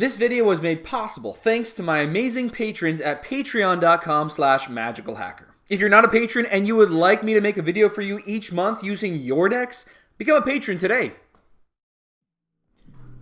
This video was made possible thanks to my amazing patrons at patreon.com/magicalhacker. If you're not a patron and you would like me to make a video for you each month using your decks, become a patron today.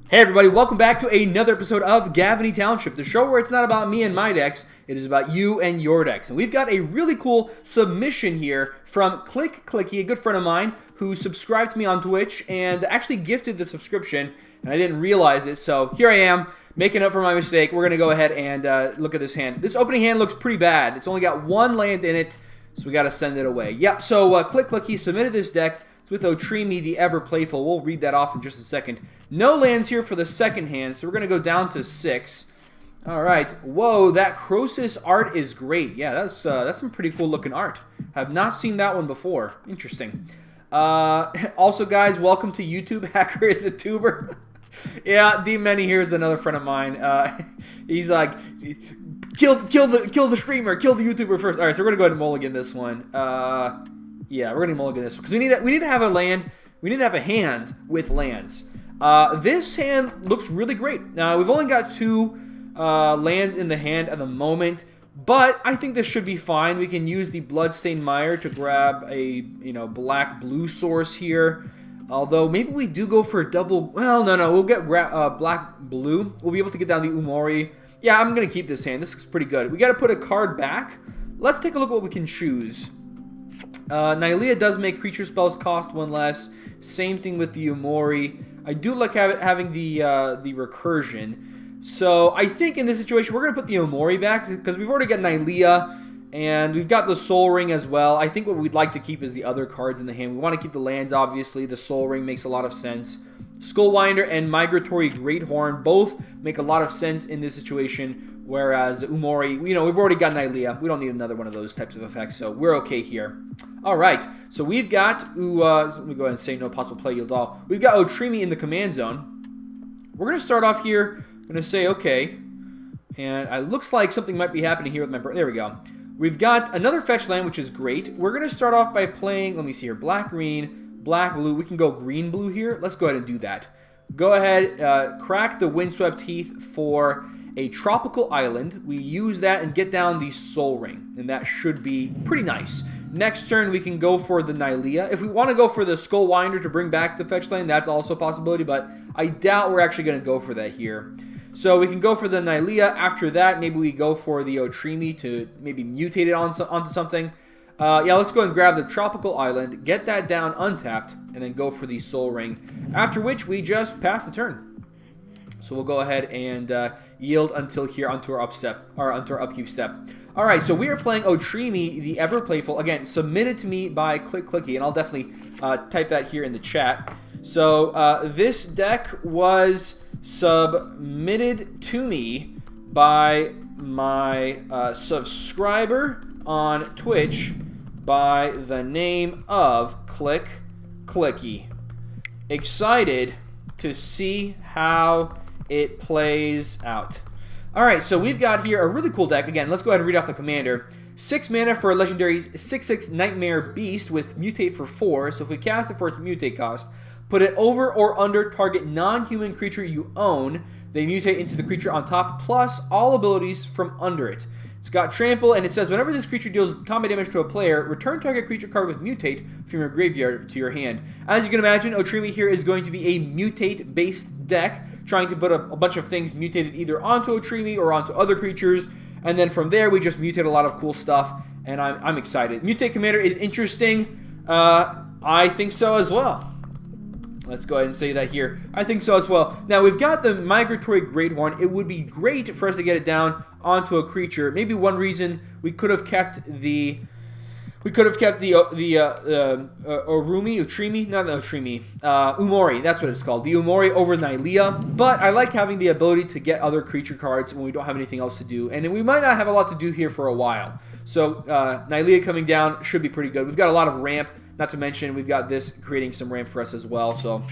Hey everybody, welcome back to another episode of Gavony Township, the show where it's not about me and my decks, it is about you and your decks. And we've got a really cool submission here from ClickClicky, a good friend of mine who subscribed to me on Twitch and actually gifted the subscription, and I didn't realize it, so here I am, making up for my mistake. We're going to go ahead and look at this hand. This opening hand looks pretty bad. It's only got one land in it, so we got to send it away. Yep, so ClickClicky submitted this deck. It's with Otrimi, the Ever-Playful. We'll read that off in just a second. No lands here for the second hand, so we're going to go down to 6. All right. Whoa, that Crosis art is great. Yeah, that's some pretty cool looking art. Have not seen that one before. Interesting. Also, guys, welcome to YouTube. Hacker is a tuber. Yeah, D Many here is another friend of mine. He's like, kill the streamer, kill the YouTuber first. All right, so we're gonna go ahead and mulligan this one. Yeah, we're gonna mulligan this one because we need to have a land. We need to have a hand with lands. This hand looks really great. Now we've only got 2 lands in the hand at the moment, but I think this should be fine. We can use the Bloodstained Mire to grab a black-blue source here. Although, maybe we do go for a double... Well, no. We'll get black-blue. We'll be able to get down the Umori. Yeah, I'm going to keep this hand. This looks pretty good. We got to put a card back. Let's take a look at what we can choose. Nylea does make creature spells cost 1 less. Same thing with the Umori. I do like having the recursion. So, I think in this situation, we're going to put the Umori back because we've already got Nylea. And we've got the Soul Ring as well. I think what we'd like to keep is the other cards in the hand. We want to keep the lands, obviously. The Soul Ring makes a lot of sense. Skullwinder and Migratory Greathorn both make a lot of sense in this situation. Whereas Umori, we've already got Nylea. We don't need another one of those types of effects, so we're okay here. All right, so we've got, let me go ahead and say no possible play yield all. We've got Otrimi in the command zone. We're going to start off here. I'm going to say okay. And it looks like something might be happening here with my... There we go. We've got another fetch land, which is great. We're going to start off by playing, let me see here, black-green, black-blue. We can go green-blue here. Let's go ahead and do that. Go ahead, crack the Windswept Heath for a tropical island. We use that and get down the Soul Ring, and that should be pretty nice. Next turn, we can go for the Nylea. If we want to go for the Skullwinder to bring back the fetch land, that's also a possibility, but I doubt we're actually going to go for that here. So we can go for the Nylea. After that, maybe we go for the Otrimi to maybe mutate it onto something. Yeah, let's go and grab the Tropical Island, get that down untapped, and then go for the Soul Ring. After which, we just pass the turn. So we'll go ahead and yield until here onto our upkeep step. All right, so we are playing Otrimi, the Ever-Playful. Again, submitted to me by ClickClicky, and I'll definitely type that here in the chat. So this deck was submitted to me by my subscriber on Twitch by the name of ClickClicky. Excited to see how it plays out. Alright, so we've got here a really cool deck. Again, let's go ahead and read off the commander. 6 mana for a legendary 6/6 Nightmare Beast with mutate for 4. So if we cast it for its mutate cost, put it over or under target non-human creature you own. They mutate into the creature on top, plus all abilities from under it. It's got trample, and it says whenever this creature deals combat damage to a player, return target creature card with mutate from your graveyard to your hand. As you can imagine, Otrimi here is going to be a mutate-based deck, trying to put a bunch of things mutated either onto Otrimi or onto other creatures, and then from there we just mutate a lot of cool stuff, and I'm excited. Mutate Commander is interesting. I think so as well. Let's go ahead and say that here. I think so as well. Now, we've got the Migratory Greathorn. It would be great for us to get it down onto a creature. Maybe one reason we could have kept the... Umori, that's what it's called. The Umori over Nylea. But I like having the ability to get other creature cards when we don't have anything else to do. And we might not have a lot to do here for a while. So, Nylea coming down should be pretty good. We've got a lot of ramp. Not to mention, we've got this creating some ramp for us as well. So,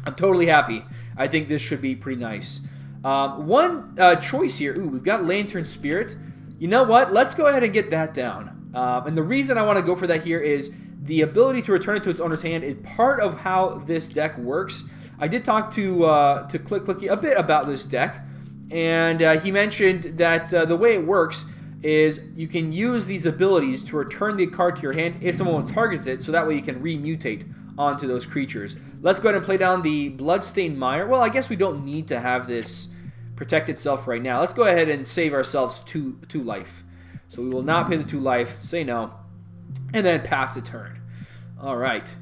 I'm totally happy. I think this should be pretty nice. One choice here. Ooh, we've got Lantern Spirit. You know what? Let's go ahead and get that down. And the reason I want to go for that here is the ability to return it to its owner's hand is part of how this deck works. I did talk to ClickClicky a bit about this deck. And he mentioned that the way it works is you can use these abilities to return the card to your hand if someone targets it, so that way you can remutate onto those creatures. Let's go ahead and play down the Bloodstained Mire. Well, I guess we don't need to have this protect itself right now. Let's go ahead and save ourselves two life. So we will not pay the 2 life, say no, and then pass the turn. All right.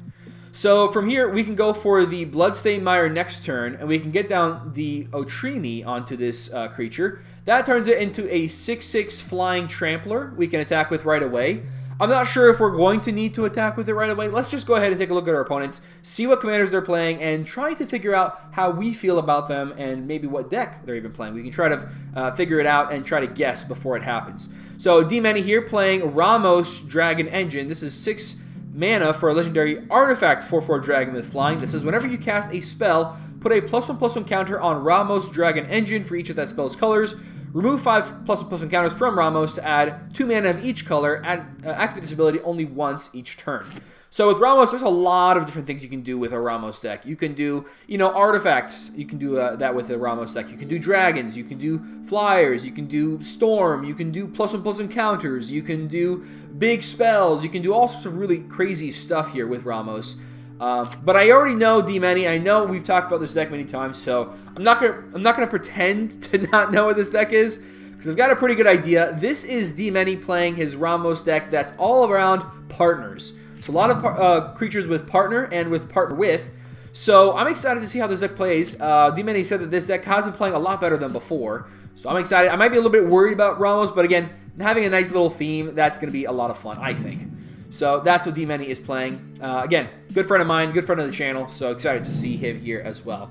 So from here, we can go for the Bloodstained Mire next turn, and we can get down the Otrimi onto this creature. That turns it into a 6/6 flying trampler we can attack with right away. I'm not sure if we're going to need to attack with it right away. Let's just go ahead and take a look at our opponents, see what commanders they're playing, and try to figure out how we feel about them and maybe what deck they're even playing. We can try to figure it out and try to guess before it happens. So D-Many here playing Ramos Dragon Engine. This is 6 mana for a legendary artifact 4/4 dragon with flying. This is whenever you cast a spell, put a +1/+1 counter on Ramos Dragon Engine for each of that spell's colors. Remove 5 +1/+1 counters from Ramos to add 2 mana of each color. Activate this ability only once each turn. So with Ramos, there's a lot of different things you can do with a Ramos deck. You can do, artifacts. You can do that with a Ramos deck. You can do dragons. You can do flyers. You can do storm. You can do +1/+1 counters. You can do big spells. You can do all sorts of really crazy stuff here with Ramos. But I already know D-Many. I know we've talked about this deck many times, so I'm not gonna pretend to not know what this deck is, because I've got a pretty good idea. This is D-Many playing his Ramos deck that's all around partners. So a lot of creatures with partner and with partner with. So I'm excited to see how this deck plays. D-Many said that this deck has been playing a lot better than before. So I'm excited. I might be a little bit worried about Ramos, but again, having a nice little theme, that's going to be a lot of fun, I think. So that's what D-Many is playing. Again, good friend of mine, good friend of the channel, so excited to see him here as well.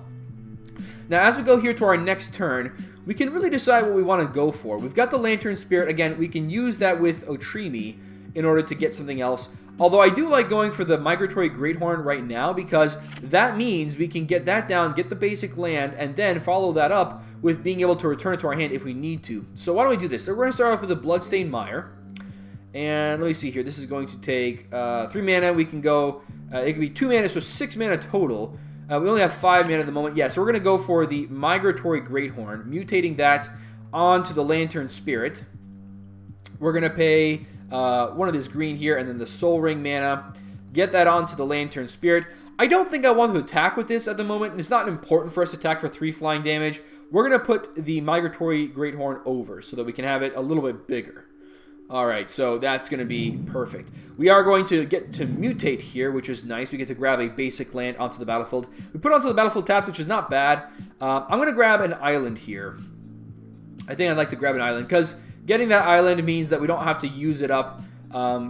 Now, as we go here to our next turn, we can really decide what we want to go for. We've got the Lantern Spirit. Again, we can use that with Otrimi in order to get something else. Although I do like going for the Migratory Greathorn right now, because that means we can get that down, get the basic land, and then follow that up with being able to return it to our hand if we need to. So why don't we do this? So we're going to start off with the Bloodstained Mire. And let me see here. This is going to take 3 mana. We can go, it could be 2 mana, so 6 mana total. We only have 5 mana at the moment. Yeah, so we're going to go for the Migratory Greathorn, mutating that onto the Lantern Spirit. We're going to pay one of this green here, and then the Soul Ring mana. Get that onto the Lantern Spirit. I don't think I want to attack with this at the moment, and it's not important for us to attack for 3 flying damage. We're going to put the Migratory Greathorn over so that we can have it a little bit bigger. Alright, so that's going to be perfect. We are going to get to mutate here, which is nice. We get to grab a basic land onto the battlefield. We put it onto the battlefield tapped, which is not bad. I'm going to grab an island here. I think I'd like to grab an island, because getting that island means that we don't have to use it up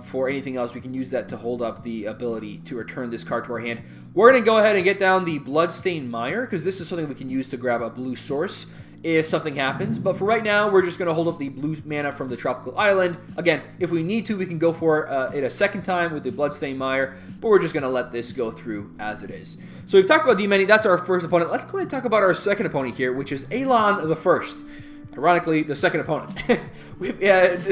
for anything else. We can use that to hold up the ability to return this card to our hand. We're going to go ahead and get down the Bloodstained Mire, because this is something we can use to grab a blue source if something happens. But for right now, we're just going to hold up the blue mana from the Tropical Island. Again, if we need to, we can go for it a second time with the Bloodstained Mire, but we're just going to let this go through as it is. So we've talked about D-Many. That's our first opponent. Let's go ahead and talk about our second opponent here, which is Elon the First. Ironically, the second opponent.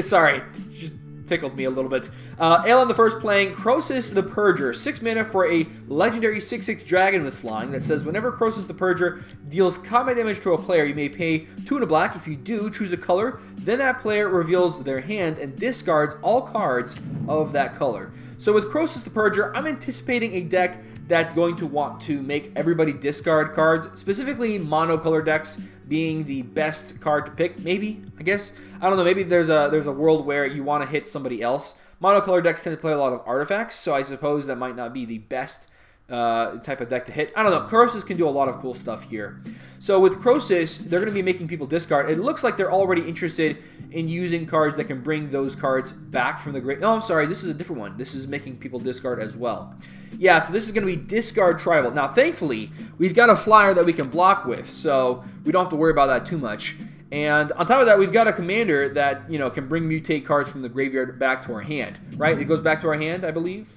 Sorry, just tickled me a little bit. Elon the First playing Crosis the Purger. 6 mana for a legendary 6/6 dragon with flying that says whenever Crosis the Purger deals combat damage to a player, you may pay 2 and a black. If you do, choose a color. Then that player reveals their hand and discards all cards of that color. So with Crosis the Purger, I'm anticipating a deck that's going to want to make everybody discard cards, specifically monocolor decks being the best card to pick, maybe, I guess. I don't know, maybe there's a world where you want to hit somebody else. Monocolor decks tend to play a lot of artifacts, so I suppose that might not be the best type of deck to hit. I don't know, Crosis can do a lot of cool stuff here. So with Crosis, they're going to be making people discard. It looks like they're already interested in using cards that can bring those cards back from the grave. Oh, I'm sorry, this is a different one. This is making people discard as well. Yeah, so this is going to be discard tribal. Now, thankfully, we've got a flyer that we can block with, so we don't have to worry about that too much. And on top of that, we've got a commander that, can bring mutate cards from the graveyard back to our hand, right? It goes back to our hand, I believe.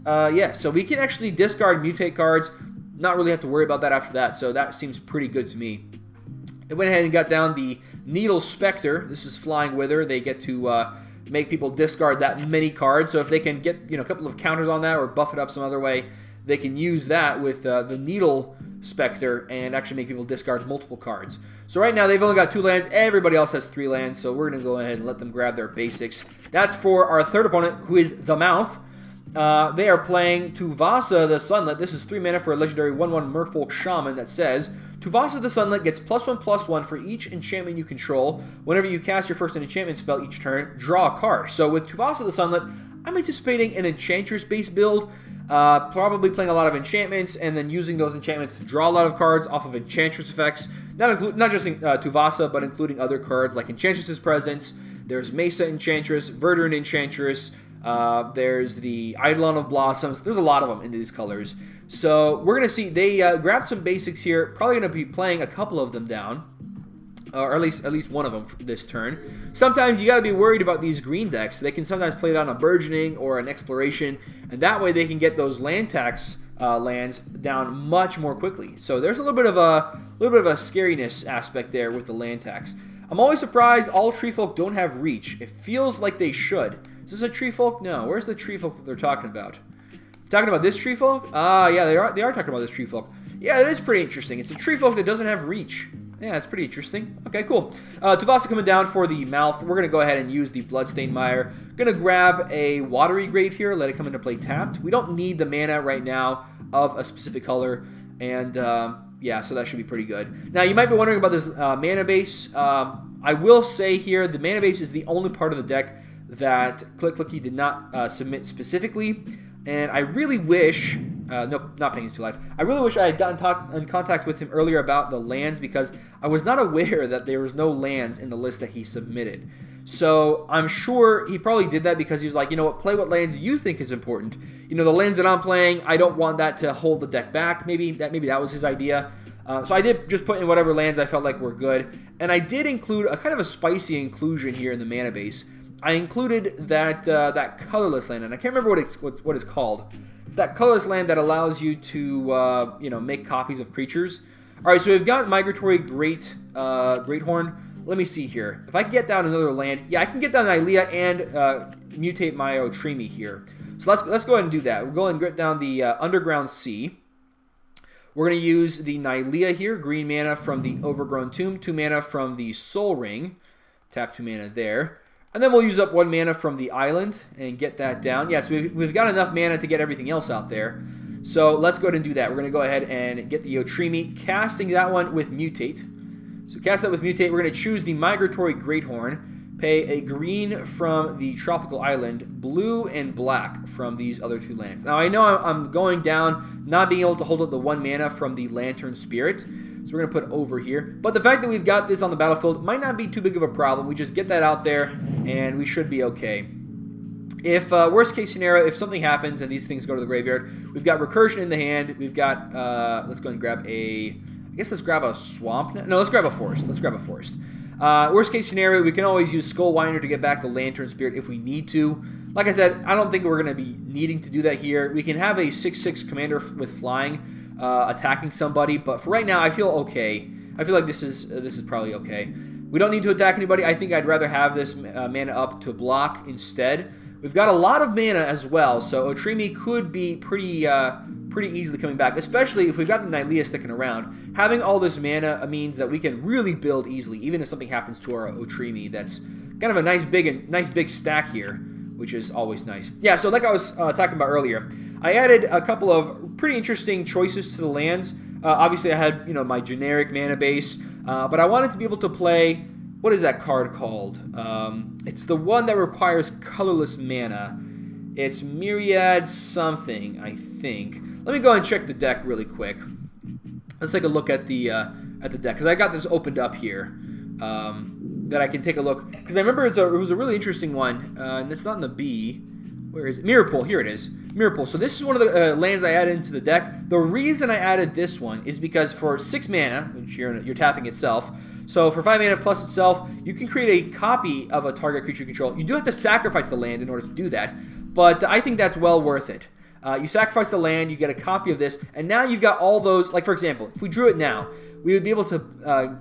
Yeah, so we can actually discard mutate cards, not really have to worry about that after that, so that seems pretty good to me. It went ahead and got down the Needle Spectre. This is Flying Wither. They get to make people discard that many cards, so if they can get a couple of counters on that or buff it up some other way, they can use that with the Needle Spectre and actually make people discard multiple cards. So right now they've only got 2 lands. Everybody else has 3 lands. So we're going to go ahead and let them grab their basics. That's for our third opponent, who is the Mouth. They are playing Tuvasa the Sunlit. This is 3 mana for a legendary 1/1 Merfolk Shaman that says, Tuvasa the Sunlit gets +1/+1 for each enchantment you control. Whenever you cast your first enchantment spell each turn, draw a card. So with Tuvasa the Sunlit, I'm anticipating an Enchantress-based build. Probably playing a lot of enchantments and then using those enchantments to draw a lot of cards off of Enchantress effects. Not just Tuvasa, but including other cards like Enchantress's Presence. There's Mesa Enchantress, Verdurant Enchantress. There's the Eidolon of Blossoms. There's a lot of them in these colors. So we're going to see they grab some basics here. Probably going to be playing a couple of them down. Or at least one of them this turn. Sometimes you got to be worried about these green decks. They can sometimes play down a Burgeoning or an Exploration, and that way they can get those land tax lands down much more quickly. So there's a little bit of a scariness aspect there with the land tax. I'm always surprised all tree folk don't have reach. It feels like they should. Is this a tree folk? No. Where's the tree folk that they're talking about? Talking about this tree folk? Yeah, they are talking about this tree folk. Yeah, it is pretty interesting. It's a tree folk that doesn't have reach. Yeah, it's pretty interesting. Okay, cool. Tuvasa coming down for the Mouth. We're going to go ahead and use the Bloodstained Mire. Going to grab a Watery Grave here, let it come into play tapped. We don't need the mana right now of a specific color, and yeah, so that should be pretty good. Now, you might be wondering about this mana base. I will say here, the mana base is the only part of the deck that ClickClicky did not submit specifically, and I really wish... nope, not paying his 2 life. I really wish I had gotten in contact with him earlier about the lands, because I was not aware that there was no lands in the list that he submitted. So I'm sure he probably did that because he was like, you know what, play what lands you think is important. You know, the lands that I'm playing, I don't want that to hold the deck back. Maybe that was his idea. So I did just put in whatever lands I felt like were good. And I did include a kind of a spicy inclusion here in the mana base. I included that colorless land, and I can't remember what it's called. It's that colorless land that allows you to, you know, make copies of creatures. All right, so we've got Migratory Greathorn. Let me see here. If I get down another land, yeah, I can get down Nylea and mutate my Otrimi here. So let's go ahead and do that. We'll go and get down the Underground Sea. We're going to use the Nylea here, green mana from the Overgrown Tomb, 2 mana from the Soul Ring. Tap 2 mana there. And then we'll use up 1 mana from the island and get that down. Yeah, so we've got enough mana to get everything else out there. So let's go ahead and do that. We're going to go ahead and get the Otrimi, casting that one with Mutate. So cast that with Mutate. We're going to choose the Migratory Greathorn, pay a green from the Tropical Island, blue and black from these other 2 lands. Now I know I'm going down, not being able to hold up the 1 mana from the Lantern Spirit. So we're going to put over here. But the fact that we've got this on the battlefield might not be too big of a problem. We just get that out there, and we should be okay. If, worst case scenario, if something happens and these things go to the graveyard, we've got Recursion in the hand. We've got, let's go and grab I guess let's grab a Swamp. No, let's grab a Forest. Let's grab a Forest. Worst case scenario, we can always use Skullwinder to get back the Lantern Spirit if we need to. Like I said, I don't think we're going to be needing to do that here. We can have a 6/6 commander with flying. Attacking somebody, but for right now I feel okay. I feel like this is probably okay. We don't need to attack anybody. I think I'd rather have this mana up to block instead. We've got a lot of mana as well, so Otrimi could be pretty easily coming back, especially if we've got the Nylea sticking around. Having all this mana means that we can really build easily, even if something happens to our Otrimi. That's kind of a nice big stack here, which is always nice. Yeah, so like I was talking about earlier, I added a couple of pretty interesting choices to the lands. Obviously, I had, you know, my generic mana base, but I wanted to be able to play, what is that card called? It's the one that requires colorless mana. It's Myriad something, I think. Let me go and check the deck really quick. Let's take a look at the deck, because I got this opened up here. That I can take a look, because I remember it was a really interesting one, and it's not in the B. Where is it? Mirror Pool. Here it is. Mirror Pool. So this is one of the lands I added into the deck. The reason I added this one is because for 6 mana, which you're tapping itself, so for 5 mana plus itself, you can create a copy of a target creature you control. You do have to sacrifice the land in order to do that, but I think that's well worth it. You sacrifice the land, you get a copy of this, and now you've got all those, like for example, if we drew it now, we would be able to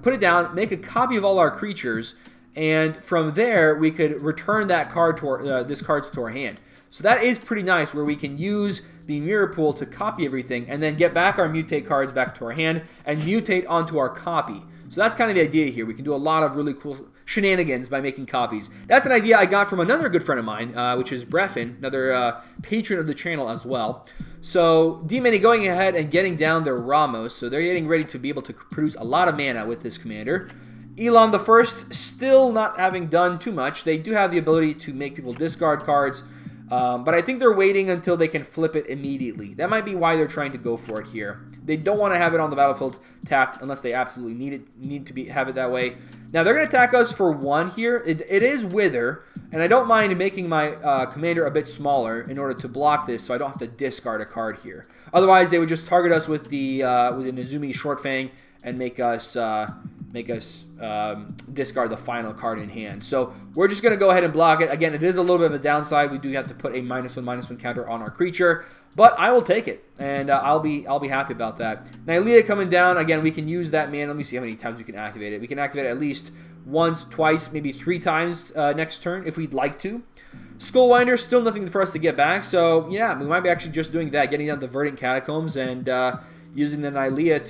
put it down, make a copy of all our creatures, and from there we could return that card to our, this card to our hand. So that is pretty nice, where we can use the Mirror Pool to copy everything, and then get back our mutate cards back to our hand, and mutate onto our copy. So that's kind of the idea here. We can do a lot of really cool shenanigans by making copies. That's an idea I got from another good friend of mine, which is Breffin, another patron of the channel as well. So D-Many going ahead and getting down their Ramos, so they're getting ready to be able to produce a lot of mana with this commander. Elon the First still not having done too much. They do have the ability to make people discard cards, but I think they're waiting until they can flip it immediately. That might be why they're trying to go for it here. They don't want to have it on the battlefield tapped unless they absolutely need to have it that way. Now they're going to attack us for 1 here. It is Wither, and I don't mind making my commander a bit smaller in order to block this, so I don't have to discard a card here. Otherwise, they would just target us with the Nezumi Short Fang and make us discard the final card in hand. So we're just going to go ahead and block it. Again, it is a little bit of a downside. We do have to put a -1/-1 counter on our creature, but I will take it, and I'll be happy about that. Nylea coming down. Again, we can use that mana. Let me see how many times we can activate it. We can activate it at least once, twice, maybe 3 times next turn if we'd like to. Skullwinder, still nothing for us to get back, so yeah, we might be actually just doing that, getting down the Verdant Catacombs and using the Nylea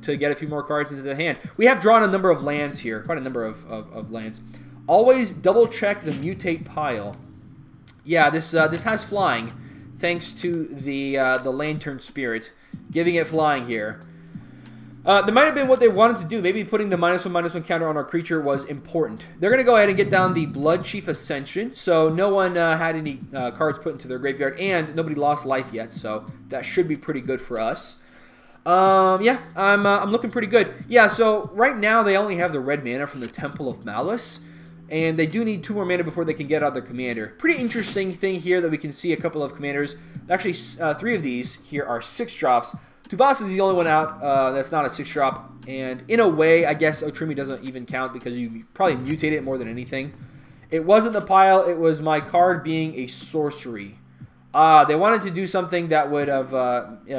to get a few more cards into the hand. We have drawn a number of lands here, quite a number of lands. Always double check the mutate pile. Yeah, this has flying, thanks to the Lantern Spirit, giving it flying here. That might have been what they wanted to do. Maybe putting the -1/-1 counter on our creature was important. They're going to go ahead and get down the Blood Chief Ascension, so no one had any cards put into their graveyard, and nobody lost life yet, so that should be pretty good for us. Yeah, I'm looking pretty good. Yeah, so right now they only have the red mana from the Temple of Malice, and they do need 2 more mana before they can get out their commander. Pretty interesting thing here that we can see a couple of commanders. Actually, 3 of these here are 6-drops. Tuvasa is the only one out that's not a 6-drop, and in a way, I guess Otrimi doesn't even count because you probably mutate it more than anything. It wasn't the pile, it was my card being a sorcery. They wanted to do something that would have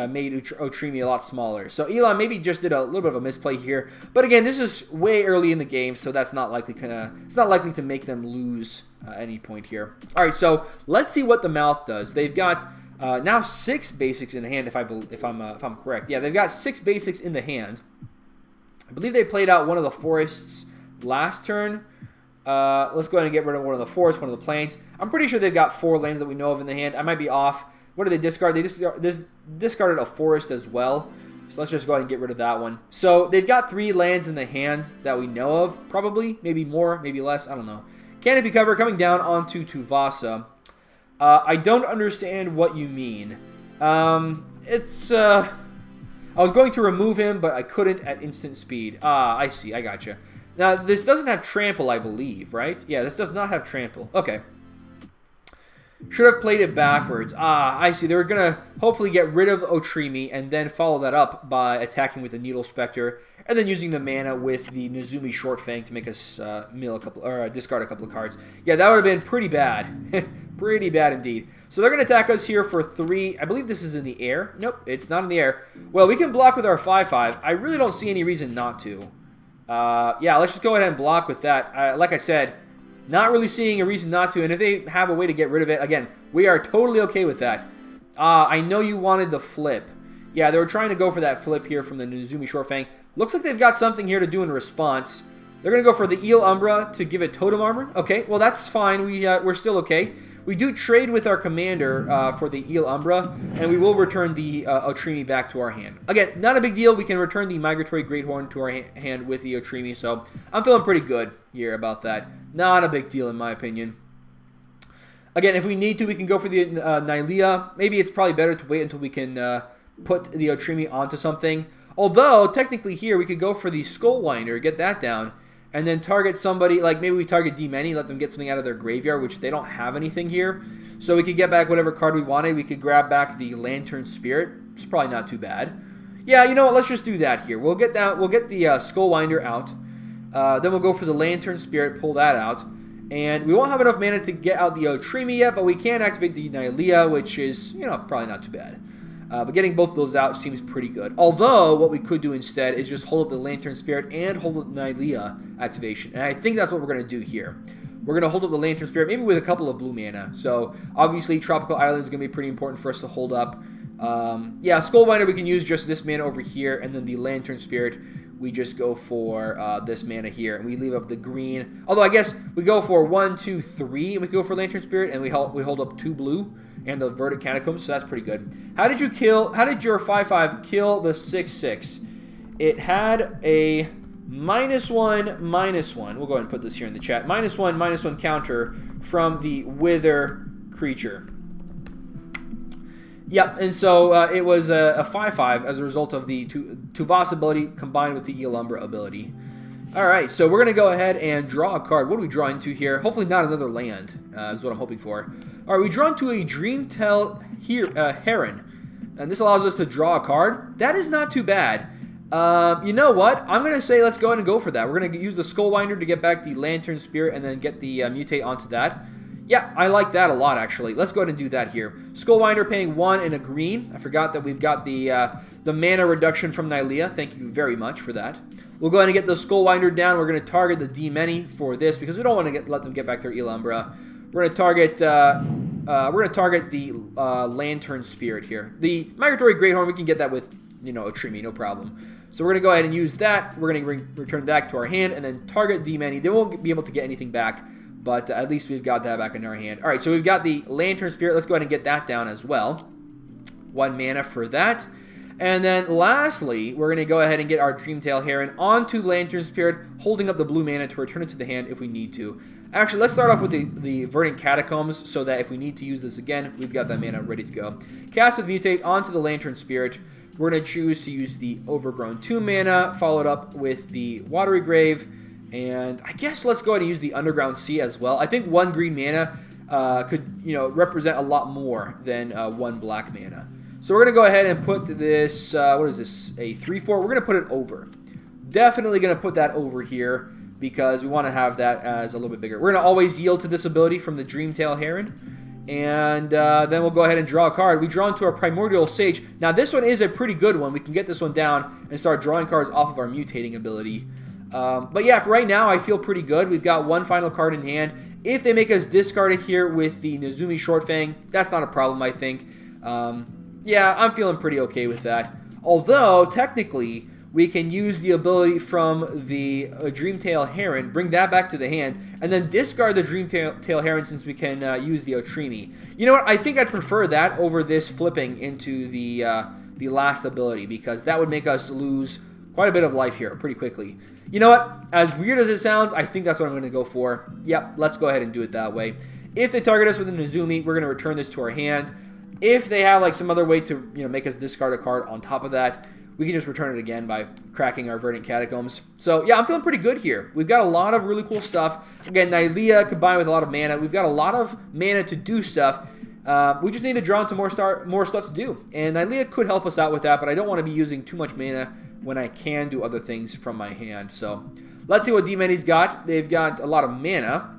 made Otrimi a lot smaller. So Elon maybe just did a little bit of a misplay here. But again, this is way early in the game, so that's not likely it's not likely to make them lose at any point here. All right, so let's see what the mouth does. They've got now 6 basics in the hand, if I'm correct. Yeah, they've got 6 basics in the hand. I believe they played out one of the forests last turn. Let's go ahead and get rid of one of the forests, one of the plains. I'm pretty sure they've got 4 lands that we know of in the hand. I might be off. What did they discard? They discarded a forest as well. So let's just go ahead and get rid of that one. So they've got 3 lands in the hand that we know of, probably. Maybe more, maybe less. I don't know. Canopy cover coming down onto Tuvasa. I don't understand what you mean. I was going to remove him, but I couldn't at instant speed. I see. I gotcha. Now, this doesn't have trample, I believe, right? Yeah, this does not have trample. Okay. Should have played it backwards. I see. They were going to hopefully get rid of Otrimi and then follow that up by attacking with the Needle Spectre and then using the mana with the Nezumi Short Fang to make us discard a couple of cards. Yeah, that would have been pretty bad. Pretty bad indeed. So they're going to attack us here for 3. I believe this is in the air. Nope, it's not in the air. Well, we can block with our 5/5. I really don't see any reason not to. Yeah, let's just go ahead and block with that. Like I said, not really seeing a reason not to, and if they have a way to get rid of it, again, we are totally okay with that. I know you wanted the flip. Yeah, they were trying to go for that flip here from the Nezumi Short Fang. Looks like they've got something here to do in response. They're going to go for the Eel Umbra to give it Totem Armor. Okay, well, that's fine. We're still okay. We do trade with our commander for the Eel Umbra, and we will return the Otrimi back to our hand. Again, not a big deal. We can return the Migratory Greathorn to our hand with the Otrimi, so I'm feeling pretty good here about that. Not a big deal in my opinion. Again, if we need to, we can go for the Nylea. Maybe it's probably better to wait until we can put the Otrimi onto something. Although, technically here, we could go for the Skullwinder, get that down, and then target somebody, like maybe we target D-Many, let them get something out of their graveyard, which they don't have anything here. So we could get back whatever card we wanted. We could grab back the Lantern Spirit. It's probably not too bad. Yeah, you know what? Let's just do that here. We'll get that. We'll get the Skullwinder out. Then we'll go for the Lantern Spirit, pull that out. And we won't have enough mana to get out the Otrimi yet, but we can activate the Nylea, which is, you know, probably not too bad. But getting both of those out seems pretty good. Although, what we could do instead is just hold up the Lantern Spirit and hold up the Nylea activation. And I think that's what we're going to do here. We're going to hold up the Lantern Spirit, maybe with a couple of blue mana. So, obviously, Tropical Island is going to be pretty important for us to hold up. Yeah, Skullwinder, we can use just this mana over here, and then the Lantern Spirit we just go for this mana here, and we leave up the green. Although I guess we go for 1, 2, 3, and we go for Lantern Spirit, and we hold up 2 blue and the Verdant Catacombs, so that's pretty good. How did your 5/5 kill the 6/6? It had a -1/-1. We'll go ahead and put this here in the chat. -1/-1 counter from the Wither creature. Yep, and so it was a 5/5 as a result of the Tuvasa ability combined with the Elumbra ability. Alright, so we're going to go ahead and draw a card. What do we draw into here? Hopefully not another land, is what I'm hoping for. Alright, we draw into a Dreamtail Heron, and this allows us to draw a card. That is not too bad. You know what? I'm going to say let's go ahead and go for that. We're going to use the Skullwinder to get back the Lantern Spirit and then get the mutate onto that. Yeah, I like that a lot, actually. Let's go ahead and do that here. Skullwinder paying 1 and a green. I forgot that we've got the mana reduction from Nylea. Thank you very much for that. We'll go ahead and get the Skullwinder down. We're going to target the D-Many for this because we don't want to let them get back their Elumbra. We're going to target the Lantern Spirit here. The Migratory Greathorn, we can get that with, you know, Otrimi, no problem. So we're going to go ahead and use that. We're going to return that to our hand and then target D-Many. They won't be able to get anything back, but at least we've got that back in our hand. All right, so we've got the Lantern Spirit. Let's go ahead and get that down as well. 1 mana for that. And then lastly, we're going to go ahead and get our Dreamtail Heron onto Lantern Spirit, holding up the blue mana to return it to the hand if we need to. Actually, let's start off with the Verdant Catacombs so that if we need to use this again, we've got that mana ready to go. Cast with Mutate onto the Lantern Spirit. We're going to choose to use the Overgrown 2 mana, followed up with the Watery Grave. And I guess let's go ahead and use the Underground Sea as well. I think 1 green mana could, you know, represent a lot more than 1 black mana. So we're going to go ahead and put this, what is this, a 3/4? We're going to put it over. Definitely going to put that over here because we want to have that as a little bit bigger. We're going to always yield to this ability from the Dreamtail Heron. And then we'll go ahead and draw a card. We draw into our Primordial Sage. Now this one is a pretty good one. We can get this one down and start drawing cards off of our mutating ability. But yeah, for right now, I feel pretty good. We've got 1 final card in hand. If they make us discard it here with the Nezumi Shortfang, that's not a problem, I think. Yeah, I'm feeling pretty okay with that. Although, technically, we can use the ability from the Dreamtail Heron, bring that back to the hand, and then discard the Dreamtail Heron since we can use the Otrimi. You know what? I think I'd prefer that over this flipping into the last ability because that would make us lose quite a bit of life here pretty quickly. You know what? As weird as it sounds, I think that's what I'm going to go for. Yep, let's go ahead and do it that way. If they target us with a Nezumi, we're going to return this to our hand. If they have like some other way to, you know, make us discard a card on top of that, we can just return it again by cracking our Verdant Catacombs. So yeah, I'm feeling pretty good here. We've got a lot of really cool stuff. Again, Nylea combined with a lot of mana. We've got a lot of mana to do stuff. We just need to draw into more stuff to do. And Nylea could help us out with that, but I don't want to be using too much mana when I can do other things from my hand. So let's see what D-Many's got. They've got a lot of mana.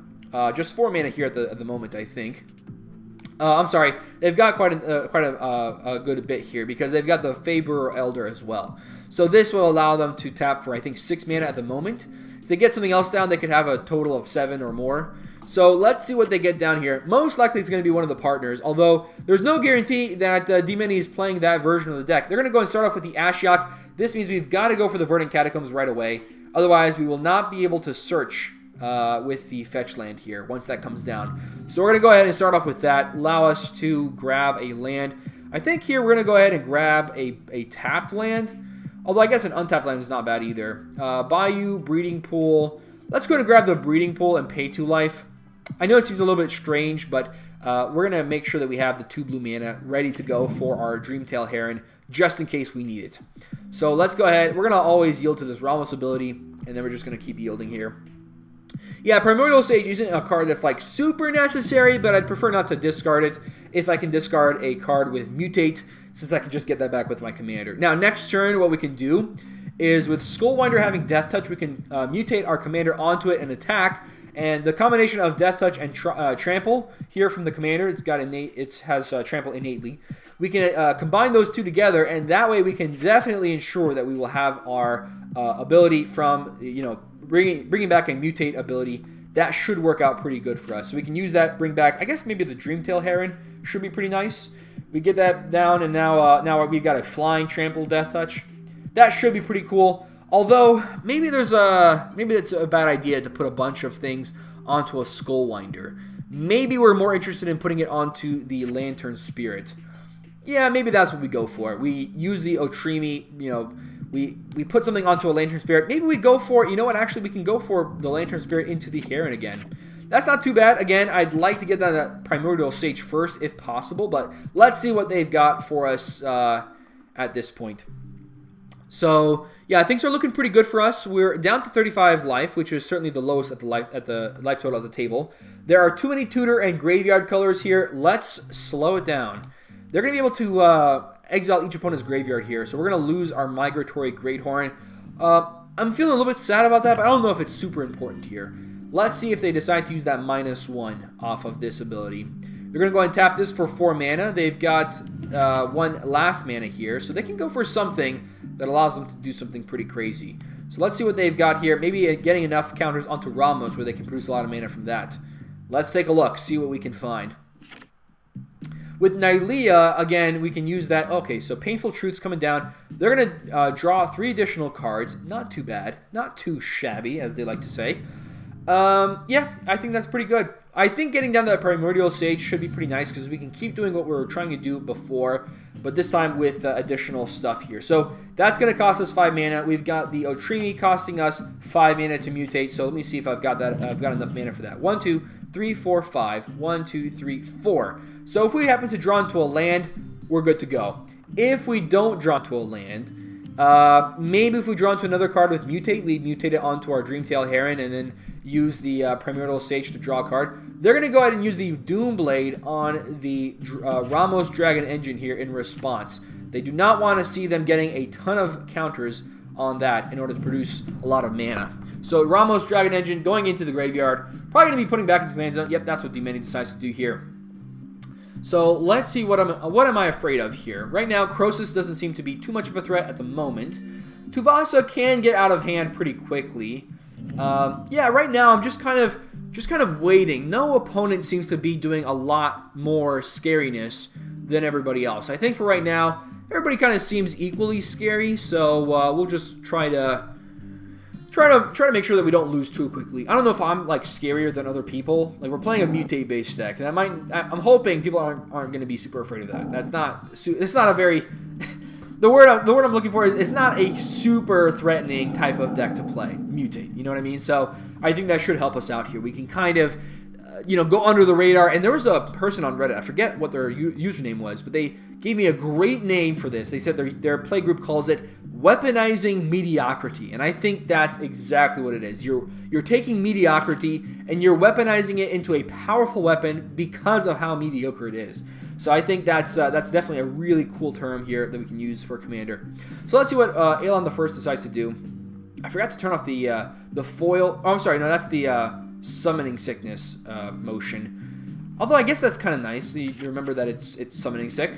Just 4 mana here at the moment, I think. I'm sorry, they've got quite a good bit here because they've got the Faber Elder as well. So this will allow them to tap for, I think, 6 mana at the moment. If they get something else down, they could have a total of 7 or more. So let's see what they get down here. Most likely it's going to be one of the partners, although there's no guarantee that D-Many is playing that version of the deck. They're going to go and start off with the Ashiok. This means we've got to go for the Verdant Catacombs right away. Otherwise, we will not be able to search with the fetch land here once that comes down. So we're going to go ahead and start off with that. Allow us to grab a land. I think here we're going to go ahead and grab a tapped land. Although I guess an untapped land is not bad either. Bayou, Breeding Pool. Let's go to grab the Breeding Pool and pay 2 life. I know it seems a little bit strange, but we're going to make sure that we have the 2 blue mana ready to go for our Dreamtail Heron just in case we need it. So let's go ahead. We're going to always yield to this Ramos ability, and then we're just going to keep yielding here. Yeah, Primordial Sage isn't a card that's like super necessary, but I'd prefer not to discard it if I can discard a card with Mutate, since I can just get that back with my commander. Now, next turn, what we can do is with Skullwinder having Death Touch, we can mutate our commander onto it and attack. And the combination of Death Touch and Trample here from the commander, it has Trample innately. We can combine those two together, and that way we can definitely ensure that we will have our ability from, you know, bringing back a mutate ability. That should work out pretty good for us. So we can use that, bring back, I guess maybe the Dreamtail Heron should be pretty nice. We get that down, and now we've got a Flying Trample Death Touch. That should be pretty cool. Although, maybe it's a bad idea to put a bunch of things onto a Skullwinder. Maybe we're more interested in putting it onto the Lantern Spirit. Yeah, maybe that's what we go for. We use the Otrimi, you know, we put something onto a Lantern Spirit. Maybe we go for, you know what, actually we can go for the Lantern Spirit into the Heron again. That's not too bad. Again, I'd like to get that Primordial Sage first if possible, but let's see what they've got for us at this point. So, yeah, things are looking pretty good for us. We're down to 35 life, which is certainly the lowest at the life total of the table. There are too many tutor and graveyard colors here. Let's slow it down. They're going to be able to exile each opponent's graveyard here, so we're going to lose our Migratory Greathorn. I'm feeling a little bit sad about that, but I don't know if it's super important here. Let's see if they decide to use that -1 off of this ability. They're going to go ahead and tap this for 4 mana. They've got 1 last mana here, so they can go for something that allows them to do something pretty crazy. So let's see what they've got here. Maybe getting enough counters onto Ramos where they can produce a lot of mana from that. Let's take a look, see what we can find. With Nylea, again, we can use that. Okay, so Painful Truth's coming down. They're going to draw 3 additional cards. Not too bad. Not too shabby, as they like to say. Yeah, I think that's pretty good. I think getting down to that Primordial Sage should be pretty nice because we can keep doing what we were trying to do before, but this time with additional stuff here. So that's going to cost us 5 mana. We've got the Otrimi costing us 5 mana to mutate. So let me see if I've got that. I've got enough mana for that. 1, 2, 3, 4, 5. 1, 2, 3, 4. So if we happen to draw into a land, we're good to go. If we don't draw into a land, maybe if we draw into another card with mutate, we mutate it onto our Dreamtail Heron and then use the Primordial Sage to draw a card. They're going to go ahead and use the Doomblade on the Ramos Dragon Engine here in response. They do not want to see them getting a ton of counters on that in order to produce a lot of mana. So Ramos Dragon Engine going into the graveyard, probably going to be putting back into command zone. Yep, that's what D-Many decides to do here. So let's see what am I afraid of here. Right now, Crosis doesn't seem to be too much of a threat at the moment. Tuvasa can get out of hand pretty quickly. Yeah, right now I'm just kind of waiting. No opponent seems to be doing a lot more scariness than everybody else. I think for right now, everybody kind of seems equally scary. So we'll just try to make sure that we don't lose too quickly. I don't know if I'm like scarier than other people. Like we're playing a mutate based deck, and I'm hoping people aren't going to be super afraid of that. It's not a very the word I'm looking for is not a super threatening type of deck to play. Mutate, you know what I mean? So I think that should help us out here. We can kind of go under the radar. And there was a person on Reddit, I forget what their username was, but they gave me a great name for this. They said their playgroup calls it Weaponizing Mediocrity, and I think that's exactly what it is. You're taking mediocrity and you're weaponizing it into a powerful weapon because of how mediocre it is. So I think that's definitely a really cool term here that we can use for Commander. So let's see what Aeon the First decides to do. I forgot to turn off the foil. Oh, I'm sorry. No, that's the Summoning Sickness motion. Although I guess that's kind of nice. You remember that it's Summoning Sick.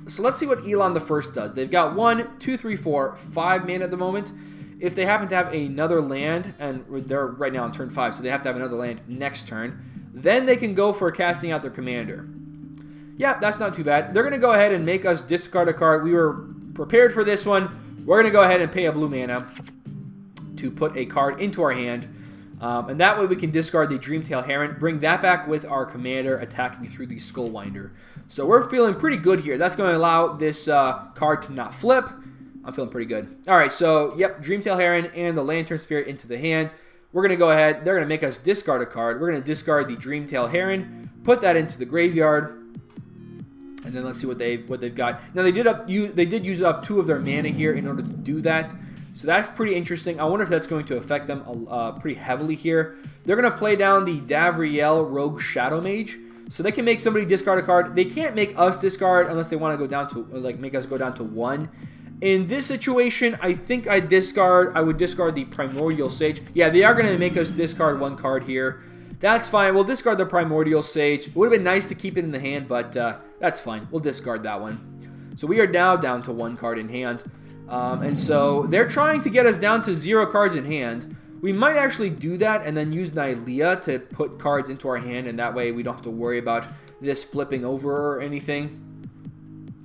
So let's see what Elon the First does. They've got 1, 2, 3, 4, 5 mana at the moment. If they happen to have another land, and they're right now on turn 5, so they have to have another land next turn, then they can go for casting out their commander. Yeah, that's not too bad. They're going to go ahead and make us discard a card. We were prepared for this one. We're going to go ahead and pay a blue mana to put a card into our hand. And that way we can discard the Dreamtail Heron, bring that back with our commander attacking through the Skullwinder. So we're feeling pretty good here. That's going to allow this card to not flip. I'm feeling pretty good. All right, so, yep, Dreamtail Heron and the Lantern Spirit into the hand. We're going to go ahead. They're going to make us discard a card. We're going to discard the Dreamtail Heron, put that into the graveyard, and then let's see what they've got. Now, they did use up 2 of their mana here in order to do that. So that's pretty interesting. I wonder if that's going to affect them pretty heavily here. They're going to play down the Davriel Rogue Shadow Mage. So they can make somebody discard a card. They can't make us discard unless they want to go down to, like, make us go down to 1. In this situation, I think I would discard the Primordial Sage. Yeah, they are going to make us discard 1 card here. That's fine. We'll discard the Primordial Sage. It would have been nice to keep it in the hand, but that's fine. We'll discard that one. So we are now down to 1 card in hand. And so they're trying to get us down to 0 cards in hand. We might actually do that and then use Nylea to put cards into our hand, and that way we don't have to worry about this flipping over or anything.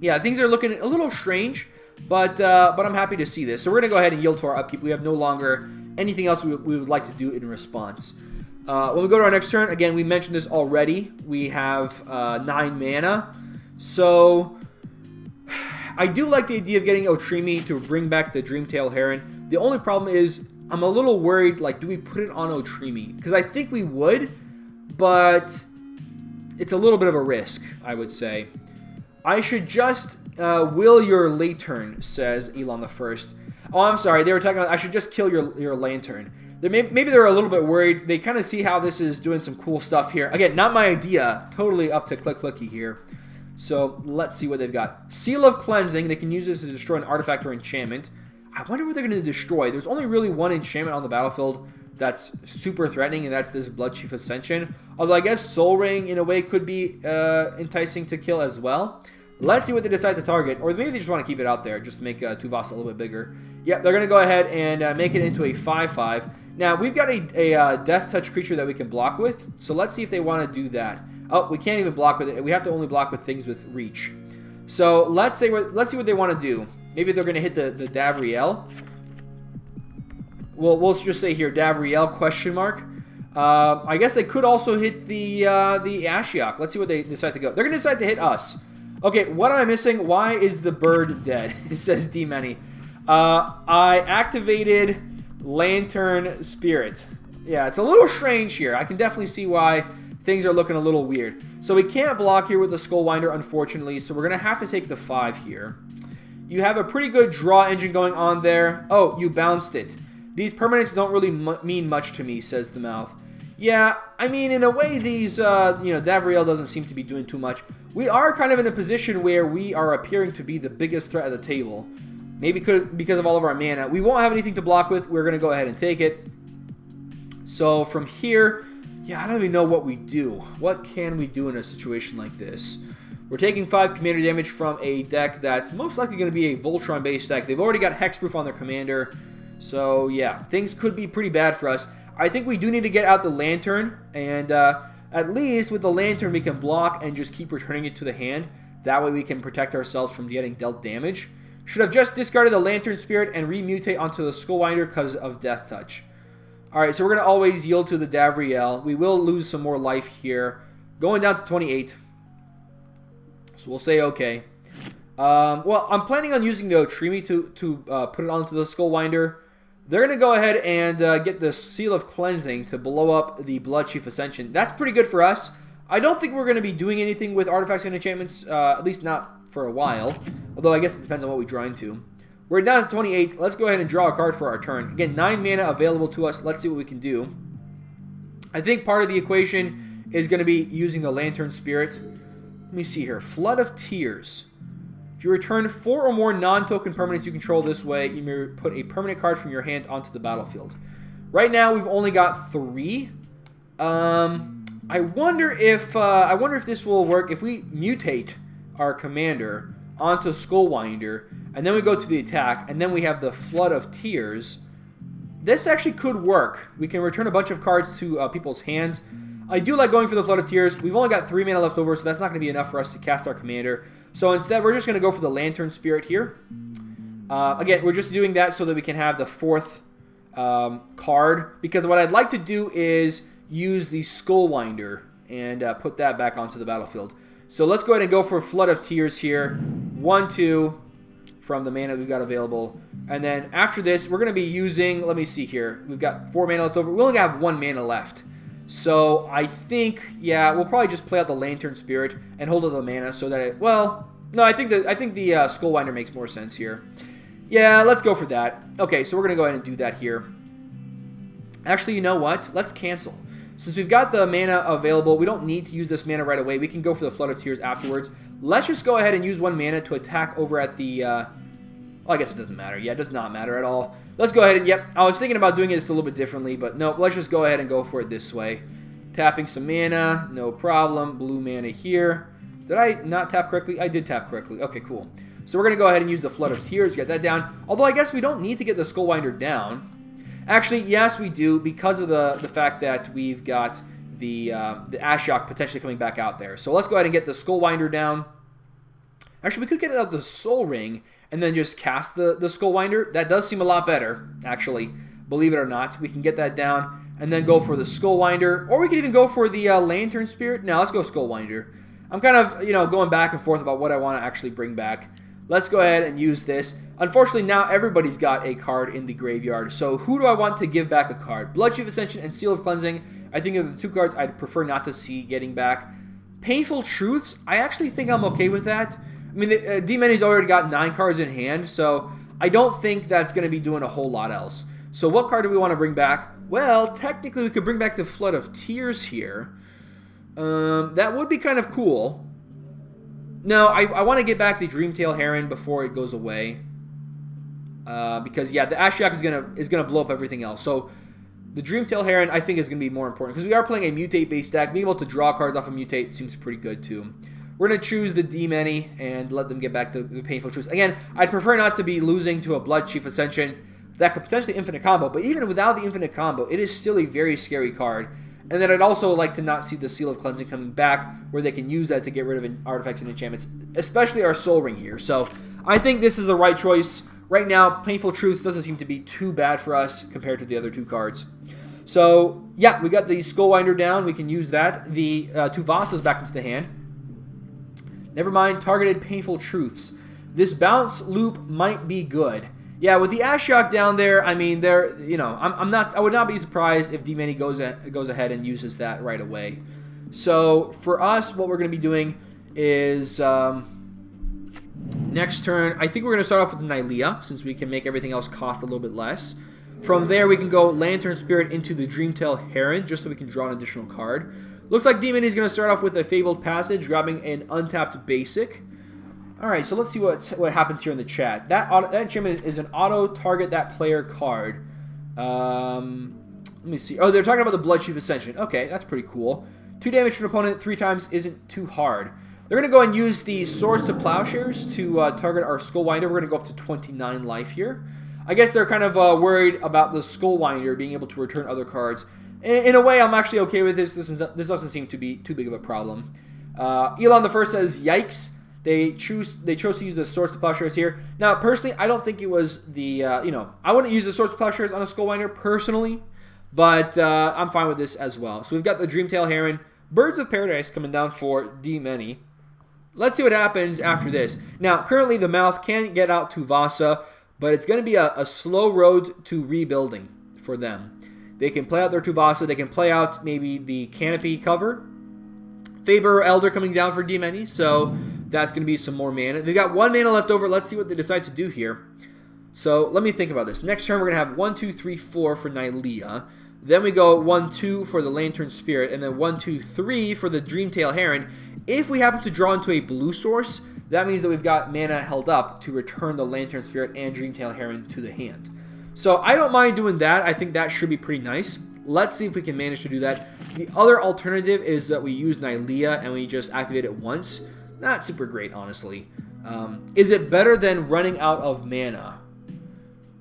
Yeah, things are looking a little strange, But I'm happy to see this. So we're going to go ahead and yield to our upkeep. We have no longer anything else we would like to do in response. When we go to our next turn, again, we mentioned this already. We have 9 mana. So I do like the idea of getting Otrimi to bring back the Dreamtail Heron. The only problem is I'm a little worried, like, do we put it on Otrimi? Because I think we would, but it's a little bit of a risk, I would say. I should just will your lantern, says Elon the First. Oh, I'm sorry. They were talking about I should just kill your lantern. Maybe they're a little bit worried. They kind of see how this is doing some cool stuff here. Again, not my idea. Totally up to ClickClicky here. So let's see what they've got. Seal of Cleansing. They can use this to destroy an artifact or enchantment. I wonder what they're going to destroy. There's only really one enchantment on the battlefield that's super threatening, and that's this Bloodchief Ascension. Although I guess Soul Ring, in a way, could be enticing to kill as well. Let's see what they decide to target. Or maybe they just want to keep it out there, just to make Tuvasa a little bit bigger. Yep, they're going to go ahead and make it into a 5/5. Now, we've got a Death Touch creature that we can block with. So let's see if they want to do that. Oh, we can't even block with it. We have to only block with things with reach. So let's see what they want to do. Maybe they're going to hit the Davriel. Well, we'll just say here, Davriel, question mark. I guess they could also hit the Ashiok. Let's see what they decide to go. They're going to decide to hit us. Okay, what am I missing? Why is the bird dead? It says D-Many. I activated Lantern Spirit. Yeah, it's a little strange here. I can definitely see why things are looking a little weird. So we can't block here with the Skullwinder, unfortunately, so we're going to have to take the 5 here. You have a pretty good draw engine going on there. Oh, you bounced it. These permanents don't really mean much to me, says the mouth. Yeah, I mean, in a way, these, Davriel doesn't seem to be doing too much. We are kind of in a position where we are appearing to be the biggest threat at the table. Maybe because of all of our mana. We won't have anything to block with. We're going to go ahead and take it. So from here, yeah, I don't even know what we do. What can we do in a situation like this? We're taking 5 commander damage from a deck that's most likely going to be a Voltron-based deck. They've already got Hexproof on their commander. So, yeah, things could be pretty bad for us. I think we do need to get out the Lantern, and at least with the Lantern we can block and just keep returning it to the hand. That way we can protect ourselves from getting dealt damage. Should have just discarded the Lantern Spirit and remutate onto the Skullwinder because of Death Touch. Alright, so we're going to always yield to the Davriel. We will lose some more life here. Going down to 28. So we'll say okay. Well, I'm planning on using the Otrimi to put it onto the Skullwinder. They're going to go ahead and get the Seal of Cleansing to blow up the Bloodchief Ascension. That's pretty good for us. I don't think we're going to be doing anything with artifacts and enchantments, at least not for a while. Although I guess it depends on what we draw into. We're down to 28. Let's go ahead and draw a card for our turn. Again, 9 mana available to us. Let's see what we can do. I think part of the equation is going to be using the Lantern Spirit. Let me see here. Flood of Tears. If you return 4 or more non-token permanents you control this way, you may put a permanent card from your hand onto the battlefield. Right now, we've only got 3. I wonder if this will work if we mutate our commander onto Skullwinder, and then we go to the attack, and then we have the Flood of Tears. This actually could work. We can return a bunch of cards to people's hands. I do like going for the Flood of Tears. We've only got 3 mana left over, so that's not going to be enough for us to cast our commander. So instead, we're just going to go for the Lantern Spirit here. Again, we're just doing that so that we can have the 4th card, because what I'd like to do is use the Skullwinder and put that back onto the battlefield. So let's go ahead and go for Flood of Tears here. 1/2 from the mana we've got available. And then after this, we're going to be using, let me see here. We've got 4 mana left over. We only have 1 mana left. So I think, yeah, we'll probably just play out the Lantern Spirit and hold on the mana so that it, well, no, I think the Skullwinder makes more sense here. Yeah, let's go for that. Okay, so we're going to go ahead and do that here. Actually, you know what? Let's cancel. Since we've got the mana available, we don't need to use this mana right away. We can go for the Flood of Tears afterwards. Let's just go ahead and use 1 mana to attack over at the, well, I guess it doesn't matter. Yeah, it does not matter at all. Let's go ahead and, yep, I was thinking about doing this a little bit differently, but no, let's just go ahead and go for it this way. Tapping some mana, no problem. Blue mana here. Did I not tap correctly? I did tap correctly. Okay, cool. So we're going to go ahead and use the Flood of Tears, get that down. Although I guess we don't need to get the Skullwinder down. Actually, yes, we do, because of the fact that we've got the Ashiok potentially coming back out there. So let's go ahead and get the Skullwinder down. Actually, we could get out the Soul Ring and then just cast the Skullwinder. That does seem a lot better, actually. Believe it or not. We can get that down and then go for the Skullwinder. Or we could even go for the Lantern Spirit. No, let's go Skullwinder. I'm kind of, going back and forth about what I want to actually bring back. Let's go ahead and use this. Unfortunately, now everybody's got a card in the graveyard. So who do I want to give back a card? Bloodchief Ascension and Seal of Cleansing. I think are the two cards I'd prefer not to see getting back. Painful Truths. I actually think I'm okay with that. I mean, D-Many's already got 9 cards in hand, so I don't think that's going to be doing a whole lot else. So what card do we want to bring back? Well, technically we could bring back the Flood of Tears here. That would be kind of cool. No, I want to get back the Dreamtail Heron before it goes away. Because, yeah, the Ashiok is gonna blow up everything else. So the Dreamtail Heron, I think, is going to be more important. Because we are playing a Mutate-based deck. Being able to draw cards off of Mutate seems pretty good, too. We're going to choose the D-Many and let them get back the Painful Truths. Again, I'd prefer not to be losing to a Bloodchief Ascension. That could potentially infinite combo. But even without the infinite combo, it is still a very scary card. And then I'd also like to not see the Seal of Cleansing coming back, where they can use that to get rid of artifacts and enchantments, especially our Soul Ring here. So I think this is the right choice. Right now, Painful Truths doesn't seem to be too bad for us compared to the other two cards. So, yeah, we got the Skullwinder down. We can use that. The Tuvasa's back into the hand. Never mind, targeted Painful Truths. This bounce loop might be good. Yeah, with the Ashiok down there, I mean, I would not be surprised if D-Many goes ahead and uses that right away. So for us, what we're going to be doing is next turn, I think we're going to start off with Nylea, since we can make everything else cost a little bit less. From there, we can go Lantern Spirit into the Dreamtail Heron, just so we can draw an additional card. Looks like D-Many is going to start off with a Fabled Passage, grabbing an untapped basic. Alright, so let's see what happens here in the chat. That enchantment is an auto-target that player card. Let me see. Oh, they're talking about the Bloodchief Ascension. Okay, that's pretty cool. 2 damage to an opponent 3 times isn't too hard. They're going to go and use the Swords to Plowshares to target our Skullwinder. We're going to go up to 29 life here. I guess they're kind of worried about the Skullwinder being able to return other cards. In a way, I'm actually okay with this. This doesn't seem to be too big of a problem. Elon the First says, yikes. They chose to use the Swords to Plowshares here. Now, personally, I don't think it was the, I wouldn't use the Swords to Plowshares on a Skullwinder personally, but I'm fine with this as well. So we've got the Dreamtail Heron, Birds of Paradise coming down for D-Many. Let's see what happens after this. Now, currently the Mouth can get out Tuvasa, but it's going to be a slow road to rebuilding for them. They can play out their Tuvasa, they can play out maybe the Canopy cover. Faber Elder coming down for D-Many, so that's going to be some more mana. They've got 1 mana left over. Let's see what they decide to do here. So let me think about this. Next turn, we're going to have 1, 2, 3, 4 for Nylea. Then we go 1, 2 for the Lantern Spirit, and then 1, 2, 3 for the Dreamtail Heron. If we happen to draw into a blue source, that means that we've got mana held up to return the Lantern Spirit and Dreamtail Heron to the hand. So I don't mind doing that. I think that should be pretty nice. Let's see if we can manage to do that. The other alternative is that we use Nylea and we just activate it once. Not super great, honestly. Is it better than running out of mana?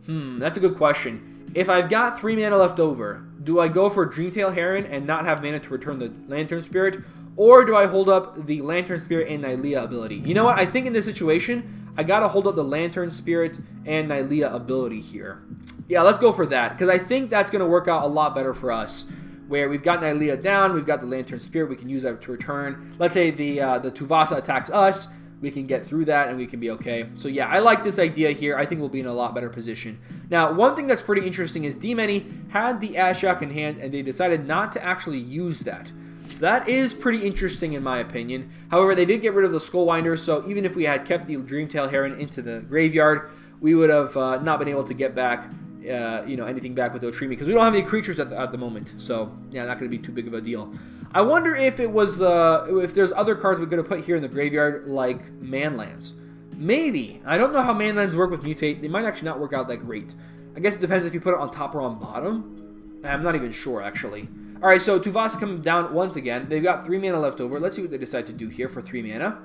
That's a good question. If I've got 3 mana left over, do I go for Dreamtail Heron and not have mana to return the Lantern Spirit? Or do I hold up the Lantern Spirit and Nylea ability? You know what? I think in this situation, I gotta hold up the Lantern Spirit and Nylea ability here. Yeah, let's go for that, because I think that's going to work out a lot better for us, where we've got Nylea down, we've got the Lantern Spirit, we can use that to return. Let's say the Tuvasa attacks us, we can get through that and we can be okay. So yeah, I like this idea here. I think we'll be in a lot better position. Now, one thing that's pretty interesting is D-Many had the Ashiok in hand and they decided not to actually use that. So that is pretty interesting in my opinion. However, they did get rid of the Skullwinder, so even if we had kept the Dreamtail Heron into the graveyard, we would have not been able to get back anything back with Otrimi, because we don't have any creatures at the moment. So yeah, not going to be too big of a deal. I wonder if it was if there's other cards we're going to put here in the graveyard, like Manlands. Maybe. I don't know how Manlands work with Mutate. They might actually not work out that great. I guess it depends if you put it on top or on bottom. I'm not even sure, actually. Alright, so Tuvasa coming down once again. They've got 3 mana left over. Let's see what they decide to do here for 3 mana.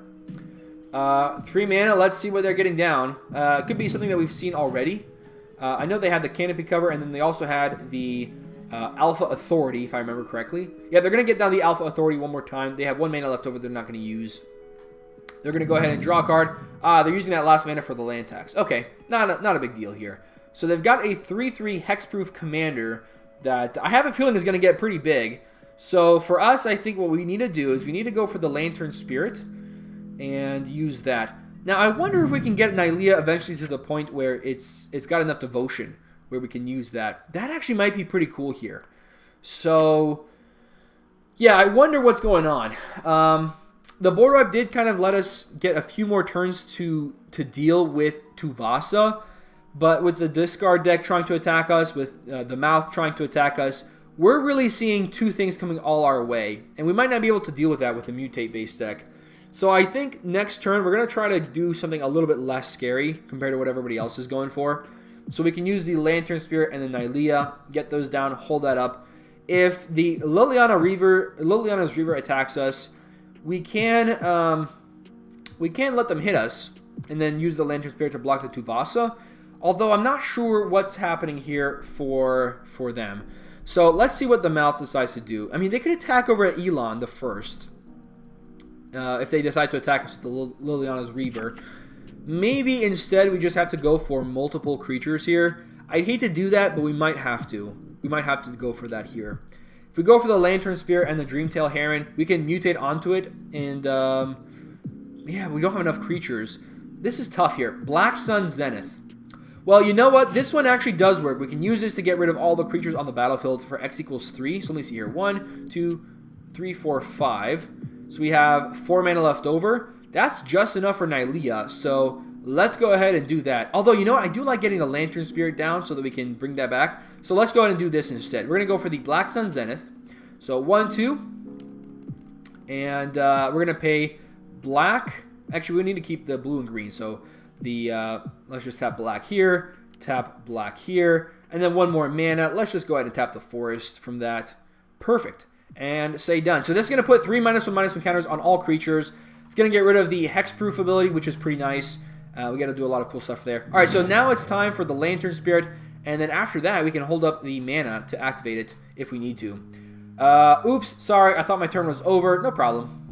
3 mana, let's see what they're getting down. It could be something that we've seen already. I know they had the Canopy cover, and then they also had the Alpha Authority, if I remember correctly. Yeah, they're going to get down the Alpha Authority one more time. They have 1 mana left over they're not going to use. They're going to go ahead and draw a card. They're using that last mana for the land tax. Okay, not a big deal here. So they've got a 3/3 hexproof commander that I have a feeling is going to get pretty big. So for us, I think what we need to do is we need to go for the Lantern Spirit and use that. Now, I wonder if we can get Nylea eventually to the point where it's got enough devotion where we can use that. That actually might be pretty cool here. So, yeah, I wonder what's going on. The board wipe did kind of let us get a few more turns to deal with Tuvasa, but with the discard deck trying to attack us, with the mouth trying to attack us, we're really seeing two things coming all our way, and we might not be able to deal with that with a mutate-based deck. So I think next turn we're going to try to do something a little bit less scary compared to what everybody else is going for. So we can use the Lantern Spirit and the Nylea, get those down, hold that up. If the Liliana's Reaver attacks us, we can let them hit us and then use the Lantern Spirit to block the Tuvasa. Although I'm not sure what's happening here for them. So let's see what the mouth decides to do. I mean, they could attack over at Elon the first. If they decide to attack us with the Liliana's Reaver. Maybe instead we just have to go for multiple creatures here. I'd hate to do that, but we might have to. We might have to go for that here. If we go for the Lantern Spirit and the Dreamtail Heron, we can mutate onto it. And, yeah, we don't have enough creatures. This is tough here. Black Sun Zenith. Well, you know what? This one actually does work. We can use this to get rid of all the creatures on the battlefield for X equals 3. So let me see here. 1, 2, 3, 4, 5. So we have 4 mana left over. That's just enough for Nylea. So let's go ahead and do that. Although, you know what? I do like getting the Lantern Spirit down so that we can bring that back. So let's go ahead and do this instead. We're going to go for the Black Sun Zenith. So 1, 2. And we're going to pay black. Actually, we need to keep the blue and green. So the let's just tap black here, tap black here, and then 1 more mana. Let's just go ahead and tap the forest from that. Perfect. And say done. So this is going to put 3 -1/-1 counters on all creatures. It's going to get rid of the hexproof ability, which is pretty nice. We got to do a lot of cool stuff there. All right, so now it's time for the Lantern Spirit, and then after that, we can hold up the mana to activate it if we need to. Oops, sorry, I thought my turn was over. No problem.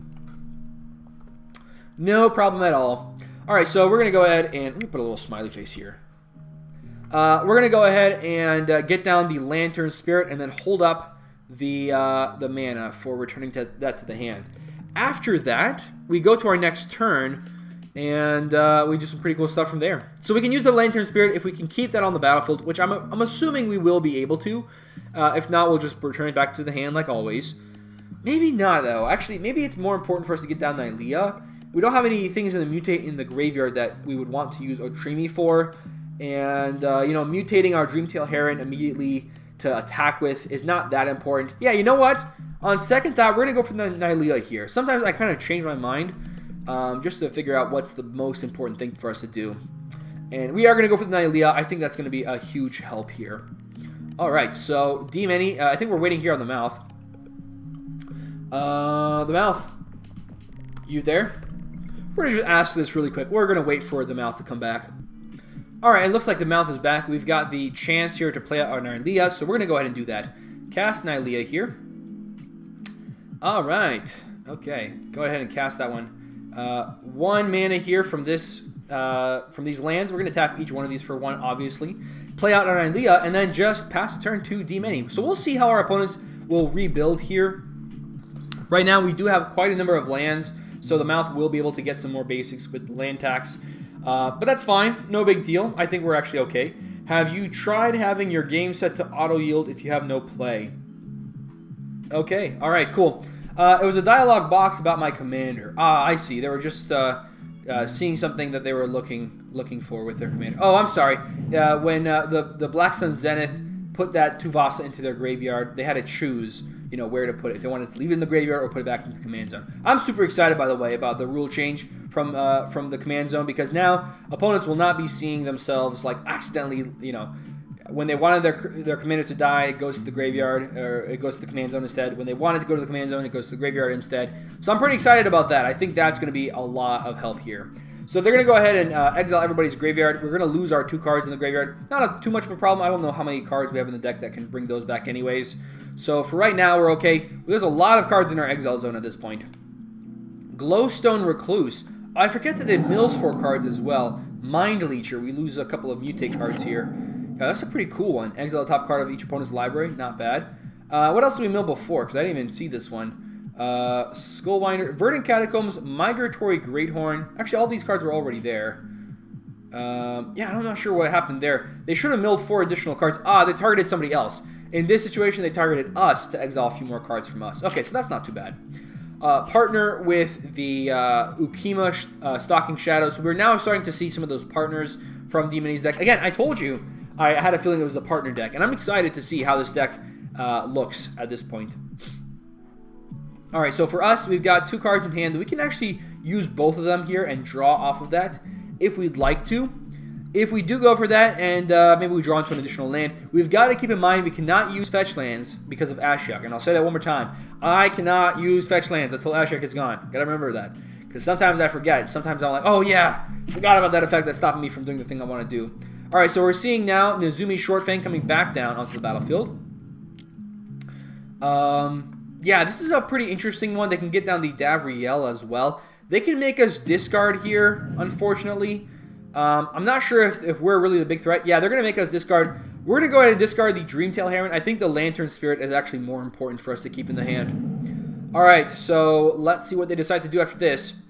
No problem at all. All right, so we're going to go ahead and let me put a little smiley face here. We're going to go ahead and get down the Lantern Spirit and then hold up the mana for returning that to the hand. After that, we go to our next turn, and we do some pretty cool stuff from there. So we can use the Lantern Spirit if we can keep that on the battlefield, which I'm assuming we will be able to. If not, we'll just return it back to the hand like always. Maybe not, though. Actually, maybe it's more important for us to get down Nylea. We don't have any things in the mutate in the graveyard that we would want to use Otrimi for. And, you know, mutating our Dreamtail Heron immediately to attack with is not that important. Yeah, you know what? On second thought, we're going to go for the Nylea here. Sometimes I kind of change my mind just to figure out what's the most important thing for us to do. And we are going to go for the Nylea. I think that's going to be a huge help here. All right, so D-Many, I think we're waiting here on the mouth. The mouth. You there? We're going to just ask this really quick. We're going to wait for the mouth to come back. Alright, it looks like the mouth is back. We've got the chance here to play out our Nylea, so we're going to go ahead and do that. Cast Nylea here. Alright. Okay, go ahead and cast that one. 1 mana here from this from these lands. We're going to tap each one of these for 1, obviously. Play out our Nylea, and then just pass the turn to D-Many. So we'll see how our opponents will rebuild here. Right now, we do have quite a number of lands, so the mouth will be able to get some more basics with land tax. But that's fine. No big deal. I think we're actually okay. Have you tried having your game set to auto-yield if you have no play? Okay. All right, cool. It was a dialogue box about my commander. I see. They were just seeing something that they were looking for with their commander. Oh, I'm sorry. When the Black Sun Zenith put that Tuvasa into their graveyard, they had to choose, you know, where to put it. If they wanted to leave it in the graveyard or put it back into the command zone. I'm super excited, by the way, about the rule change from the command zone, because now opponents will not be seeing themselves like accidentally, you know, when they wanted their commander to die, it goes to the graveyard, or it goes to the command zone instead. When they wanted to go to the command zone, it goes to the graveyard instead. So I'm pretty excited about that. I think that's going to be a lot of help here. So they're going to go ahead and exile everybody's graveyard. We're going to lose our 2 cards in the graveyard. Not too much of a problem. I don't know how many cards we have in the deck that can bring those back anyways. So for right now, we're okay. There's a lot of cards in our exile zone at this point. Glowstone Recluse. I forget that it mills 4 cards as well. Mind Leecher, we lose a couple of mutate cards here. Yeah, that's a pretty cool one. Exile the top card of each opponent's library, not bad. What else did we mill before? Because I didn't even see this one. Skullwinder, Verdant Catacombs, Migratory Greathorn. Actually, all these cards were already there. Yeah, I'm not sure what happened there. They should have milled 4 additional cards. Ah, they targeted somebody else. In this situation, they targeted us to exile a few more cards from us. Okay, so that's not too bad. Partner with the Ukima Stalking Shadows. So we're now starting to see some of those partners from Demonese deck. Again, I told you, I had a feeling it was a partner deck, and I'm excited to see how this deck looks at this point. Alright, so for us, we've got 2 cards in hand. We can actually use both of them here and draw off of that if we'd like to. If we do go for that and maybe we draw into an additional land, we've got to keep in mind we cannot use fetch lands because of Ashiok. And I'll say that one more time. I cannot use fetch lands until Ashiok is gone. Gotta remember that. Because sometimes I forget. Sometimes I'm like, oh yeah, forgot about that effect that's stopping me from doing the thing I want to do. Alright, so we're seeing now Nezumi Shortfang coming back down onto the battlefield. Yeah, this is a pretty interesting one. They can get down the Davriel as well. They can make us discard here, unfortunately. I'm not sure if we're really the big threat. Yeah, they're going to make us discard. We're going to go ahead and discard the Dreamtail Heron. I think the Lantern Spirit is actually more important for us to keep in the hand. Alright, so let's see what they decide to do after this.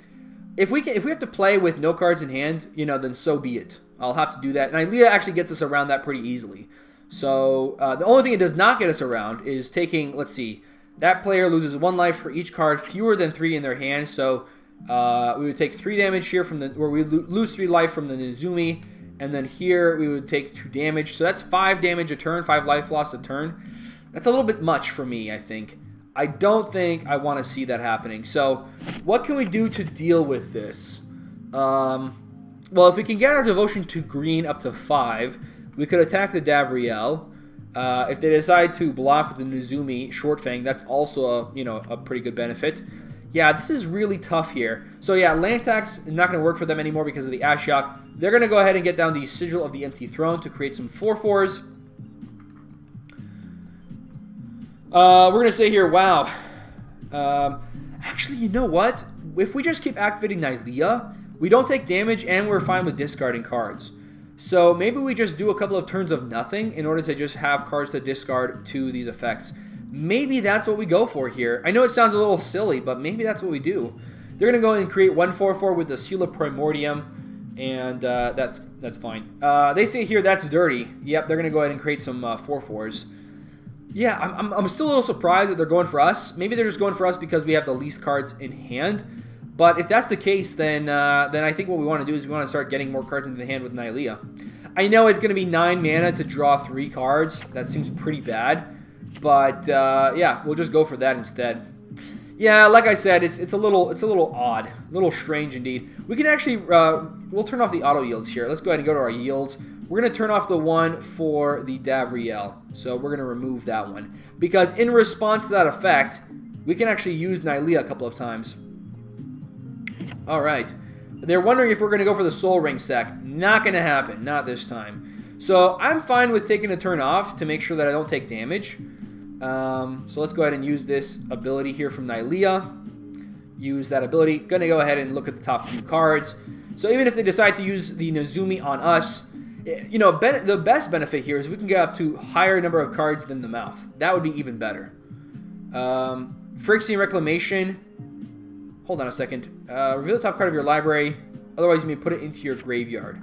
If we have to play with no cards in hand, you know, then so be it. I'll have to do that. And Ilea actually gets us around that pretty easily. So the only thing it does not get us around is taking, let's see, that player loses 1 life for each card fewer than 3 in their hand. So we would take 3 damage here from the, where we lose 3 life from the Nezumi, and then here we would take 2 damage. So that's 5 damage a turn, 5 life loss a turn. That's a little bit much for me, I think. I don't think I want to see that happening. So what can we do to deal with this? Well, if we can get our devotion to green up to 5, we could attack the Davriel. If they decide to block with the Nezumi Shortfang, that's also a pretty good benefit. Yeah, this is really tough here. So yeah, land tax is not going to work for them anymore because of the Ashiok. They're going to go ahead and get down the Sigil of the Empty Throne to create some 4/4s. We're going to say here, wow. Actually, you know what? If we just keep activating Nylea, we don't take damage and we're fine with discarding cards. So maybe we just do a couple of turns of nothing in order to just have cards to discard to these effects. Maybe that's what we go for here. I know it sounds a little silly, but maybe that's what we do. They're going to go ahead and create 1 4/4 with the Sula Primordium, and that's fine. They say here that's dirty. Yep, they're going to go ahead and create some 4/4s. Yeah, I'm still a little surprised that they're going for us. Maybe they're just going for us because we have the least cards in hand. But if that's the case, then I think what we want to do is we want to start getting more cards into the hand with Nylea. I know it's going to be 9 mana to draw 3 cards. That seems pretty bad. But yeah, we'll just go for that instead. Yeah, like I said, it's a little odd, a little strange indeed. We can actually we'll turn off the auto yields here. Let's go ahead and go to our yields. We're going to turn off the one for the Davriel. So we're going to remove that one because in response to that effect, we can actually use Nylea a couple of times. All right. They're wondering if we're going to go for the Soul Ring sack. Not going to happen. Not this time. So I'm fine with taking a turn off to make sure that I don't take damage. So let's go ahead and use this ability here from Nylea. Use that ability. Going to go ahead and look at the top few cards. So even if they decide to use the Nezumi on us, you know, the best benefit here is if we can get up to higher number of cards than the mouth. That would be even better. Phyrexian Reclamation. Hold on a second. Reveal the top card of your library. Otherwise, you may put it into your graveyard.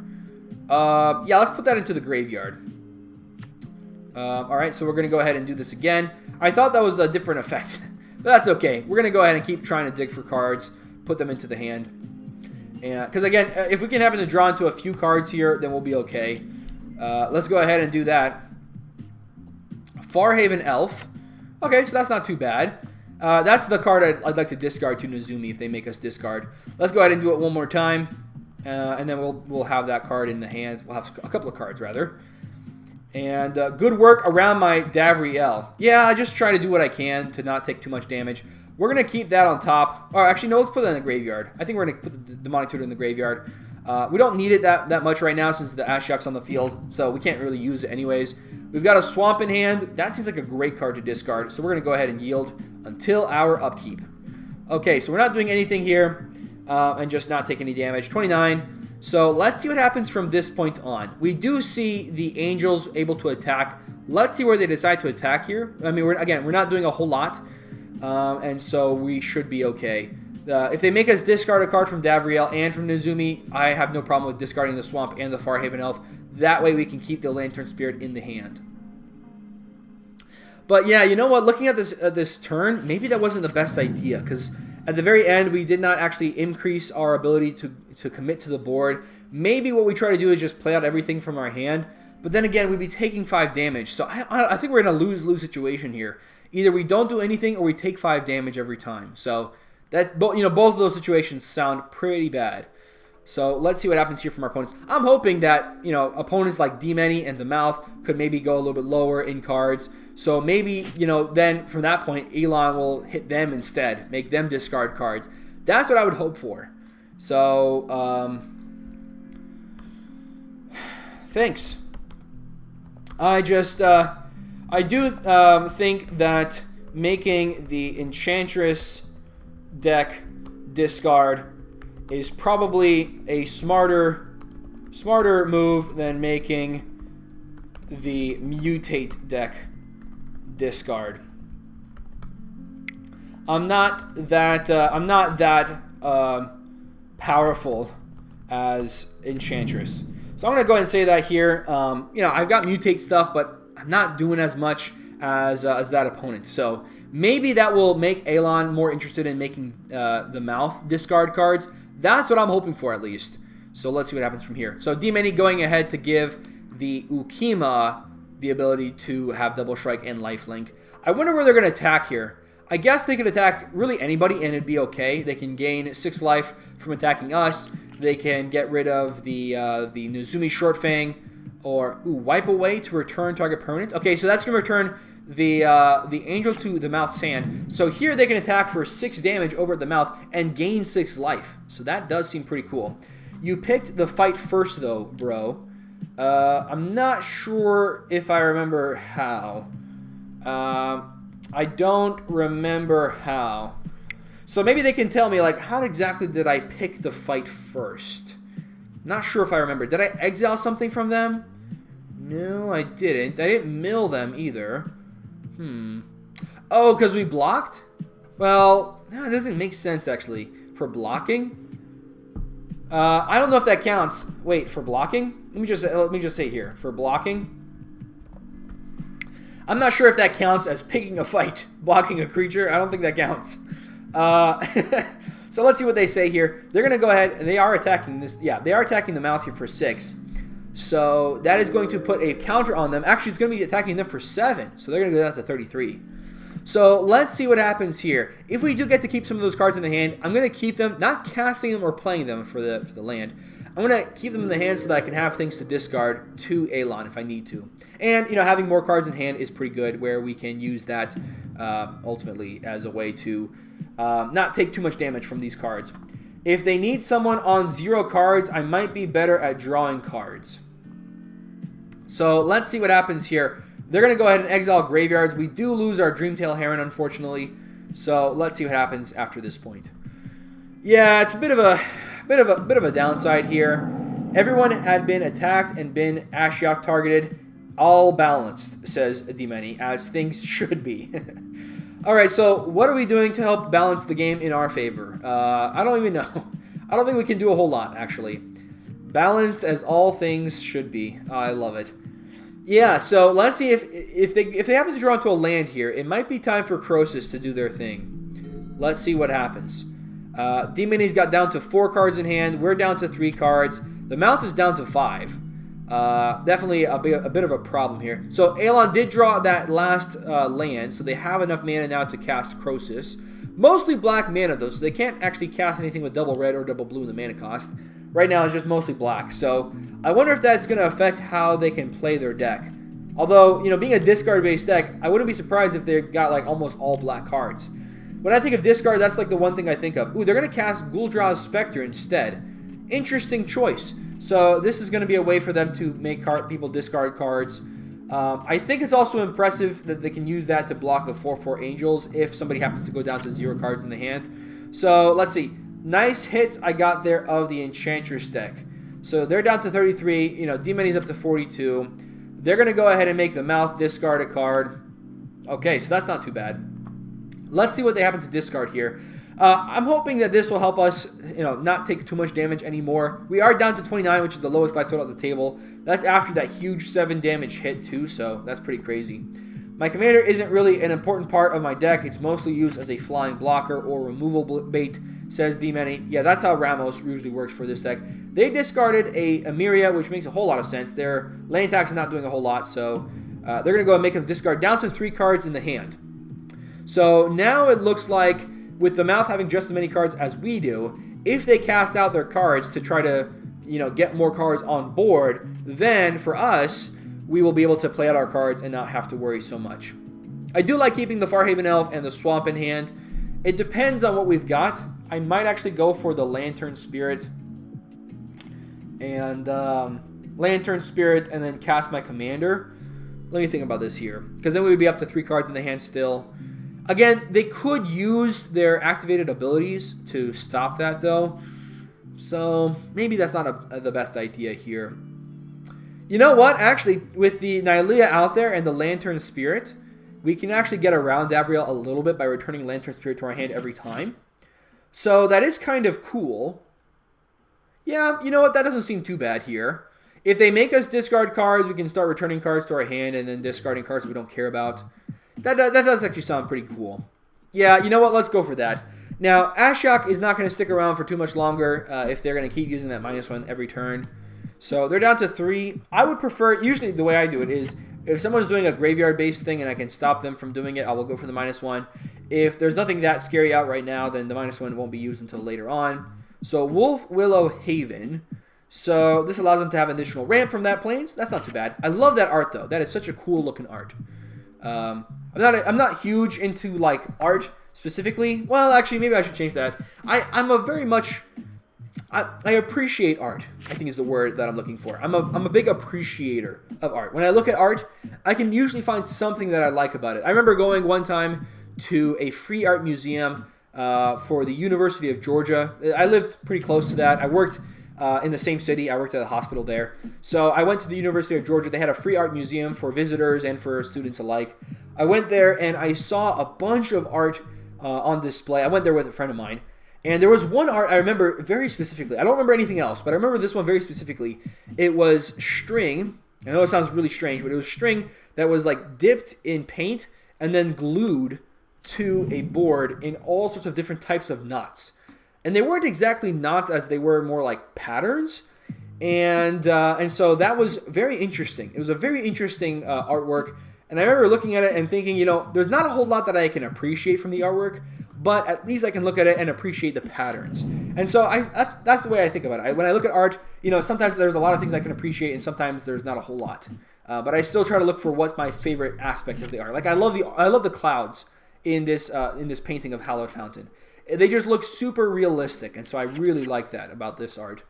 Yeah, let's put that into the graveyard. Alright, so we're going to go ahead and do this again. I thought that was a different effect. But that's okay. We're going to go ahead and keep trying to dig for cards. Put them into the hand. Because again, if we can happen to draw into a few cards here, then we'll be okay. Let's go ahead and do that. Farhaven Elf. Okay, so that's not too bad. That's the card I'd like to discard to Nezumi if they make us discard. Let's go ahead and do it one more time. And then we'll have that card in the hand. We'll have a couple of cards, rather. And good work around my Davriel. Yeah, I just try to do what I can to not take too much damage. We're going to keep that on top. Or actually, no, let's put it in the graveyard. I think we're going to put the Demonic Tutor in the graveyard. We don't need it that much right now since the Ashiok's on the field, so we can't really use it anyways. We've got a Swamp in hand. That seems like a great card to discard, so we're going to go ahead and yield until our upkeep. Okay, so we're not doing anything here. and just not take any damage. 29. So let's see what happens from this point on. We do see the angels able to attack. Let's see where they decide to attack here. I mean, we're not doing a whole lot, and so we should be okay. If they make us discard a card from Davriel and from Nezumi, I have no problem with discarding the Swamp and the Farhaven Elf. That way we can keep the Lantern Spirit in the hand. But yeah, you know what? Looking at this turn, maybe that wasn't the best idea, because at the very end, we did not actually increase our ability to commit to the board. Maybe what we try to do is just play out everything from our hand, but then again, we'd be taking 5 damage. So I think we're in a lose-lose situation here. Either we don't do anything or we take 5 damage every time. So that, both of those situations sound pretty bad. So let's see what happens here from our opponents. I'm hoping that, opponents like D-Many and the Mouth could maybe go a little bit lower in cards. So maybe, then from that point, Elon will hit them instead, make them discard cards. That's what I would hope for. So, thanks. I do think that making the Enchantress deck discard is probably a smarter move than making the mutate deck discard. I'm not that powerful as Enchantress, so I'm gonna go ahead and say that here. I've got mutate stuff, but I'm not doing as much as that opponent. So maybe that will make Elon more interested in making the Mouth discard cards. That's what I'm hoping for, at least. So let's see what happens from here. So D-Many going ahead to give the Ukima the ability to have Double Strike and Lifelink. I wonder where they're going to attack here. I guess they could attack really anybody and it'd be okay. They can gain 6 life from attacking us. They can get rid of the Nezumi Short Fang, or wipe away to return target permanent. Okay, so that's going to return the Angel to the Mouth's hand. So here they can attack for 6 damage over at the Mouth and gain 6 life. So that does seem pretty cool. You picked the fight first though, bro. I'm not sure if I remember how. I don't remember how. So maybe they can tell me, like, how exactly did I pick the fight first? Not sure if I remember. Did I exile something from them? No, I didn't. I didn't mill them either. Oh, because we blocked? Well, no, it doesn't make sense, actually. For blocking? I don't know if that counts. Wait, for blocking? Let me just say here. For blocking? I'm not sure if that counts as picking a fight. Blocking a creature? I don't think that counts. So let's see what they say here. They're going to go ahead, and they are attacking this. Yeah, they are attacking the Mouth here for 6. So that is going to put a counter on them. Actually, it's going to be attacking them for 7. So they're going to go down to 33. So let's see what happens here. If we do get to keep some of those cards in the hand, I'm going to keep them, not casting them or playing them for the land. I'm going to keep them in the hand so that I can have things to discard to Elon if I need to. And, having more cards in hand is pretty good, where we can use that ultimately as a way to not take too much damage from these cards. If they need someone on 0 cards, I might be better at drawing cards. So let's see what happens here. They're going to go ahead and exile graveyards. We do lose our Dreamtail Heron, unfortunately. So let's see what happens after this point. Yeah, it's a bit of a downside here. Everyone had been attacked and been Ashiok targeted. All balanced, says D-Many, as things should be. Alright, so what are we doing to help balance the game in our favor? I don't even know. I don't think we can do a whole lot, actually. Balanced as all things should be. Oh, I love it. Yeah, so let's see if they happen to draw into a land here, it might be time for Crosis to do their thing. Let's see what happens. D-Many's got down to 4 cards in hand. We're down to 3 cards. The Mouth is down to 5. Definitely a bit of a problem here. So Elon did draw that last land, so they have enough mana now to cast Crosis. Mostly black mana though, so they can't actually cast anything with double red or double blue in the mana cost. Right now it's just mostly black, so I wonder if that's going to affect how they can play their deck. Although, being a discard-based deck, I wouldn't be surprised if they got like almost all black cards. When I think of discard, that's like the one thing I think of. Ooh, they're going to cast Guldraw's Spectre instead. Interesting choice. So this is going to be a way for them to make people discard cards. I think it's also impressive that they can use that to block the 4/4 Angels if somebody happens to go down to 0 cards in the hand. So let's see. Nice hits I got there of the Enchantress deck. So they're down to 33. You know, D-Many's up to 42. They're going to go ahead and make the Mouth discard a card. Okay, so that's not too bad. Let's see what they happen to discard here. I'm hoping that this will help us, you know, not take too much damage anymore. We are down to 29, which is the lowest life total at the table. That's after that huge 7 damage hit too, so that's pretty crazy. My commander isn't really an important part of my deck. It's mostly used as a flying blocker or removal bait, says D-Many. Yeah, that's how Ramos usually works for this deck. They discarded a Miria, which makes a whole lot of sense. Their land tax is not doing a whole lot, so they're going to go and make them discard down to 3 cards in the hand. So now it looks like, with the Mouth having just as many cards as we do, if they cast out their cards to try to, you know, get more cards on board, then for us, we will be able to play out our cards and not have to worry so much. I do like keeping the Farhaven Elf and the Swamp in hand. It depends on what we've got. I might actually go for the Lantern Spirit and then cast my commander. Let me think about this here, because then we would be up to 3 cards in the hand still. Again, they could use their activated abilities to stop that, though. So maybe that's not the best idea here. You know what? Actually, with the Nylea out there and the Lantern Spirit, we can actually get around Davriel a little bit by returning Lantern Spirit to our hand every time. So that is kind of cool. Yeah, you know what? That doesn't seem too bad here. If they make us discard cards, we can start returning cards to our hand and then discarding cards we don't care about. That does actually sound pretty cool. Yeah, you know what? Let's go for that. Now, Ashiok is not going to stick around for too much longer if they're going to keep using that -1 every turn. So they're down to 3. I would prefer, usually the way I do it is, if someone's doing a graveyard-based thing and I can stop them from doing it, I will go for the -1. If there's nothing that scary out right now, then the -1 won't be used until later on. So Wolf Willow Haven. So this allows them to have an additional ramp from that plains. That's not too bad. I love that art, though. That is such a cool looking art. I'm not huge into like art specifically. Well, actually, maybe I should change that. I appreciate art, I think is the word that I'm looking for. I'm a big appreciator of art. When I look at art, I can usually find something that I like about it. I remember going one time to a free art museum for the University of Georgia. I lived pretty close to that. I worked in the same city. I worked at a hospital there. So I went to the University of Georgia. They had a free art museum for visitors and for students alike. I went there and I saw a bunch of art on display. I went there with a friend of mine. And there was one art I remember very specifically. I don't remember anything else, but I remember this one very specifically. It was string. I know it sounds really strange, but it was string that was like dipped in paint and then glued to a board in all sorts of different types of knots. And they weren't exactly knots as they were more like patterns. And so that was very interesting. It was a very interesting artwork. And I remember looking at it and thinking, you know, there's not a whole lot that I can appreciate from the artwork, but at least I can look at it and appreciate the patterns. And so that's the way I think about it. When I look at art, you know, sometimes there's a lot of things I can appreciate and sometimes there's not a whole lot. But I still try to look for what's my favorite aspect of the art. Like I love the clouds in this painting of Hallowed Fountain. They just look super realistic, and so I really like that about this art.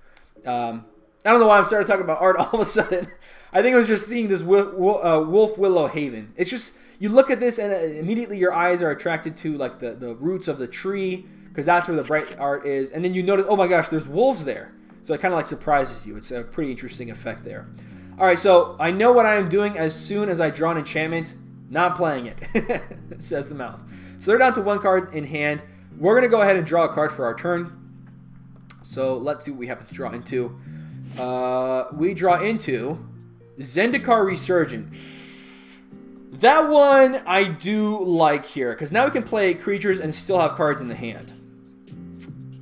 I don't know why I'm starting talking about art all of a sudden. I think I was just seeing this Wolf Willow Haven. It's just, you look at this and immediately your eyes are attracted to like the roots of the tree, because that's where the bright art is. And then you notice, oh my gosh, there's wolves there. So it kind of like surprises you. It's a pretty interesting effect there. All right, so I know what I am doing as soon as I draw an enchantment. Not playing it, says the Mouth. So they're down to 1 card in hand. We're going to go ahead and draw a card for our turn. So let's see what we happen to draw into. We draw into Zendikar Resurgent. That one I do like here, because now we can play creatures and still have cards in the hand.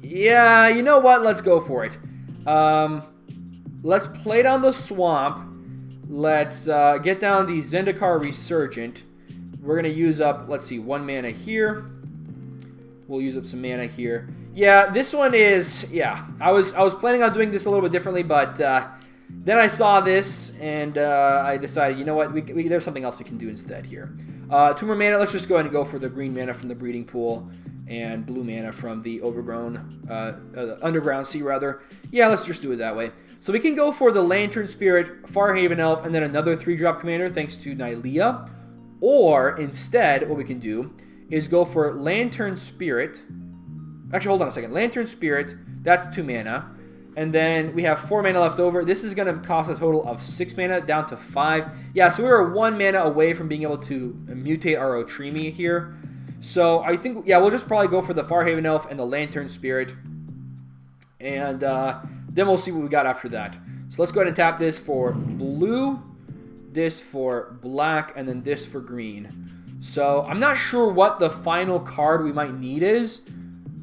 Yeah, you know what? Let's go for it. Let's play down the Swamp. Let's get down the Zendikar Resurgent. We're going to use up, let's see, 1 mana here. We'll use up some mana here. Yeah, this one is, yeah, I was planning on doing this a little bit differently, but then I saw this, and I decided, you know what, there's something else we can do instead here. 2 more mana, let's just go ahead and go for the green mana from the Breeding Pool, and blue mana from the Overgrown, Underground Sea, rather. Yeah, let's just do it that way. So we can go for the Lantern Spirit, Farhaven Elf, and then another 3-drop commander, thanks to Nylea. Or, instead, what we can do is go for Lantern Spirit, Actually, hold on a second. Lantern Spirit, that's 2 mana. And then we have 4 mana left over. This is going to cost a total of 6 mana, down to 5. Yeah, so we were 1 mana away from being able to mutate our Otrimi here. So I think, yeah, we'll just probably go for the Farhaven Elf and the Lantern Spirit. And then we'll see what we got after that. So let's go ahead and tap this for blue, this for black, and then this for green. So I'm not sure what the final card we might need is.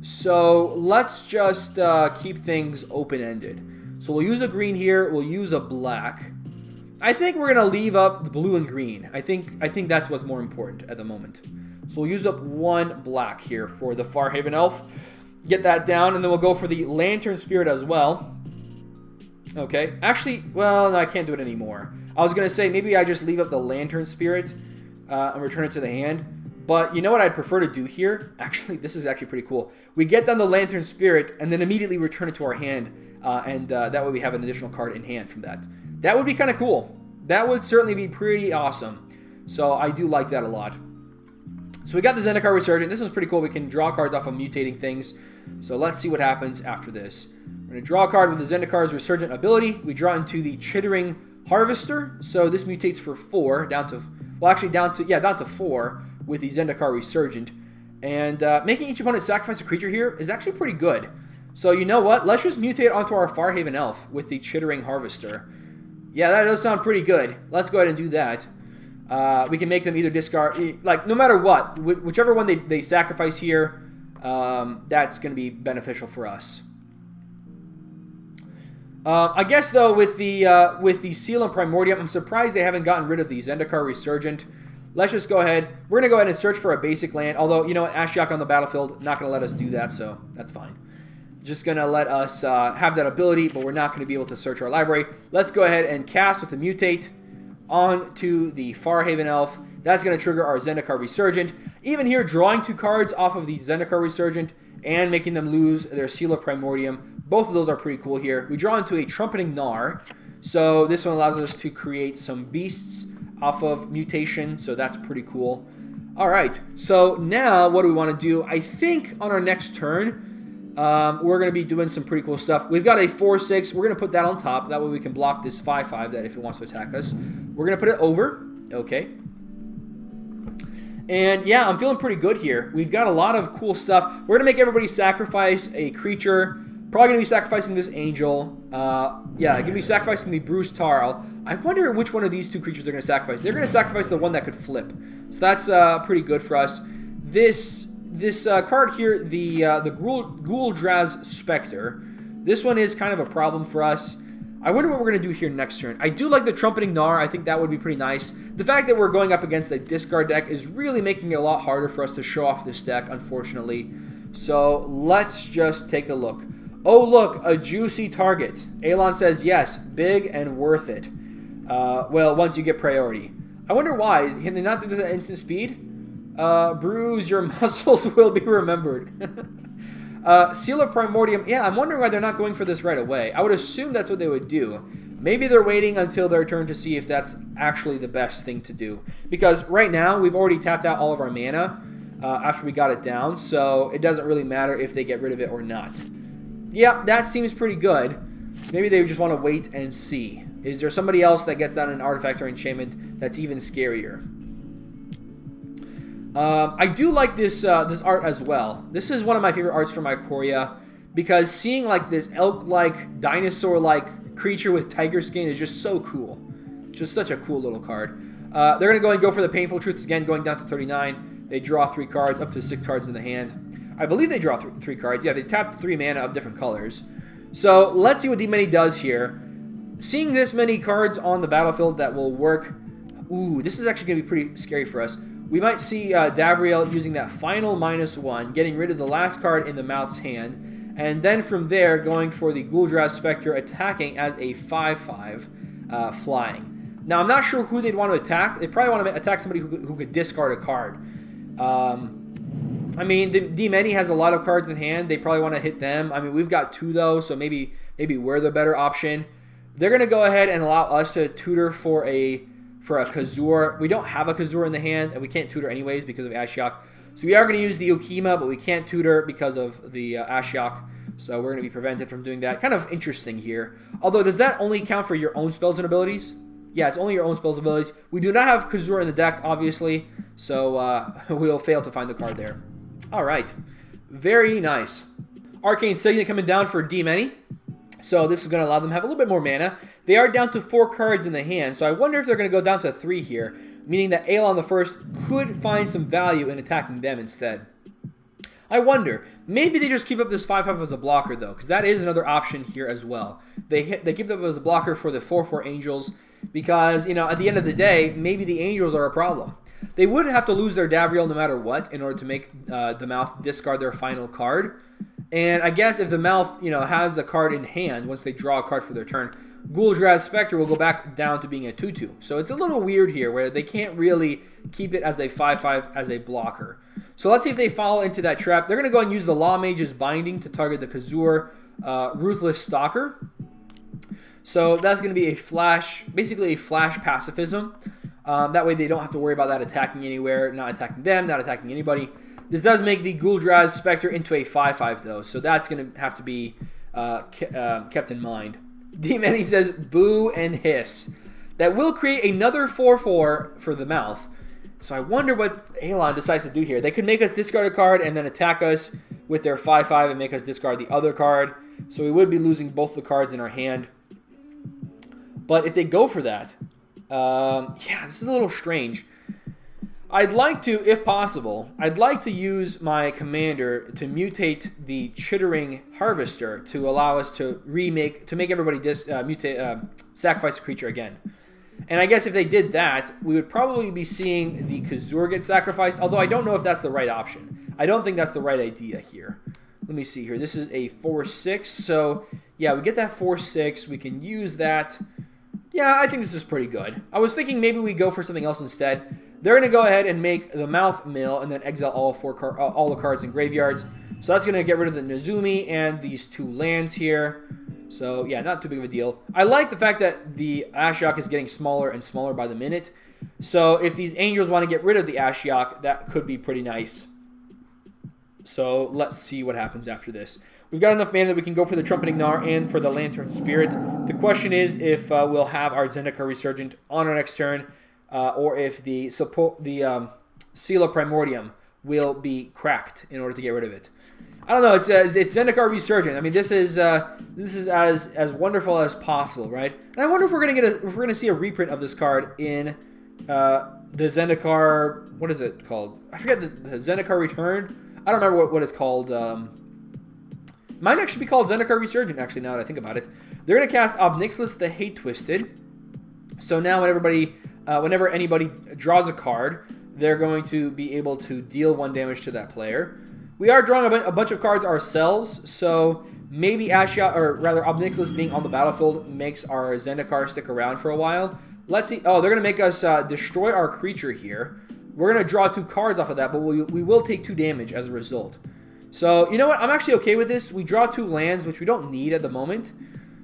So let's just keep things open-ended. So we'll use a green here. We'll use a black. I think we're going to leave up the blue and green. I think that's what's more important at the moment. So we'll use up 1 black here for the Farhaven Elf. Get that down, and then we'll go for the Lantern Spirit as well. Okay. Actually, well, no, I can't do it anymore. I was going to say maybe I just leave up the Lantern Spirit and return it to the hand. But you know what I'd prefer to do here? Actually, this is actually pretty cool. We get down the Lantern Spirit and then immediately return it to our hand. And that way we have an additional card in hand from that. That would be kind of cool. That would certainly be pretty awesome. So I do like that a lot. So we got the Zendikar Resurgent. This one's pretty cool. We can draw cards off of mutating things. So let's see what happens after this. We're going to draw a card with the Zendikar's Resurgent ability. We draw into the Chittering Harvester. So this mutates for 4 down to... Well, actually down to 4 with the Zendikar Resurgent. And making each opponent sacrifice a creature here is actually pretty good. So you know what? Let's just mutate onto our Farhaven Elf with the Chittering Harvester. Yeah, that does sound pretty good. Let's go ahead and do that. We can make them either discard... Like, no matter what, whichever one they sacrifice here, that's going to be beneficial for us. I guess, though, with the Seal and Primordium, I'm surprised they haven't gotten rid of the Zendikar Resurgent. Let's just go ahead. We're going to go ahead and search for a basic land. Although, you know what, Ashiok on the battlefield, not going to let us do that, so that's fine. Just going to let us have that ability, but we're not going to be able to search our library. Let's go ahead and cast with the Mutate onto the Farhaven Elf. That's going to trigger our Zendikar Resurgent. Even here, drawing 2 cards off of the Zendikar Resurgent and making them lose their Seal of Primordium. Both of those are pretty cool here. We draw into a Trumpeting Gnar. So this one allows us to create some beasts off of mutation. So that's pretty cool. All right. So now what do we want to do? I think on our next turn, we're going to be doing some pretty cool stuff. We've got a 4/6. We're going to put that on top. That way we can block this 5/5 that if it wants to attack us. We're going to put it over. Okay. And yeah, I'm feeling pretty good here. We've got a lot of cool stuff. We're going to make everybody sacrifice a creature. Probably going to be sacrificing this Angel. Yeah, going to be sacrificing the Bruce Tarl. I wonder which one of these 2 creatures they're going to sacrifice. They're going to sacrifice the one that could flip. So that's pretty good for us. This card here, the Ghoul-Draz Spectre. This one is kind of a problem for us. I wonder what we're going to do here next turn. I do like the Trumpeting Gnar. I think that would be pretty nice. The fact that we're going up against a discard deck is really making it a lot harder for us to show off this deck, unfortunately. So let's just take a look. Oh, look, a juicy target. Elon says, yes, big and worth it. Well, once you get priority. I wonder why. Can they not do this at instant speed? Bruise, your muscles will be remembered. Seal of Primordium. Yeah, I'm wondering why they're not going for this right away. I would assume that's what they would do. Maybe they're waiting until their turn to see if that's actually the best thing to do. Because right now, we've already tapped out all of our mana after we got it down. So it doesn't really matter if they get rid of it or not. Yeah, that seems pretty good. So maybe they just want to wait and see. Is there somebody else that gets down an artifact or enchantment that's even scarier? I do like this this art as well. This is one of my favorite arts from Ikoria because seeing like this elk-like, dinosaur-like creature with tiger skin is just so cool. Just such a cool little card. They're going to go and go for the Painful Truths again, going down to 39. They draw 3 cards, up to 6 cards in the hand. I believe they draw 3 cards. Yeah, they tapped 3 mana of different colors. So let's see what D-Many does here. Seeing this many cards on the battlefield that will work. Ooh, this is actually going to be pretty scary for us. We might see Davriel using that final -1, getting rid of the last card in the Mouth's hand, and then from there going for the Ghoul-Draz Spectre, attacking as a 5/5 flying. Now, I'm not sure who they'd want to attack. They probably want to attack somebody who could discard a card. I mean, D-Many has a lot of cards in hand. They probably want to hit them. I mean, we've got 2, though, so maybe we're the better option. They're going to go ahead and allow us to tutor for a Kazur. We don't have a Kazur in the hand, and we can't tutor anyways because of Ashiok. So we are going to use the Ukima, but we can't tutor because of the Ashiok. So we're going to be prevented from doing that. Kind of interesting here. Although, does that only count for your own spells and abilities? Yeah, it's only your own spells and abilities. We do not have Kazura in the deck, obviously. So we'll fail to find the card there. All right. Very nice. Arcane Signet coming down for D-Many. So this is going to allow them to have a little bit more mana. They are down to 4 cards in the hand. So I wonder if they're going to go down to 3 here. Meaning that Aelon the First could find some value in attacking them instead. I wonder. Maybe they just keep up this 5/5 as a blocker, though, because that is another option here as well. They keep it up as a blocker for the 4/4 Angels because, you know, at the end of the day, maybe the Angels are a problem. They would have to lose their Davriel no matter what in order to make the Mouth discard their final card. And I guess if the Mouth, you know, has a card in hand, once they draw a card for their turn, Ghoul-Draz Spectre will go back down to being a 2/2. So it's a little weird here where they can't really keep it as a 5/5 as a blocker. So let's see if they fall into that trap. They're going to go and use the Law Mage's Binding to target the Kazur Ruthless Stalker. So that's going to be a flash, basically a flash pacifism. That way they don't have to worry about that attacking anywhere, not attacking them, not attacking anybody. This does make the Ghoul-Draz Spectre into a 5/5 though, so that's going to have to be kept in mind. D-Many says boo and hiss. That will create another 4/4 for the Mouth. So I wonder what Aelon decides to do here. They could make us discard a card and then attack us with their 5/5 and make us discard the other card. So we would be losing both the cards in our hand. But if they go for that, yeah, this is a little strange. I'd like to, if possible, I'd like to use my commander to mutate the Chittering Harvester to allow us to make everybody sacrifice a creature again. And I guess if they did that, we would probably be seeing the Kazur get sacrificed, although I don't know if that's the right option. I don't think that's the right idea here. Let me see here. This is a 4/6, so yeah, we get that 4/6. We can use that. Yeah, I think this is pretty good. I was thinking maybe we go for something else instead. They're going to go ahead and make the Mouth mill and then exile all the cards in graveyards. So that's going to get rid of the Nezumi and these 2 lands here. So yeah, not too big of a deal. I like the fact that the Ashiok is getting smaller and smaller by the minute. So if these Angels want to get rid of the Ashiok, that could be pretty nice. So let's see what happens after this. We've got enough mana that we can go for the Trumpeting Gnar and for the Lantern Spirit. The question is if we'll have our Zendikar Resurgent on our next turn, or if the Seal of Primordium will be cracked in order to get rid of it. I don't know. It's Zendikar Resurgent. I mean, this is as wonderful as possible, right? And I wonder if we're gonna see a reprint of this card in the Zendikar. What is it called? I forget the Zendikar Return. I don't remember what it's called. Might actually be called Zendikar Resurgent. Actually, now that I think about it, they're gonna cast Obnixilis the Hate Twisted. So now whenever anybody draws a card, they're going to be able to deal 1 damage to that player. We are drawing a bunch of cards ourselves, so maybe Ashiok, or rather Obnixilis being on the battlefield makes our Zendikar stick around for a while. Let's see. Oh, they're going to make us destroy our creature here. We're going to draw 2 cards off of that, but we will take 2 damage as a result. So, you know what? I'm actually okay with this. We draw 2 lands, which we don't need at the moment.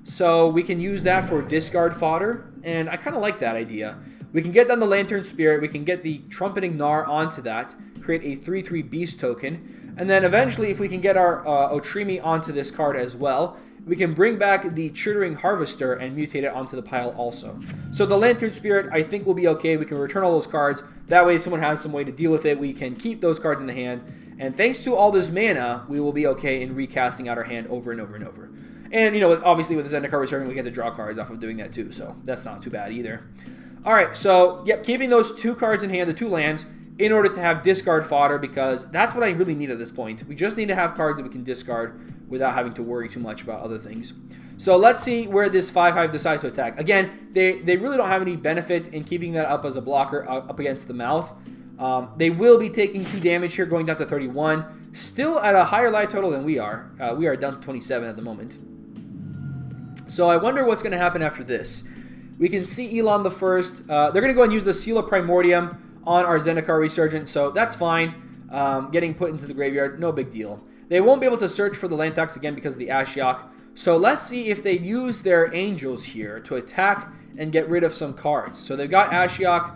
So we can use that for discard fodder, and I kind of like that idea. We can get down the Lantern Spirit, we can get the Trumpeting Gnar onto that, create a 3/3 Beast token, and then eventually if we can get our Otrimi onto this card as well, we can bring back the Chittering Harvester and mutate it onto the pile also. So the Lantern Spirit I think will be okay. We can return all those cards. That way if someone has some way to deal with it, we can keep those cards in the hand. And thanks to all this mana, we will be okay in recasting out our hand over and over and over. And, you know, obviously with the Zendikar Resurgent, we get to draw cards off of doing that too, so that's not too bad either. Alright, so, yep, keeping those 2 cards in hand, the 2 lands, in order to have discard fodder, because that's what I really need at this point. We just need to have cards that we can discard without having to worry too much about other things. So let's see where this 5/5 decides to attack. Again, they really don't have any benefit in keeping that up as a blocker up against the Mouth. They will be taking 2 damage here, going down to 31. Still at a higher life total than we are. We are down to 27 at the moment. So I wonder what's going to happen after this. We can see Elon the First. They're going to go and use the Seal of Primordium on our Zendikar Resurgent, so that's fine. Getting put into the graveyard, no big deal. They won't be able to search for the Lantox again because of the Ashiok. So let's see if they use their Angels here to attack and get rid of some cards. So they've got Ashiok.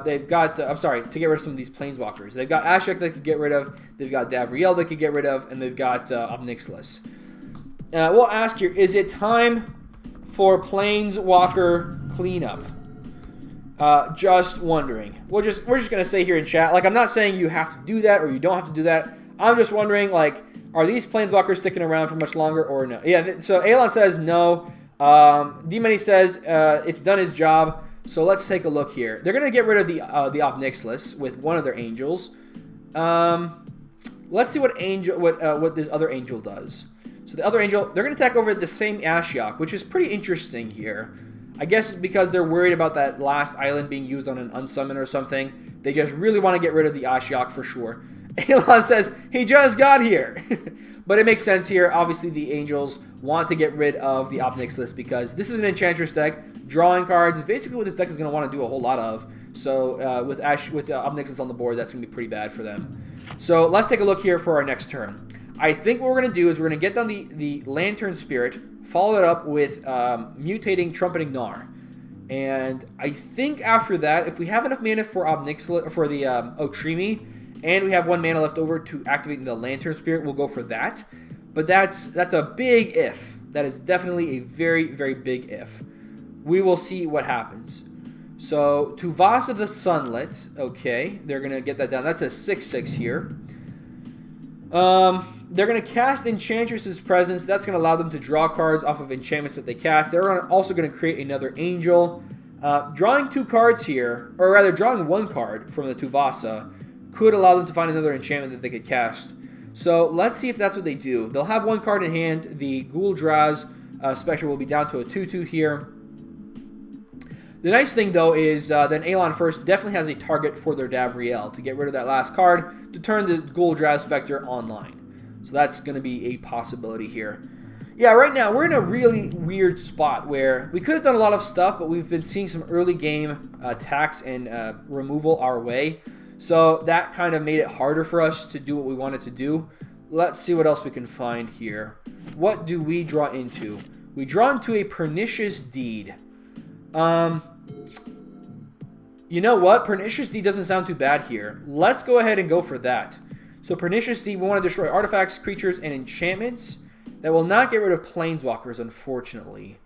They've got, I'm sorry, to get rid of some of these Planeswalkers. They've got Ashok they could get rid of. They've got Davriel they could get rid of. And they've got Obnixilis. We'll ask here, is it time for Planeswalker Cleanup? Just wondering. We're just going to say here in chat, like, I'm not saying you have to do that or you don't have to do that. I'm just wondering, like, are these Planeswalkers sticking around for much longer or no? Yeah, so Alon says no. D-Money says it's done its job. So let's take a look here. They're going to get rid of the Obnixilis with one of their angels. Let's see what this other angel does. So the other angel, they're going to attack over the same Ashiok, which is pretty interesting here. I guess because they're worried about that last island being used on an unsummon or something. They just really want to get rid of the Ashiok for sure. Elon says, he just got here. But it makes sense here. Obviously, the angels want to get rid of the Obnixilis because this is an Enchantress deck. Drawing cards is basically what this deck is going to want to do a whole lot of. So with Obnixilis on the board, that's going to be pretty bad for them. So let's take a look here for our next turn. I think what we're going to do is we're going to get down the Lantern Spirit, follow it up with mutating Trumpeting Gnar. And I think after that, if we have enough mana for Obnixilis, for the Otrimi, and we have 1 mana left over to activate the Lantern Spirit, we'll go for that. But that's a big if. That is definitely a very, very big if. We will see what happens. So, Tuvasa the Sunlit. Okay, they're going to get that down. That's a 6/6 here. They're going to cast Enchantress's Presence. That's going to allow them to draw cards off of enchantments that they cast. They're also going to create another angel. Drawing 2 cards here, or rather drawing 1 card from the Tuvasa, could allow them to find another enchantment that they could cast. So let's see if that's what they do. They'll have 1 card in hand. The Ghoul-Draz Spectre will be down to a 2/2 here. The nice thing, though, is then Alon First definitely has a target for their Davriel to get rid of that last card to turn the Ghoul-Draz Spectre online. So that's going to be a possibility here. Yeah, right now we're in a really weird spot where we could have done a lot of stuff, but we've been seeing some early game attacks and removal our way. So that kind of made it harder for us to do what we wanted to do. Let's see what else we can find here. What do we draw into? We draw into a Pernicious Deed. You know what? Pernicious Deed doesn't sound too bad here. Let's go ahead and go for that. So Pernicious Deed, we want to destroy artifacts, creatures, and enchantments. That will not get rid of Planeswalkers, unfortunately.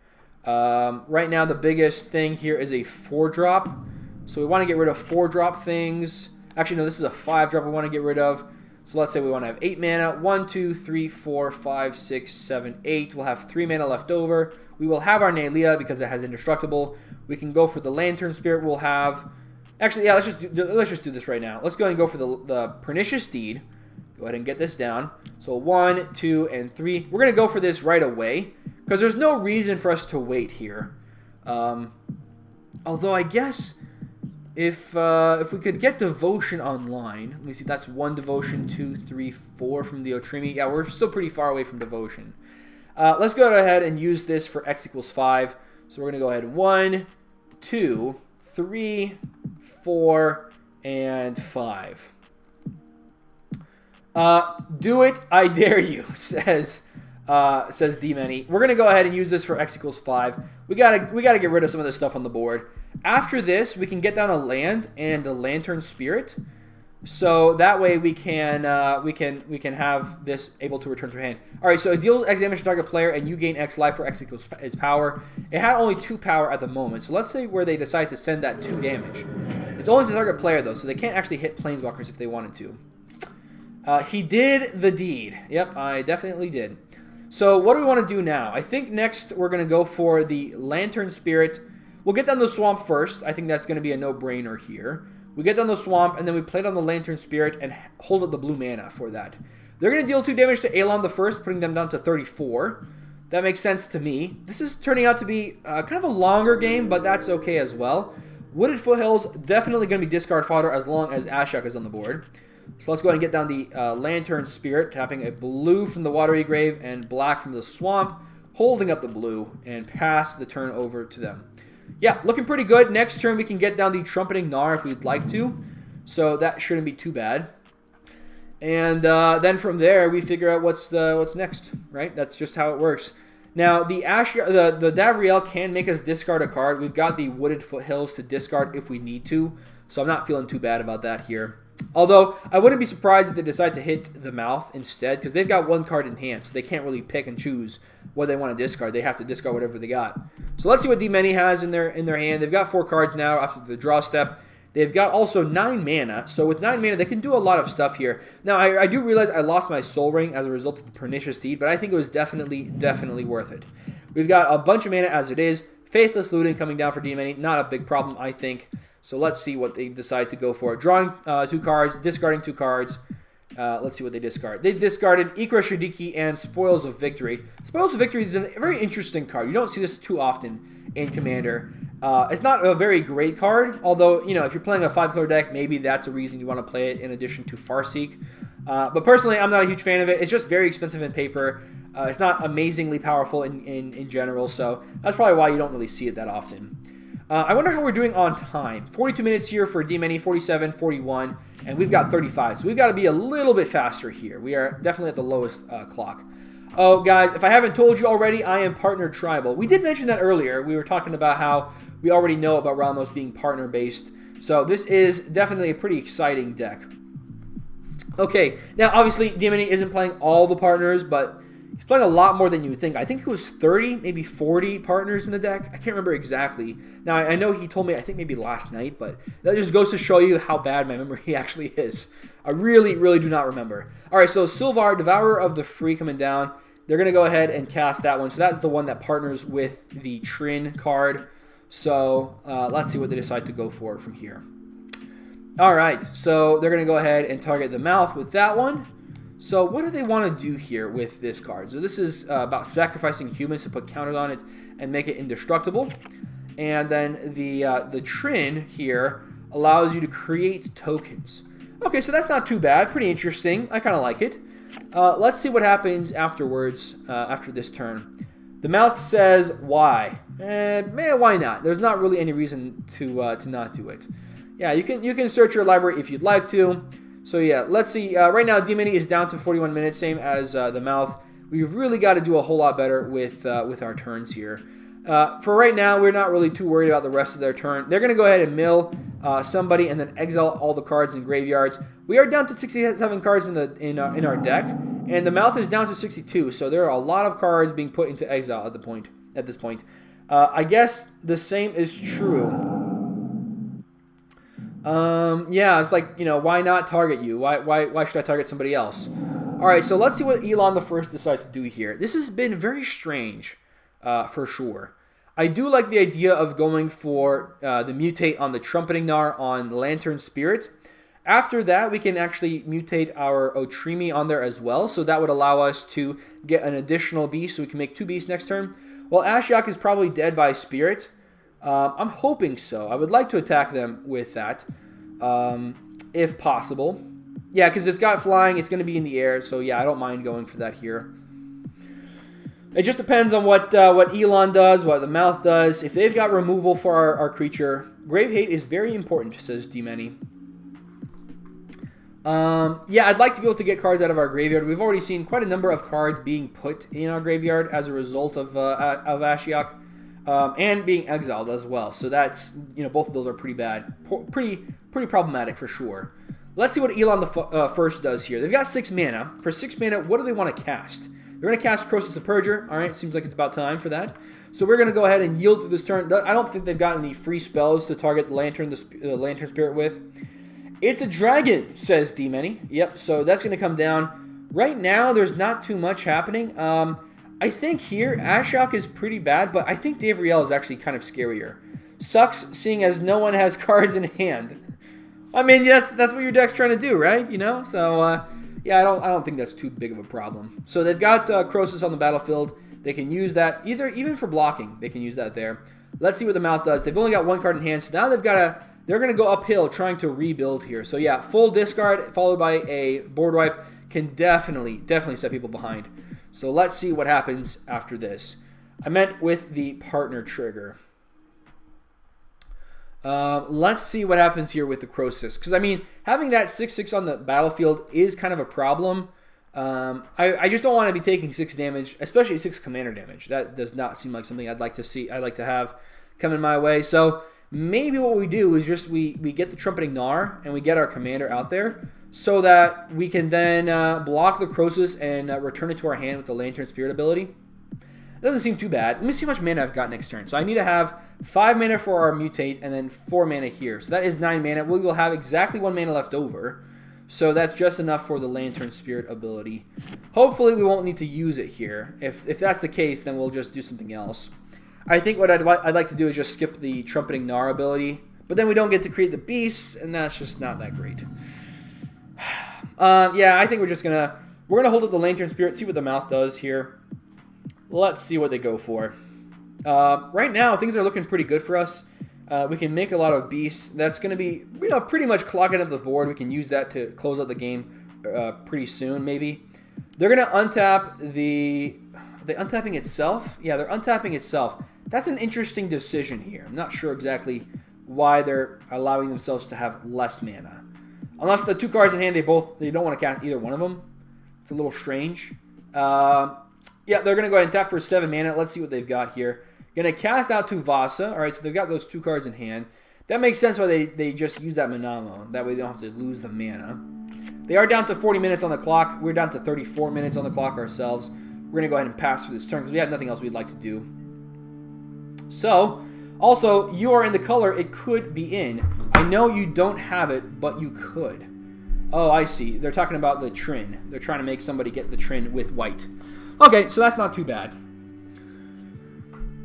Right now, the biggest thing here is a 4-drop. So we want to get rid of 4-drop things. Actually, no, this is a 5-drop we want to get rid of. So let's say we want to have 8 mana. 1, 2, 3, 4, 5, 6, 7, 8. We'll have 3 mana left over. We will have our Nylea because it has Indestructible. We can go for the Lantern Spirit. We'll have... Actually, yeah, let's just do this right now. Let's go ahead and go for the Pernicious Deed. Go ahead and get this down. So 1, 2, and 3. We're going to go for this right away because there's no reason for us to wait here. Although I guess if we could get Devotion online. Let me see. That's 1 Devotion, 2, 3, 4 from the Otrimi. Yeah, we're still pretty far away from Devotion. Let's go ahead and use this for X = 5. So we're going to go ahead 1, 2, 3, 4, and 5. Do it, I dare you, says D-Many. We're gonna go ahead and use this for X = 5. We gotta get rid of some of this stuff on the board. After this, we can get down a land and a Lantern Spirit, so that way we can have this able to return to hand. All right, so it deals X damage to target player, and you gain X life for X = its power. It had only 2 power at the moment, so let's say where they decide to send that 2 damage. It's only to target player though, so they can't actually hit Planeswalkers if they wanted to. He did the deed. Yep, I definitely did. So what do we want to do now? I think next we're going to go for the Lantern Spirit. We'll get down the Swamp first. I think that's going to be a no-brainer here. We get down the Swamp, and then we play down the Lantern Spirit and hold up the blue mana for that. They're going to deal 2 damage to Alon the First, putting them down to 34. That makes sense to me. This is turning out to be kind of a longer game, but that's okay as well. Wooded Foothills, definitely going to be discard fodder as long as Ashok is on the board. So let's go ahead and get down the Lantern Spirit, tapping a blue from the Watery Grave and black from the Swamp, holding up the blue, and pass the turn over to them. Yeah, looking pretty good. Next turn, we can get down the Trumpeting Gnar if we'd like to, so that shouldn't be too bad. And then from there, we figure out what's next, right? That's just how it works. Now, the Davriel can make us discard a card. We've got the Wooded Foothills to discard if we need to, so I'm not feeling too bad about that here. Although, I wouldn't be surprised if they decide to hit the Mouth instead, because they've got one card in hand, so they can't really pick and choose what they want to discard. They have to discard whatever they got. So let's see what D-Many has in their hand. They've got 4 cards now after the draw step. They've got also 9 mana, so with 9 mana, they can do a lot of stuff here. Now, I do realize I lost my Soul Ring as a result of the Pernicious Deed, but I think it was definitely worth it. We've got a bunch of mana as it is. Faithless Looting coming down for D-Many, not a big problem, I think. So let's see what they decide to go for. Drawing 2 cards, discarding 2 cards. Let's see what they discard. They discarded Ikra Shadiki and Spoils of Victory. Spoils of Victory is a very interesting card. You don't see this too often in Commander. It's not a very great card, although, you know, if you're playing a 5-color deck, maybe that's a reason you want to play it in addition to Farseek. But personally, I'm not a huge fan of it. It's just very expensive in paper. It's not amazingly powerful in general, so that's probably why you don't really see it that often. I wonder how we're doing on time. 42 minutes here for D-Many, 47, 41, and we've got 35. So we've got to be a little bit faster here. We are definitely at the lowest clock. Oh, guys, if I haven't told you already, I am partner tribal. We did mention that earlier. We were talking about how we already know about Ramos being partner-based. So this is definitely a pretty exciting deck. Okay, now obviously D-Many isn't playing all the partners, but he's playing a lot more than you would think. I think it was 30, maybe 40 partners in the deck. I can't remember exactly. Now, I know he told me, I think maybe last night, but that just goes to show you how bad my memory actually is. I really do not remember. All right, so Sylvar, Devourer of the Free coming down. They're going to go ahead and cast that one. So that's the one that partners with the Trin card. So let's see what they decide to go for from here. All right, so they're going to go ahead and target the Mouth with that one. So what do they want to do here with this card? So this is about sacrificing humans to put counters on it and make it indestructible. And then the Trin here allows you to create tokens. Okay, so that's not too bad. Pretty interesting. I kind of like it. Let's see what happens afterwards, after this turn. The Mouth says, why? Why not? There's not really any reason to not do it. Yeah, you can search your library if you'd like to. So yeah, let's see. Right now, D-Many is down to 41 minutes, same as the Mouth. We've really got to do a whole lot better with our turns here. For right now, we're not really too worried about the rest of their turn. They're going to go ahead and mill somebody and then exile all the cards in graveyards. We are down to 67 cards in our deck, and the Mouth is down to 62. So there are a lot of cards being put into exile at this point. I guess the same is true. Yeah, it's like, you know, why not target you? Why should I target somebody else? All right, so let's see what Elon the First decides to do here. This has been very strange, for sure. I do like the idea of going for the mutate on the Trumpeting Gnar on Lantern Spirit. After that, we can actually mutate our Otrimi on there as well, so that would allow us to get an additional beast, so we can make 2 beasts next turn. Well, Ashiok is probably dead by Spirit. I'm hoping so. I would like to attack them with that, if possible. Yeah, because it's got flying, it's going to be in the air, so yeah, I don't mind going for that here. It just depends on what Elon does, what the Mouth does. If they've got removal for our creature, Grave Hate is very important, says D-Many. Yeah, I'd like to be able to get cards out of our graveyard. We've already seen quite a number of cards being put in our graveyard as a result of Ashiok, and being exiled as well. So that's, you know, both of those are pretty bad, pretty problematic for sure. Let's see what Elon the First does here. They've got 6 mana. For 6 mana, what do they want to cast? They're going to cast Crosis the Purger. All right, seems like it's about time for that. So we're going to go ahead and yield through this turn. I don't think they've got any free spells to target the Lantern Spirit with. It's a dragon, says D-Many. Yep, so that's going to come down. Right now, there's not too much happening. I think here, Ashiok is pretty bad, but I think Davriel is actually kind of scarier. Sucks, seeing as no one has cards in hand. I mean, that's what your deck's trying to do, right? You know, so yeah, I don't think that's too big of a problem. So they've got Crosis on the battlefield. They can use that even for blocking. They can use that there. Let's see what the Mouth does. They've only got 1 card in hand, so now they're going to go uphill trying to rebuild here. So yeah, full discard followed by a board wipe can definitely set people behind. So let's see what happens after this. I meant with the partner trigger. Let's see what happens here with the Crosis. Because, I mean, having that 6/6 on the battlefield is kind of a problem. I just don't want to be taking 6 damage, especially 6 commander damage. That does not seem like something I'd like to see. I'd like to have come in my way. So maybe what we do is just we get the Trumpeting Mire and we get our commander out there so that we can then block the Crosis and return it to our hand with the Lantern Spirit ability. Doesn't seem too bad. Let me see how much mana I've got next turn. So I need to have 5 mana for our mutate and then 4 mana here. So that is 9 mana. We will have exactly 1 mana left over. So that's just enough for the Lantern Spirit ability. Hopefully we won't need to use it here. If that's the case, then we'll just do something else. I think what I'd like to do is just skip the Trumpeting Mire ability. But then we don't get to create the beasts, and that's just not that great. Yeah, I think we're gonna hold up the Lantern Spirit, see what the mouth does here. Let's see what they go for. Right now, things are looking pretty good for us. We can make a lot of beasts. That's going to be, pretty much clogging up the board. We can use that to close out the game pretty soon, maybe. They're going to untap the... Are they untapping itself? Yeah, they're untapping itself. That's an interesting decision here. I'm not sure exactly why they're allowing themselves to have less mana. Unless the 2 cards in hand, they don't want to cast either one of them. It's a little strange. Yeah, they're going to go ahead and tap for 7 mana. Let's see what they've got here. Going to cast out Tuvasa. All right, so they've got those 2 cards in hand. That makes sense why they just use that Manamo. That way they don't have to lose the mana. They are down to 40 minutes on the clock. We're down to 34 minutes on the clock ourselves. We're going to go ahead and pass through this turn because we have nothing else we'd like to do. So, also, you are in the color it could be in. I know you don't have it, but you could. Oh, I see. They're talking about the Trin. They're trying to make somebody get the Trin with white. Okay, so that's not too bad.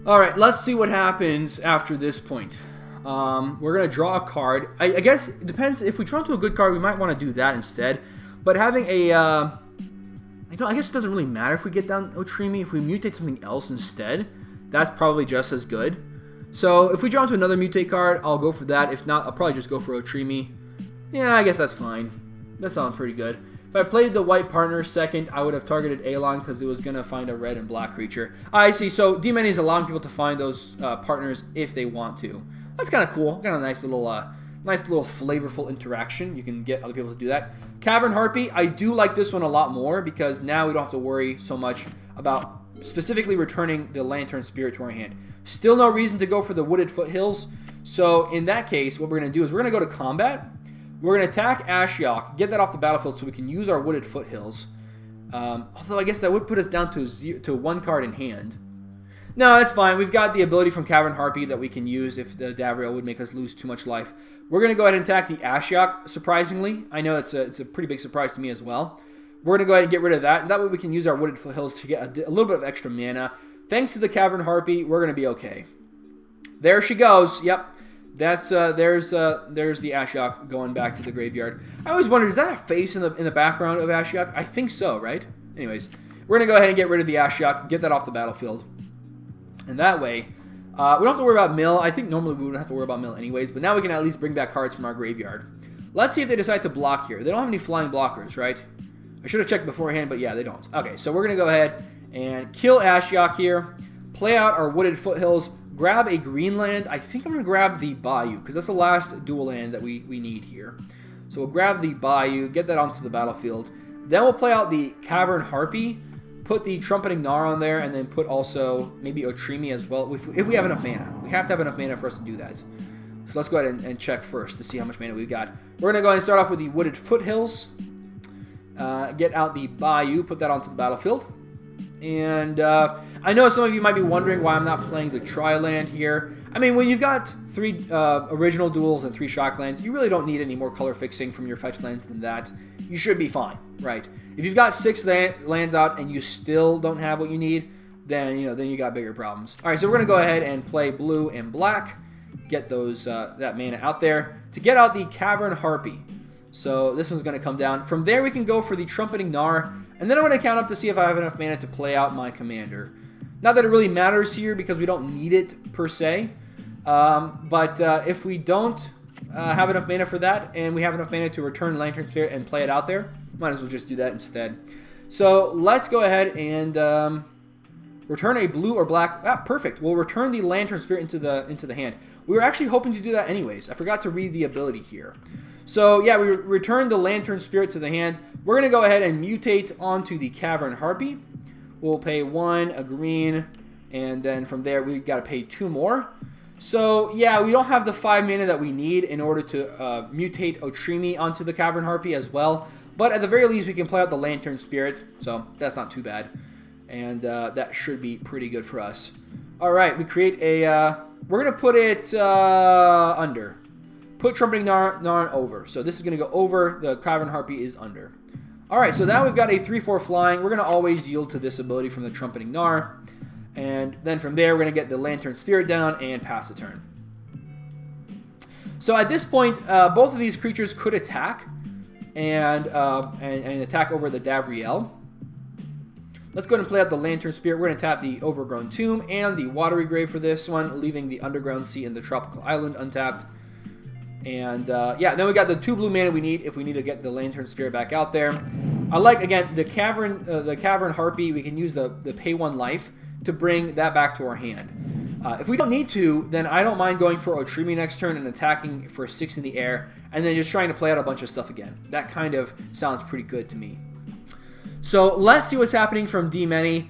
Alright, let's see what happens after this point. We're going to draw a card. I guess it depends. If we draw into a good card, we might want to do that instead. But having a... I guess it doesn't really matter if we get down Otrimi. If we mutate something else instead, that's probably just as good. So if we draw into another mutate card, I'll go for that. If not, I'll probably just go for Otrimi. Yeah, I guess that's fine. That sounds pretty good. If I played the white partner second, I would have targeted Alon because it was going to find a red and black creature. I see. So D-Many is allowing people to find those partners if they want to. That's kind of cool. Kind of nice little flavorful interaction. You can get other people to do that. Cavern Harpy, I do like this one a lot more because now we don't have to worry so much about specifically returning the Lantern Spirit to our hand. Still no reason to go for the Wooded Foothills. So in that case, what we're going to do is we're going to go to combat. We're going to attack Ashiok, get that off the battlefield so we can use our Wooded Foothills. Although I guess that would put us down to 1 card in hand. No, that's fine. We've got the ability from Cavern Harpy that we can use if the Davriel would make us lose too much life. We're going to go ahead and attack the Ashiok, surprisingly. I know it's a pretty big surprise to me as well. We're going to go ahead and get rid of that. That way we can use our Wooded Foothills to get a little bit of extra mana. Thanks to the Cavern Harpy, we're going to be okay. There she goes. Yep. That's there's the Ashiok going back to the graveyard. I always wondered, is that a face in the background of Ashiok? I think so, right? Anyways, we're going to go ahead and get rid of the Ashiok, get that off the battlefield. And that way, we don't have to worry about mill. I think normally we wouldn't have to worry about mill anyways, but now we can at least bring back cards from our graveyard. Let's see if they decide to block here. They don't have any flying blockers, right? I should have checked beforehand, but yeah, they don't. Okay, so we're going to go ahead and kill Ashiok here, play out our Wooded Foothills, grab a green land. I think I'm going to grab the Bayou, because that's the last dual land that we need here. So we'll grab the Bayou, get that onto the battlefield. Then we'll play out the Cavern Harpy, put the Trumpeting Mire on there, and then put also maybe Otrimi as well, if we have enough mana. We have to have enough mana for us to do that. So let's go ahead and check first to see how much mana we've got. We're going to go ahead and start off with the Wooded Foothills. Get out the Bayou, put that onto the battlefield. And I know some of you might be wondering why I'm not playing the Tri-Land here. I mean, when you've got 3 original duels and 3 shock lands, you really don't need any more color fixing from your fetch lands than that. You should be fine, right? If you've got 6 lands out and you still don't have what you need, then you got bigger problems. All right, so we're gonna go ahead and play blue and black, get those that mana out there to get out the Cavern Harpy. So this one's gonna come down. From there, we can go for the Trumpeting Mire, and then I'm gonna count up to see if I have enough mana to play out my commander. Not that it really matters here because we don't need it per se, but if we don't have enough mana for that, and we have enough mana to return Lantern Spirit and play it out there, might as well just do that instead. So let's go ahead and return a blue or black. Ah, perfect. We'll return the Lantern Spirit into the hand. We were actually hoping to do that anyways. I forgot to read the ability here. So yeah, we return the Lantern Spirit to the hand. We're going to go ahead and mutate onto the Cavern Harpy. We'll pay 1, a green, and then from there we got to pay 2 more. So yeah, we don't have the 5 mana that we need in order to mutate Otrimi onto the Cavern Harpy as well. But at the very least, we can play out the Lantern Spirit, so that's not too bad. And that should be pretty good for us. All right, we create a... we're going to put it under. Put Trumpeting Narn over. So this is going to go over. The Cavern Harpy is under. All right, so now we've got a 3/4 flying. We're going to always yield to this ability from the Trumpeting Narn. And then from there, we're going to get the Lantern Spirit down and pass the turn. So at this point, both of these creatures could attack and attack over the Davriel. Let's go ahead and play out the Lantern Spirit. We're going to tap the Overgrown Tomb and the Watery Grave for this one, leaving the Underground Sea and the Tropical Island untapped. And yeah, then we got the 2 blue mana we need if we need to get the Lantern Spirit back out there. I like, again, the Cavern Harpy. We can use the pay 1 life to bring that back to our hand. If we don't need to, then I don't mind going for Otrimi next turn and attacking for 6 in the air, and then just trying to play out a bunch of stuff again. That kind of sounds pretty good to me. So let's see what's happening from D-Many.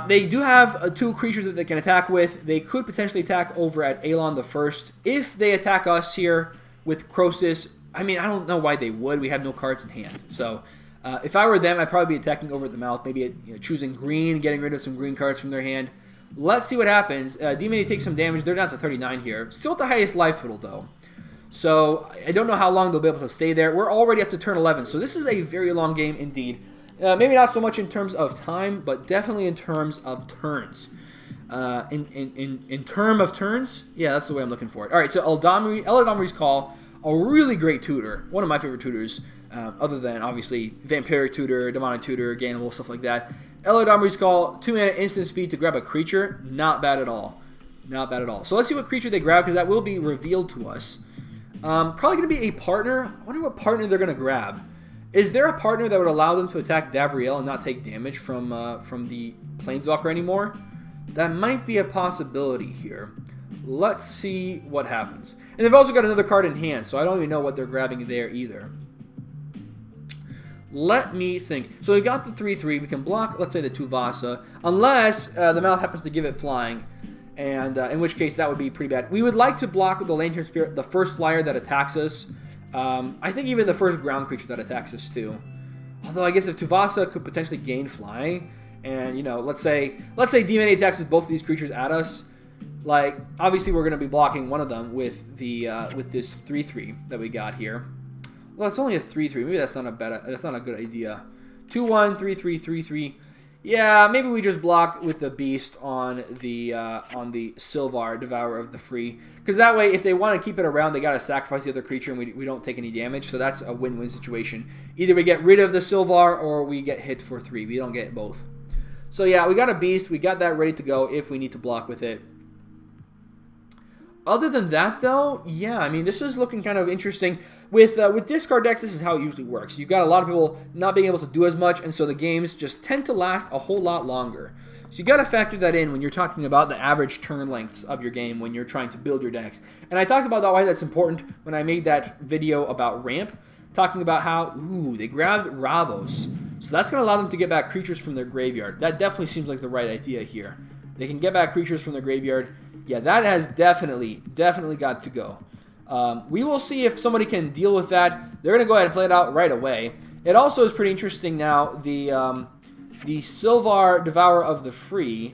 They do have 2 creatures that they can attack with. They could potentially attack over at Alon the First. If they attack us here with Crosis, I mean, I don't know why they would. We have no cards in hand. So if I were them, I'd probably be attacking over at the mouth, maybe choosing green, getting rid of some green cards from their hand. Let's see what happens. D-Many takes some damage. They're down to 39 here. Still at the highest life total, though. So I don't know how long they'll be able to stay there. We're already up to turn 11, so this is a very long game indeed. Maybe not so much in terms of time, but definitely in terms of turns. In term of turns, yeah, that's the way I'm looking for it. All right, so Eladamri's Call, a really great tutor, one of my favorite tutors, other than obviously Vampiric Tutor, Demonic Tutor, Gainable, stuff like that. Eladamri's Call, 2 mana instant speed to grab a creature, not bad at all. Not bad at all. So let's see what creature they grab, because that will be revealed to us. Probably going to be a partner. I wonder what partner they're going to grab. Is there a partner that would allow them to attack Davriel and not take damage from the Planeswalker anymore? That might be a possibility here. Let's see what happens. And they've also got another card in hand, so I don't even know what they're grabbing there either. Let me think. So we got the 3/3. We can block, let's say, the Tuvasa, unless the mouth happens to give it flying. And in which case, that would be pretty bad. We would like to block with the Lantern Spirit the first flyer that attacks us. I think even the first ground creature that attacks us too. Although I guess if Tuvasa could potentially gain flying, and let's say D-Many attacks with both of these creatures at us, like obviously we're going to be blocking one of them with the with this 3/3 that we got here. Well, it's only a 3/3. Maybe that's not a good idea. 2/1 3/3 3/3. Yeah, maybe we just block with the Beast on the Sylvar, Devourer of the Free. Because that way, if they want to keep it around, they got to sacrifice the other creature and we don't take any damage. So that's a win-win situation. Either we get rid of the Sylvar or we get hit for 3. We don't get both. So yeah, we got a Beast. We got that ready to go if we need to block with it. Other than that, though, yeah, I mean, this is looking kind of interesting. With discard decks, this is how it usually works. You've got a lot of people not being able to do as much, and so the games just tend to last a whole lot longer. So you got to factor that in when you're talking about the average turn lengths of your game when you're trying to build your decks. And I talked about why that's important when I made that video about Ramp, talking about how, they grabbed Ravos. So that's going to allow them to get back creatures from their graveyard. That definitely seems like the right idea here. They can get back creatures from their graveyard. Yeah, that has definitely got to go. We will see if somebody can deal with that. They're going to go ahead and play it out right away. It also is pretty interesting now. The Sylvar Devourer of the Free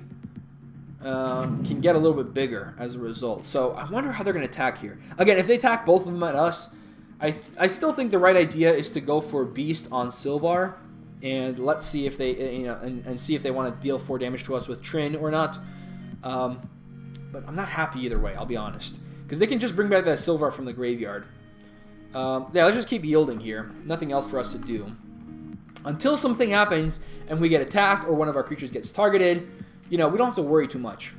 can get a little bit bigger as a result. So I wonder how they're going to attack here. Again, if they attack both of them at us, I still think the right idea is to go for Beast on Sylvar. And let's see if they, and see if they want to deal 4 damage to us with Trin or not. But I'm not happy either way, I'll be honest. Because they can just bring back that Sylvar from the graveyard. Yeah, let's just keep yielding here. Nothing else for us to do. Until something happens and we get attacked or one of our creatures gets targeted, we don't have to worry too much.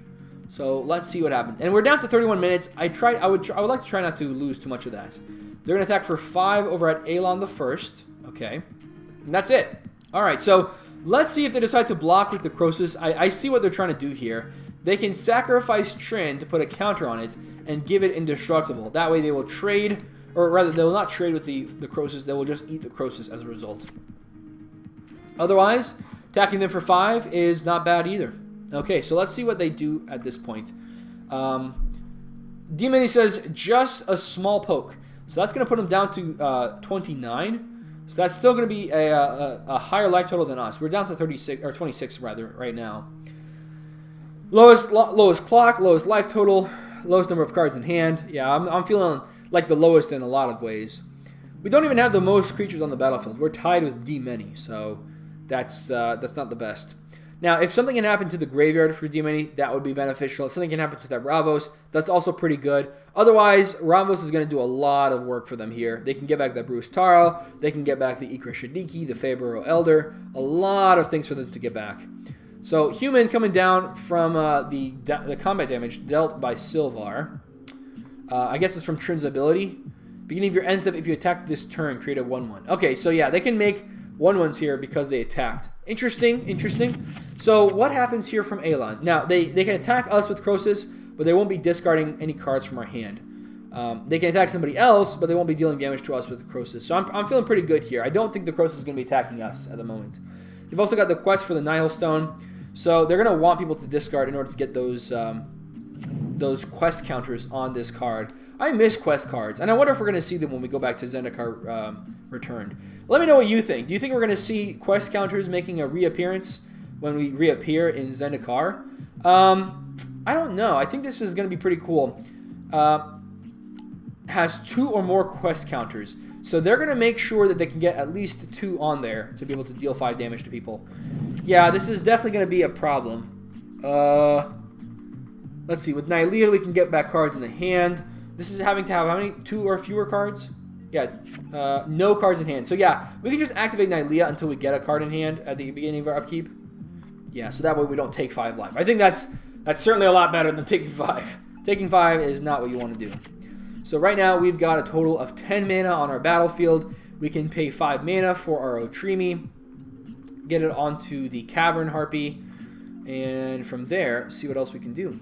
So let's see what happens. And we're down to 31 minutes. I would like to try not to lose too much of that. They're going to attack for 5 over at Alon the First. Okay. And that's it. Alright, so let's see if they decide to block with the Crosis. I see what they're trying to do here. They can sacrifice Trin to put a counter on it and give it indestructible. That way they will trade or rather, they will not trade with the Crosis. They will just eat the Crosis as a result. Otherwise, attacking them for 5 is not bad either. Okay, so let's see what they do at this point. D-Mini says just a small poke. So that's going to put them down to 29. So that's still going to be a higher life total than us. We're down to 36 or 26 rather right now. Lowest clock, lowest life total, lowest number of cards in hand. Yeah, I'm feeling like the lowest in a lot of ways. We don't even have the most creatures on the battlefield. We're tied with D-Many, so that's not the best. Now, if something can happen to the graveyard for D-Many, that would be beneficial. If something can happen to that Ravos, that's also pretty good. Otherwise, Ravos is going to do a lot of work for them here. They can get back the Bruce Taro, they can get back the Ikra Shadiki, the Fabro Elder, a lot of things for them to get back. So, human coming down from the combat damage dealt by Sylvar. I guess it's from Trin's ability. Beginning of your end step, if you attack this turn, create a 1/1. Okay, so yeah, they can make 1/1s here because they attacked. Interesting, interesting. So what happens here from Elan? Now, they can attack us with Crosis, but they won't be discarding any cards from our hand. They can attack somebody else, but they won't be dealing damage to us with the Crosis. So I'm feeling pretty good here. I don't think the Crosis is going to be attacking us at the moment. They've also got the quest for the Nihil Stone, so they're going to want people to discard in order to get those quest counters on this card. I miss quest cards, and I wonder if we're going to see them when we go back to Zendikar Returned. Let me know what you think. Do you think we're going to see quest counters making a reappearance when we reappear in Zendikar? I don't know. I think this is going to be pretty cool. Has 2 or more quest counters. So they're going to make sure that they can get at least 2 on there to be able to deal 5 damage to people. Yeah, this is definitely going to be a problem. Let's see. With Nylea, we can get back cards in the hand. This is having to have how many? 2 or fewer cards? Yeah, no cards in hand. So yeah, we can just activate Nylea until we get a card in hand at the beginning of our upkeep. Yeah, so that way we don't take 5 life. I think that's certainly a lot better than taking 5. Taking 5 is not what you want to do. So right now we've got a total of 10 mana on our battlefield. We can pay 5 mana for our Otrimi, get it onto the Cavern Harpy, and from there, see what else we can do.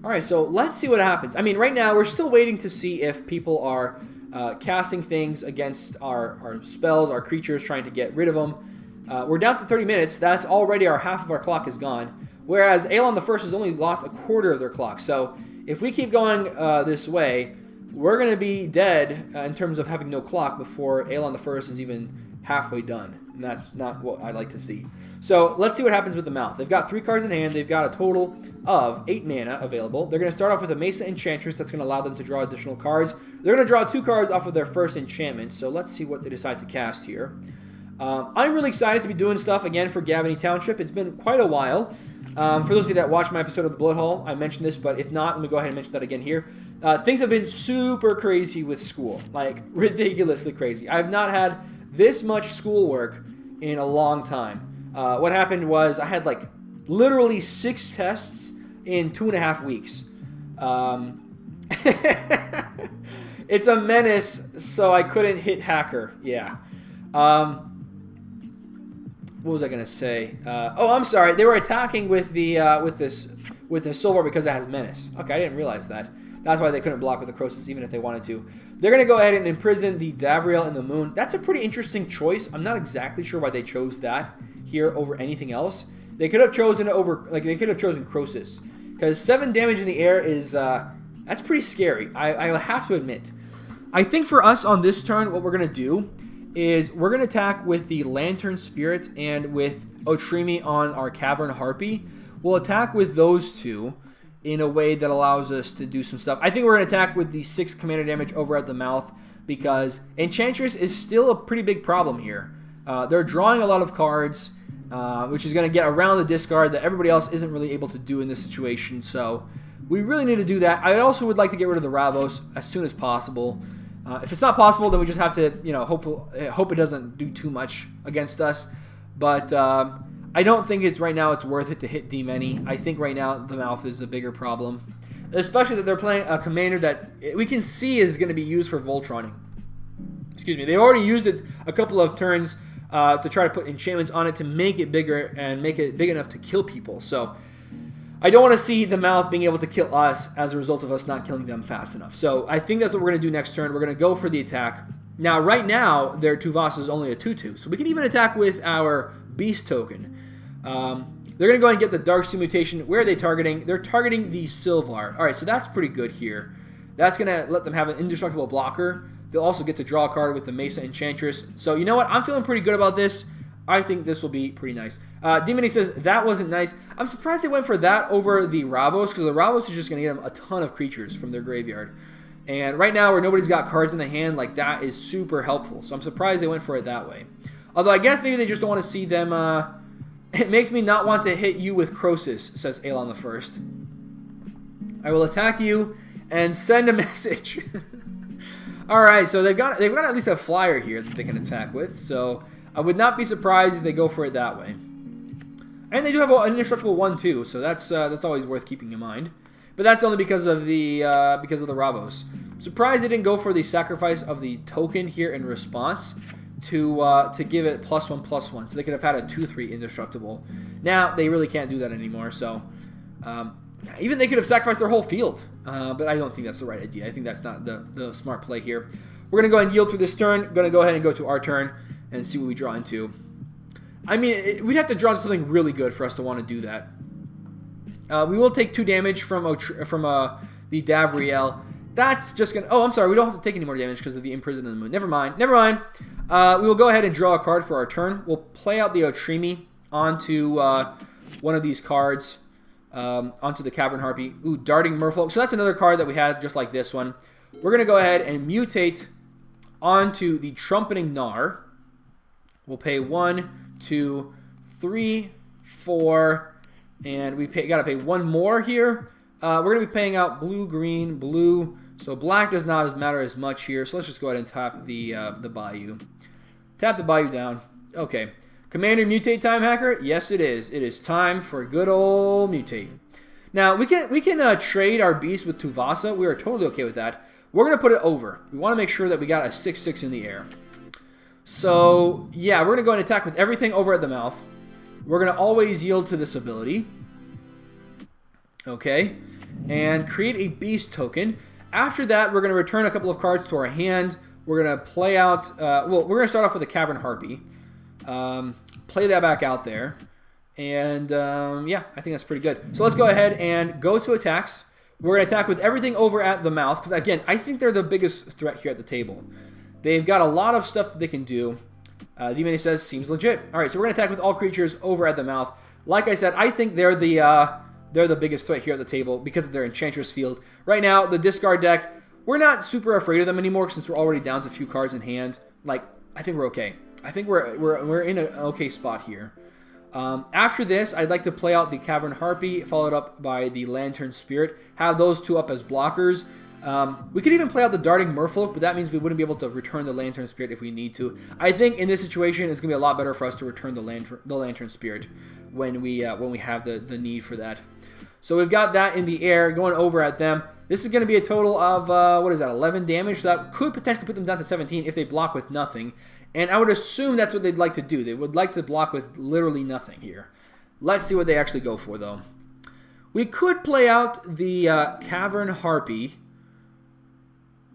Alright, so let's see what happens. I mean, right now, we're still waiting to see if people are casting things against our spells, our creatures, trying to get rid of them. We're down to 30 minutes. That's already half of our clock is gone. Whereas Elan the First has only lost a quarter of their clock. So if we keep going this way, we're going to be dead in terms of having no clock before Elan the First is even halfway done. And that's not what I like to see. So let's see what happens with the Mouth. They've got 3 cards in hand. They've got a total of 8 mana available. They're going to start off with a Mesa Enchantress. That's going to allow them to draw additional cards. They're going to draw 2 cards off of their first enchantment. So let's see what they decide to cast here. I'm really excited to be doing stuff again for Gavony Township. It's been quite a while. For those of you that watched my episode of the Blood Hall, I mentioned this, but if not, let me go ahead and mention that again here. Things have been super crazy with school. Like, ridiculously crazy. I have not had this much schoolwork in a long time. What happened was I had like literally 6 tests in 2.5 weeks. It's a menace, so I couldn't hit hacker. Yeah. What was I gonna say? Oh, I'm sorry. They were attacking with the silver because it has menace. Okay, I didn't realize that. That's why they couldn't block with the Crosis even if they wanted to. They're going to go ahead and imprison the Davriel in the Moon. That's a pretty interesting choice. I'm not exactly sure why they chose that here over anything else. They could have chosen it over, like they could have chosen Crosis. Because 7 damage in the air is, that's pretty scary. I have to admit. I think for us on this turn, what we're going to do is we're going to attack with the Lantern Spirit and with Otrimi on our Cavern Harpy. We'll attack with those 2 in a way that allows us to do some stuff. I think we're going to attack with the 6 commander damage over at the Mouth because Enchantress is still a pretty big problem here. They're drawing a lot of cards, which is going to get around the discard that everybody else isn't really able to do in this situation. So we really need to do that. I also would like to get rid of the Ravos as soon as possible. If it's not possible, then we just have to, you know, hope it doesn't do too much against us. But I don't think right now it's worth it to hit D-Many. I think right now the Mouth is a bigger problem. Especially that they're playing a commander that we can see is going to be used for Voltroning. Excuse me. They've already used it a couple of turns to try to put enchantments on it to make it bigger and make it big enough to kill people. So I don't want to see the mouth being able to kill us as a result of us not killing them fast enough. So I think that's what we're going to do next turn. We're going to go for the attack. Now, right now, their Tuvasa is only a 2/2, so we can even attack with our Beast token. They're going to go ahead and get the Dark Steel mutation. Where are they targeting? They're targeting the Sylvar. All right, so that's pretty good here. That's going to let them have an indestructible blocker. They'll also get to draw a card with the Mesa Enchantress. So you know what? I'm feeling pretty good about this. I think this will be pretty nice. Demony says, that wasn't nice. I'm surprised they went for that over the Ravos, because the Ravos is just going to get them a ton of creatures from their graveyard. And right now, where nobody's got cards in the hand, like that is super helpful. So I'm surprised they went for it that way. Although I guess maybe they just don't want to see them... it makes me not want to hit you with Crosis, says Alon the First. I will attack you and send a message. Alright, so they've got at least a flyer here that they can attack with. So I would not be surprised if they go for it that way. And they do have an indestructible one too, so that's always worth keeping in mind. But that's only because of the Ravos. Surprised they didn't go for the sacrifice of the token here in response to give it +1/+1, so they could have had a 2/3 indestructible. Now they really can't do that anymore. So even they could have sacrificed their whole field, but I don't think that's the right idea. I think that's not the smart play here. We're gonna go ahead and yield through this turn. Gonna go ahead and go to our turn and see what we draw into. I mean, we'd have to draw something really good for us to want to do that. We will take 2 damage from the Davriel. That's just going to... Oh, I'm sorry. We don't have to take any more damage because of the Imprisoned in the Moon. Never mind. Never mind. We will go ahead and draw a card for our turn. We'll play out the Otrimi onto one of these cards, onto the Cavern Harpy. Ooh, Darting Merfolk. So that's another card that we had just like this one. We're going to go ahead and mutate onto the Trumpeting Gnar. We'll pay 1, 2, 3, 4... And we got to pay 1 more here. We're going to be paying out blue, green, blue. So black does not matter as much here. So let's just go ahead and tap the Bayou. Tap the Bayou down. Okay. Commander mutate time, Hacker? Yes, it is. It is time for good old mutate. Now, we can trade our beast with Tuvasa. We are totally okay with that. We're going to put it over. We want to make sure that we got a 6/6 in the air. So, yeah, we're going to go and attack with everything over at the mouth. We're going to always yield to this ability. Okay. And create a beast token. After that, we're going to return a couple of cards to our hand. We're going to play out... well, we're going to start off with the Cavern Harpy. Play that back out there. And, yeah, I think that's pretty good. So let's go ahead and go to attacks. We're going to attack with everything over at the mouth. Because, again, I think they're the biggest threat here at the table. They've got a lot of stuff that they can do. Demony says, seems legit. Alright, so we're going to attack with all creatures over at the mouth. Like I said, I think they're the biggest threat here at the table because of their Enchantress field. Right now, the discard deck, we're not super afraid of them anymore since we're already down to a few cards in hand. Like, I think we're okay. I think we're in an okay spot here. After this, I'd like to play out the Cavern Harpy, followed up by the Lantern Spirit. Have those 2 up as blockers. We could even play out the Darting Merfolk, but that means we wouldn't be able to return the Lantern Spirit if we need to. I think in this situation, it's going to be a lot better for us to return the Lantern Spirit when we have the need for that. So we've got that in the air, going over at them. This is going to be a total of, 11 damage. So that could potentially put them down to 17 if they block with nothing. And I would assume that's what they'd like to do. They would like to block with literally nothing here. Let's see what they actually go for, though. We could play out the Cavern Harpy.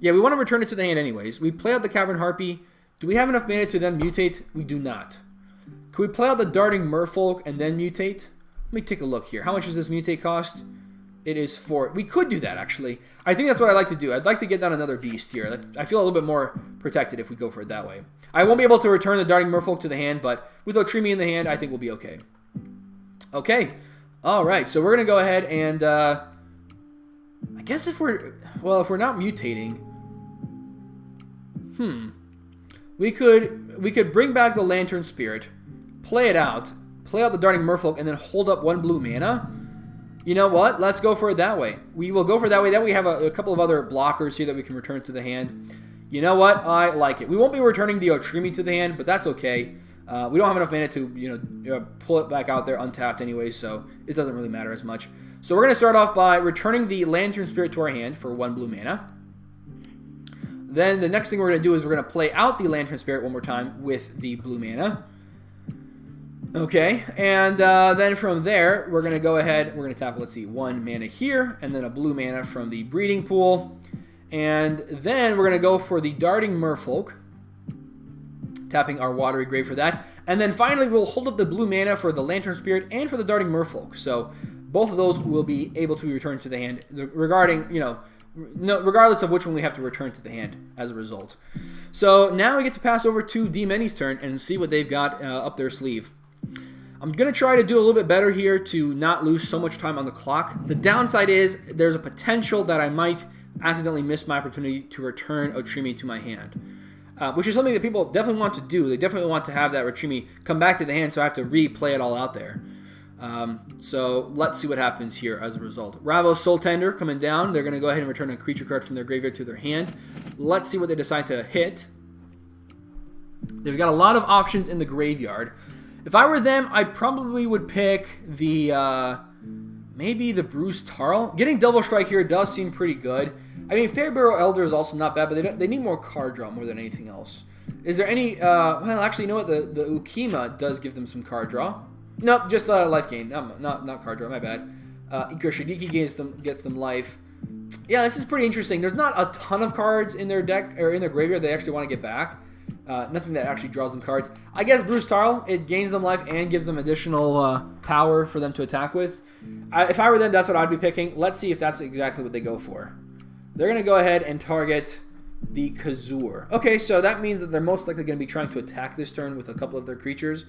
Yeah, we want to return it to the hand anyways. We play out the Cavern Harpy. Do we have enough mana to then mutate? We do not. Could we play out the Darting Merfolk and then mutate? Let me take a look here. How much does this mutate cost? It is 4. We could do that, actually. I think that's what I'd like to do. I'd like to get down another beast here. I feel a little bit more protected if we go for it that way. I won't be able to return the Darting Merfolk to the hand, but with Otrimi in the hand, I think we'll be okay. Okay. All right, so we're going to go ahead and... I guess if we're not mutating... We could bring back the Lantern Spirit, play it out, play out the Darting Merfolk, and then hold up 1 blue mana. You know what? Let's go for it that way. We will go for it that way. Then we have a couple of other blockers here that we can return to the hand. You know what? I like it. We won't be returning the Otrimi to the hand, but that's okay. We don't have enough mana to pull it back out there untapped anyway, so it doesn't really matter as much. So we're going to start off by returning the Lantern Spirit to our hand for 1 blue mana. Then the next thing we're going to do is we're going to play out the Lantern Spirit one more time with the blue mana. Okay, and then from there, we're going to go ahead, we're going to tap, let's see, 1 mana here, and then a blue mana from the breeding pool. And then we're going to go for the Darting Merfolk, tapping our Watery Grave for that. And then finally, we'll hold up the blue mana for the Lantern Spirit and for the Darting Merfolk. So both of those will be able to be returned to the hand, regarding, regardless of which one we have to return to the hand as a result. So now we get to pass over to D-Many's turn and see what they've got up their sleeve. I'm going to try to do a little bit better here to not lose so much time on the clock. The downside is there's a potential that I might accidentally miss my opportunity to return Otrimi to my hand, which is something that people definitely want to do. They definitely want to have that Otrimi come back to the hand, so I have to replay it all out there. So let's see what happens here as a result. Ramos Soul Tender coming down. They're going to go ahead and return a creature card from their graveyard to their hand. Let's see what they decide to hit. They've got a lot of options in the graveyard. If I were them, I probably would pick the, maybe the Bruce Tarl. Getting Double Strike here does seem pretty good. I mean, Fairbarrow Elder is also not bad, but they need more card draw more than anything else. Is there any, well, actually, you know what? The Ukima does give them some card draw. Nope, just life gain. Not card draw, my bad. Ikoshigiki gets them life. Yeah, this is pretty interesting. There's not a ton of cards in their deck, or in their graveyard they actually want to get back. Nothing that actually draws them cards. I guess Bruce Tarl, it gains them life and gives them additional power for them to attack with. If I were them, that's what I'd be picking. Let's see if that's exactly what they go for. They're going to go ahead and target the Kazur. Okay, so that means that they're most likely going to be trying to attack this turn with a couple of their creatures.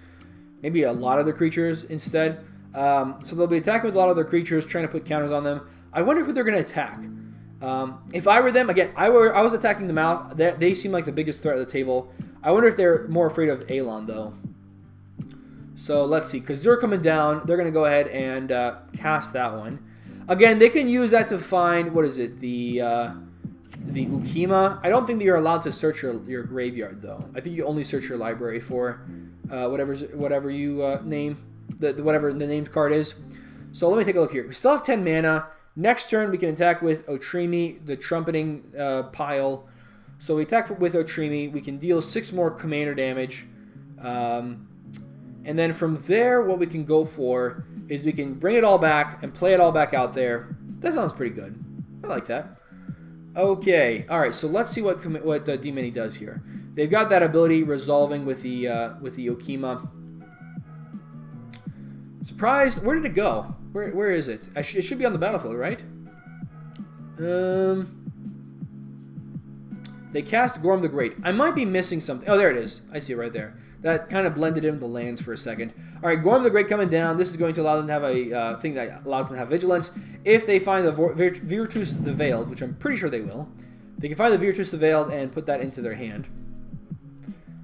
Maybe a lot of their creatures instead. So they'll be attacking with a lot of their creatures, trying to put counters on them. I wonder who they're going to attack. If I were them, again, I was attacking the mouth. They seem like the biggest threat at the table. I wonder if they're more afraid of Alon, though. So let's see. Kazur coming down. They're going to go ahead and cast that one. Again, they can use that to find, what is it, the Ukima. I don't think that you're allowed to search your graveyard, though. I think you only search your library for whatever you name, whatever the named card is. So let me take a look here. We still have 10 mana. Next turn, we can attack with Otrimi, the trumpeting pile. So we attack with Otrimi. We can deal 6 more commander damage. And then from there, what we can go for is we can bring it all back and play it all back out there. That sounds pretty good. I like that. Okay. All right. So let's see what D-Many does here. They've got that ability resolving with the Okima. Surprised. Where did it go? Where is it? It should be on the battlefield, right? They cast Gorm the Great. I might be missing something. Oh, there it is. I see it right there. That kind of blended in with the lands for a second. All right, Gorm the Great coming down. This is going to allow them to have a thing that allows them to have vigilance. If they find the Virtus the Veiled, which I'm pretty sure they will, they can find the Virtus the Veiled and put that into their hand.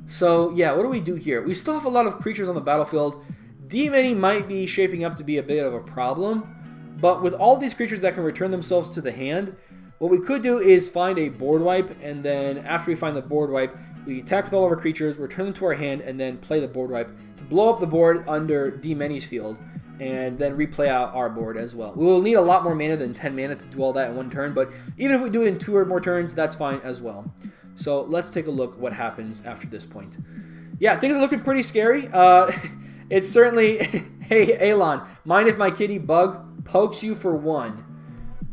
So, yeah, what do we do here? We still have a lot of creatures on the battlefield. D-Many might be shaping up to be a bit of a problem, but with all these creatures that can return themselves to the hand, what we could do is find a board wipe, and then after we find the board wipe, we attack with all of our creatures, return them to our hand, and then play the board wipe to blow up the board under D-Many's field, and then replay out our board as well. We will need a lot more mana than 10 mana to do all that in one turn, but even if we do it in 2 or more turns, that's fine as well. So let's take a look what happens after this point. Yeah, things are looking pretty scary. It's certainly, hey, Alon, mind if my kitty bug pokes you for 1?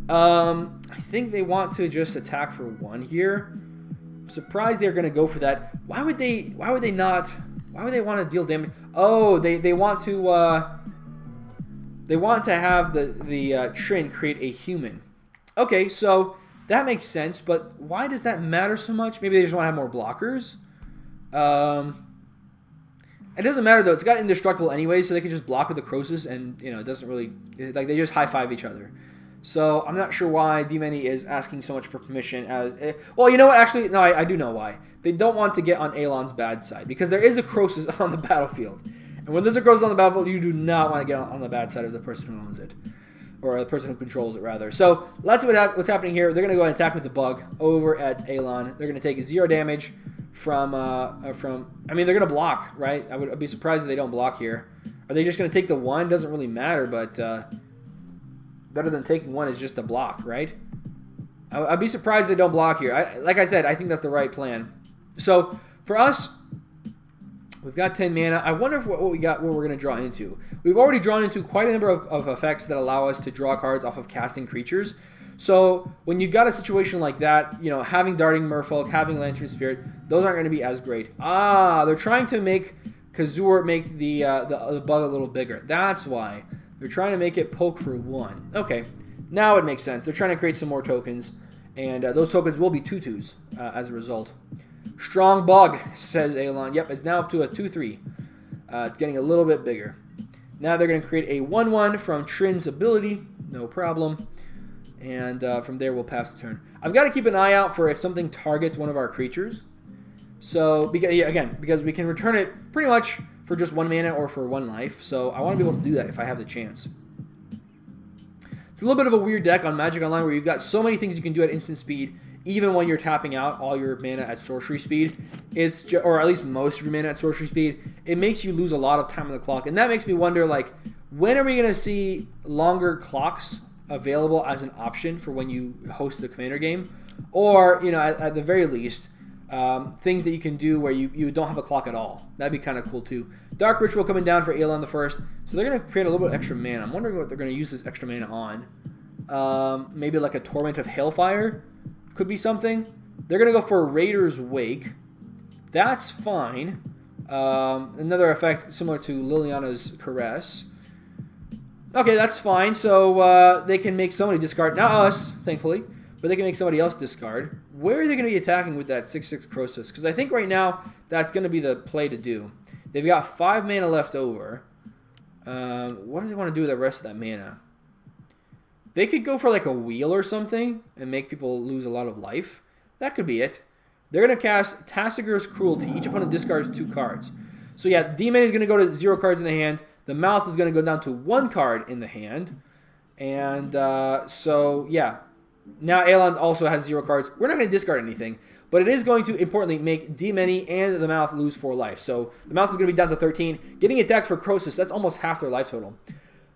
I think they want to just attack for 1 here. I'm surprised they're going to go for that. Why would they want to deal damage? Oh, they want to have the Trin create a human. Okay, so that makes sense, but why does that matter so much? Maybe they just want to have more blockers. It doesn't matter, though. It's got indestructible anyway, so they can just block with the Crosis, and, it doesn't really... Like, they just high-five each other. So, I'm not sure why D-Many is asking so much for permission. Well, you know what? Actually, no, I do know why. They don't want to get on Alon's bad side, because there is a Crosis on the battlefield. And when there's a Crosis on the battlefield, you do not want to get on the bad side of the person who owns it. Or the person who controls it, rather. So, let's see what's happening here. They're going to go and attack with the bug over at Alon. They're going to take 0 damage from I mean, they're going to block, right? I'd be surprised if they don't block here. Are they just going to take the 1? Doesn't really matter, but better than taking 1 is just a block, right? I'd be surprised they don't block here. Like I said, I think that's the right plan. So, for us, We've got 10 mana. I wonder if what we got, what we're going to draw into. We've already drawn into quite a number of effects that allow us to draw cards off of casting creatures. So when you've got a situation like that, you know, having Darting Merfolk, having Lantern Spirit, those aren't going to be as great. Ah, they're trying to make Kazur make the bug a little bigger. That's why. They're trying to make it poke for 1. Okay, now it makes sense. They're trying to create some more tokens, and those tokens will be 2/2s as a result. Strong Bug, says Alon. Yep, it's now up to a 2/3. It's getting a little bit bigger. Now they're going to create a 1/1 from Trin's ability. No problem. And from there, we'll pass the turn. I've got to keep an eye out for if something targets one of our creatures. So, because we can return it pretty much for just 1 mana or for 1 life. So I want to be able to do that if I have the chance. It's a little bit of a weird deck on Magic Online where you've got so many things you can do at instant speed, even when you're tapping out all your mana at sorcery speed. Or at least most of your mana at sorcery speed. It makes you lose a lot of time on the clock. And that makes me wonder, like, when are we going to see longer clocks available as an option for when you host the Commander game? Or, you know, at the very least, things that you can do where you don't have a clock at all. That'd be kind of cool too. Dark Ritual coming down for Aelon the First. So they're going to create a little bit of extra mana. I'm wondering what they're going to use this extra mana on. Maybe like a Torment of Hailfire could be something. They're going to go for Raider's Wake. That's fine. Another effect similar to Liliana's Caress. Okay, that's fine. So they can make somebody discard. Not us, thankfully. But they can make somebody else discard. Where are they going to be attacking with that 6/6 Crosis? Because I think right now that's going to be the play to do. They've got 5 mana left over. What do they want to do with the rest of that mana? They could go for like a wheel or something and make people lose a lot of life. That could be it. They're going to cast Tassiger's Cruelty. Each opponent discards 2 cards. So yeah, Demon is going to go to 0 cards in the hand. The Mouth is going to go down to 1 card in the hand. And so yeah. Now Aelon also has 0 cards. We're not going to discard anything, but it is going to, importantly, make D-Many and the Mouth lose 4 life. So the Mouth is going to be down to 13. Getting attacks for Crosis, that's almost half their life total.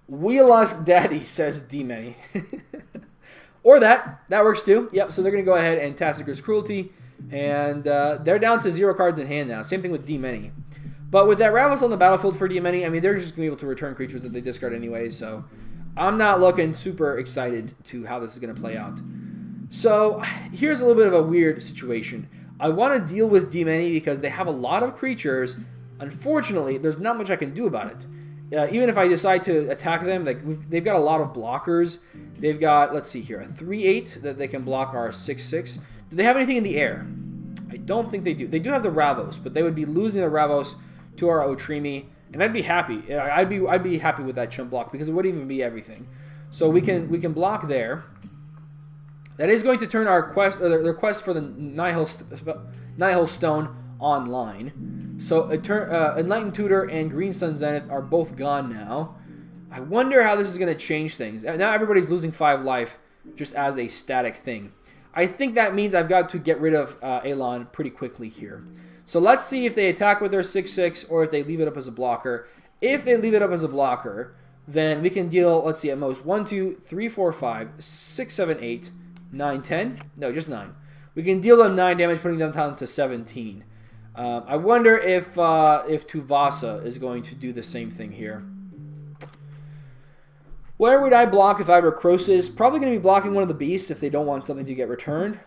Wheel us daddy, says D-Many. Or that. That works too. Yep, so they're going to go ahead and Tassiger's Cruelty. And they're down to 0 cards in hand now. Same thing with D-Many. But with that Ramos on the battlefield for D-Many, I mean, they're just going to be able to return creatures that they discard anyways, so I'm not looking super excited to how this is going to play out. So here's a little bit of a weird situation. I want to deal with D-Many because they have a lot of creatures. Unfortunately, there's not much I can do about it. Even if I decide to attack them, like they've got a lot of blockers. They've got, let's see here, a 3/8 that they can block our 6/6. Do they have anything in the air? I don't think they do. They do have the Ravos, but they would be losing the Ravos to our Otrimi. And I'd be happy. I'd be happy with that chump block because it wouldn't even be everything. So we can block there. That is going to turn our quest, or their quest for the Nihil Stone online. So Enlightened Tutor and Green Sun Zenith are both gone now. I wonder how this is going to change things. Now everybody's losing 5 life just as a static thing. I think that means I've got to get rid of Aelon pretty quickly here. So let's see if they attack with their 6/6 or if they leave it up as a blocker. If they leave it up as a blocker, then we can deal, let's see, at most 1, 2, 3, 4, 5, 6, 7, 8, 9, 10. No, just 9. We can deal them 9 damage, putting them down to 17. I wonder if Tuvasa is going to do the same thing here. Where would I block if I were Crosis? Probably going to be blocking one of the beasts if they don't want something to get returned.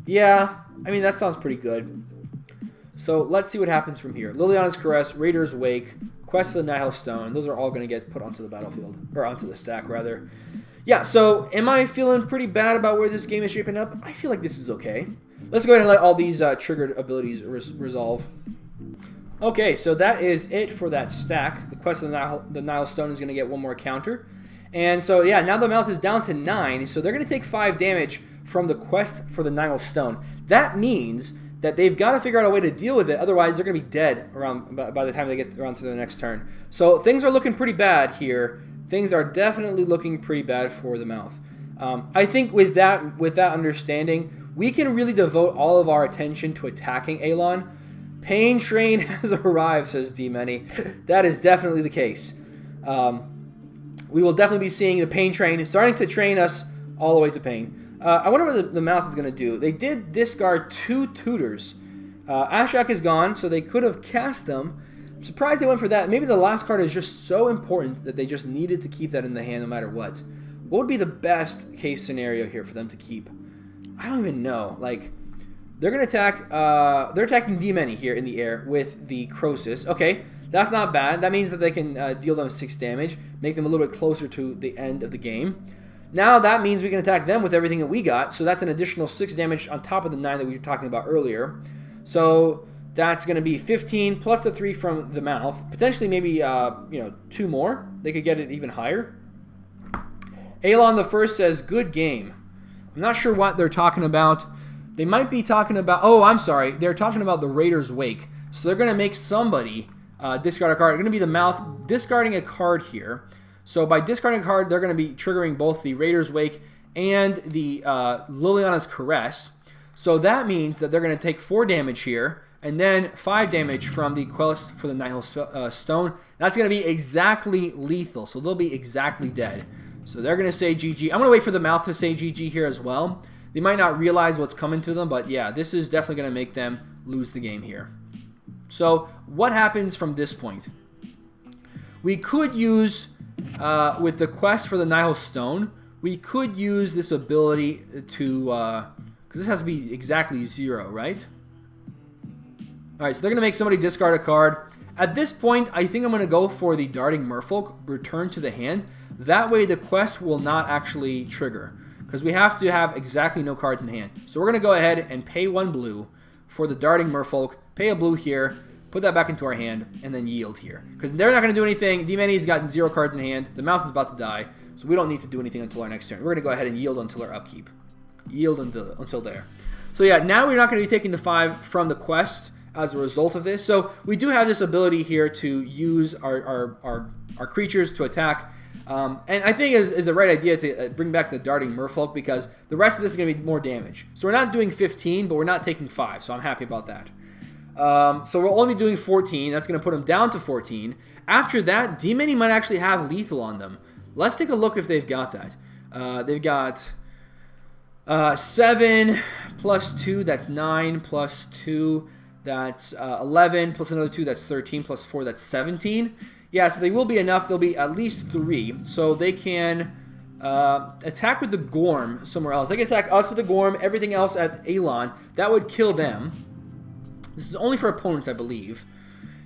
Yeah, I mean, that sounds pretty good. So let's see what happens from here. Liliana's Caress, Raider's Wake, Quest for the Nihil Stone. Those are all going to get put onto the battlefield. Or onto the stack, rather. Yeah, so am I feeling pretty bad about where this game is shaping up? I feel like this is okay. Let's go ahead and let all these triggered abilities resolve. Okay, so that is it for that stack. The Quest of the Nihil Stone is going to get 1 more counter. And so, yeah, now the Mouth is down to 9. So they're going to take 5 damage from the Quest for the Nihil Stone. That means that they've got to figure out a way to deal with it. Otherwise, they're going to be dead around by the time they get around to the next turn. So things are looking pretty bad here. Things are definitely looking pretty bad for the Mouth. I think with that understanding, we can really devote all of our attention to attacking Aelon. Pain Train has arrived, says D-Many. That is definitely the case. We will definitely be seeing the Pain Train starting to train us all the way to pain. I wonder what the Mouth is going to do. They did discard 2 tutors. Ashok is gone, so they could have cast them. Surprised they went for that. Maybe the last card is just so important that they just needed to keep that in the hand no matter what. What would be the best case scenario here for them to keep? I don't even know. Like, they're going to attack, they're attacking D-Many here in the air with the Crosis. Okay, that's not bad. That means that they can deal them 6 damage, make them a little bit closer to the end of the game. Now that means we can attack them with everything that we got, so that's an additional 6 damage on top of the 9 that we were talking about earlier. So that's going to be 15 plus the 3 from the mouth. Potentially maybe, you know, 2 more. They could get it even higher. Alon the First says, good game. I'm not sure what they're talking about. They might be talking about... Oh, I'm sorry. They're talking about the Raider's Wake. So they're going to make somebody discard a card. It's going to be the mouth discarding a card here. So by discarding a card, they're going to be triggering both the Raider's Wake and the Liliana's Caress. So that means that they're going to take 4 damage here, and then 5 damage from the Quest for the Nihil Stone. That's going to be exactly lethal. So they'll be exactly dead. So they're going to say GG. I'm going to wait for the mouth to say GG here as well. They might not realize what's coming to them, but yeah, this is definitely going to make them lose the game here. So what happens from this point? We could use, with the Quest for the Nihil Stone, we could use this ability to, because this has to be exactly 0, right? Alright, so they're going to make somebody discard a card. At this point, I think I'm going to go for the Darting Merfolk, return to the hand. That way the quest will not actually trigger, because we have to have exactly no cards in hand. So we're going to go ahead and pay 1 blue for the Darting Merfolk, pay a blue here, put that back into our hand, and then yield here. Because they're not going to do anything. D-Many's got 0 cards in hand. The mouth is about to die, so we don't need to do anything until our next turn. We're going to go ahead and yield until our upkeep. Yield until there. So yeah, now we're not going to be taking the 5 from the quest as a result of this. So we do have this ability here to use our creatures to attack. And I think it's the right idea to bring back the Darting Merfolk, because the rest of this is going to be more damage. So we're not doing 15, but we're not taking 5, so I'm happy about that. So we're only doing 14. That's going to put them down to 14. After that, D-Many might actually have lethal on them. Let's take a look if they've got that. They've got 7 plus 2, that's 9, plus 2, that's 11, plus another 2, that's 13, plus 4, that's 17. Yeah, so they will be enough. There'll be at least 3, so they can attack with the Gorm somewhere else. They can attack us with the Gorm, everything else at Alon. That would kill them. This is only for opponents, I believe.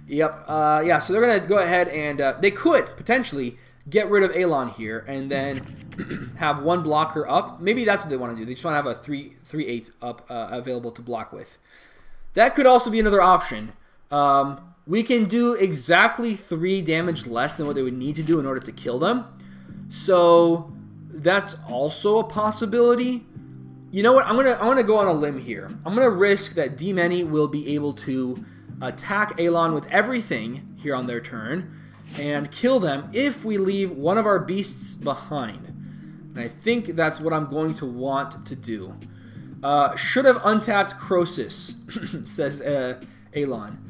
Yep. Yeah, so they're going to go ahead and they could potentially get rid of Alon here and then have 1 blocker up. Maybe that's what they want to do. They just want to have a 3/8 up available to block with. That could also be another option. We can do exactly 3 damage less than what they would need to do in order to kill them. So that's also a possibility. You know what? I'm gonna go on a limb here. I'm gonna risk that D-Many will be able to attack Alon with everything here on their turn and kill them if we leave one of our beasts behind. And I think that's what I'm going to want to do. Should have untapped Crosis, says Alon.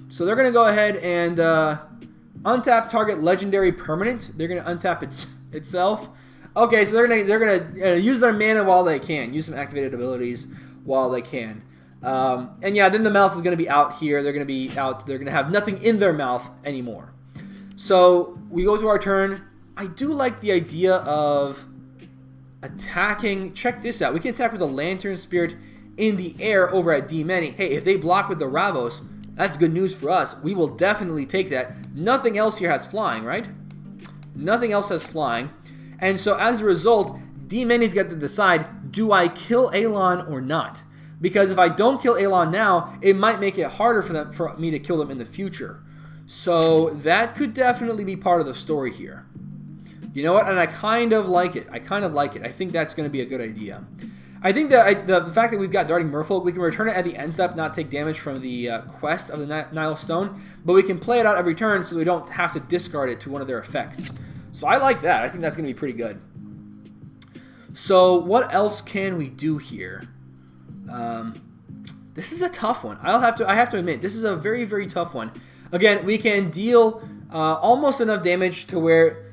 So they're going to go ahead and untap target legendary permanent. They're going to untap itself. Okay, so they're gonna use their mana while they can. Use some activated abilities while they can. And yeah, then the mouth is going to be out here. They're going to be out. They're going to have nothing in their mouth anymore. So we go to our turn. I do like the idea of attacking. Check this out. We can attack with the Lantern Spirit in the air over at D-Many. Hey, if they block with the Ravos, that's good news for us. We will definitely take that. Nothing else here has flying, right? Nothing else has flying. And so as a result, D-Many's got to decide, do I kill Alon or not? Because if I don't kill Alon now, it might make it harder for me to kill them in the future. So that could definitely be part of the story here. You know what? And I kind of like it. I think that's going to be a good idea. I think that the fact that we've got Darting Merfolk, we can return it at the end step, not take damage from the quest of the Nihil Stone, but we can play it out every turn so we don't have to discard it to one of their effects. So I like that. I think that's going to be pretty good. So what else can we do here? This is a tough one. I have to admit, this is a very, very tough one. Again, we can deal almost enough damage to where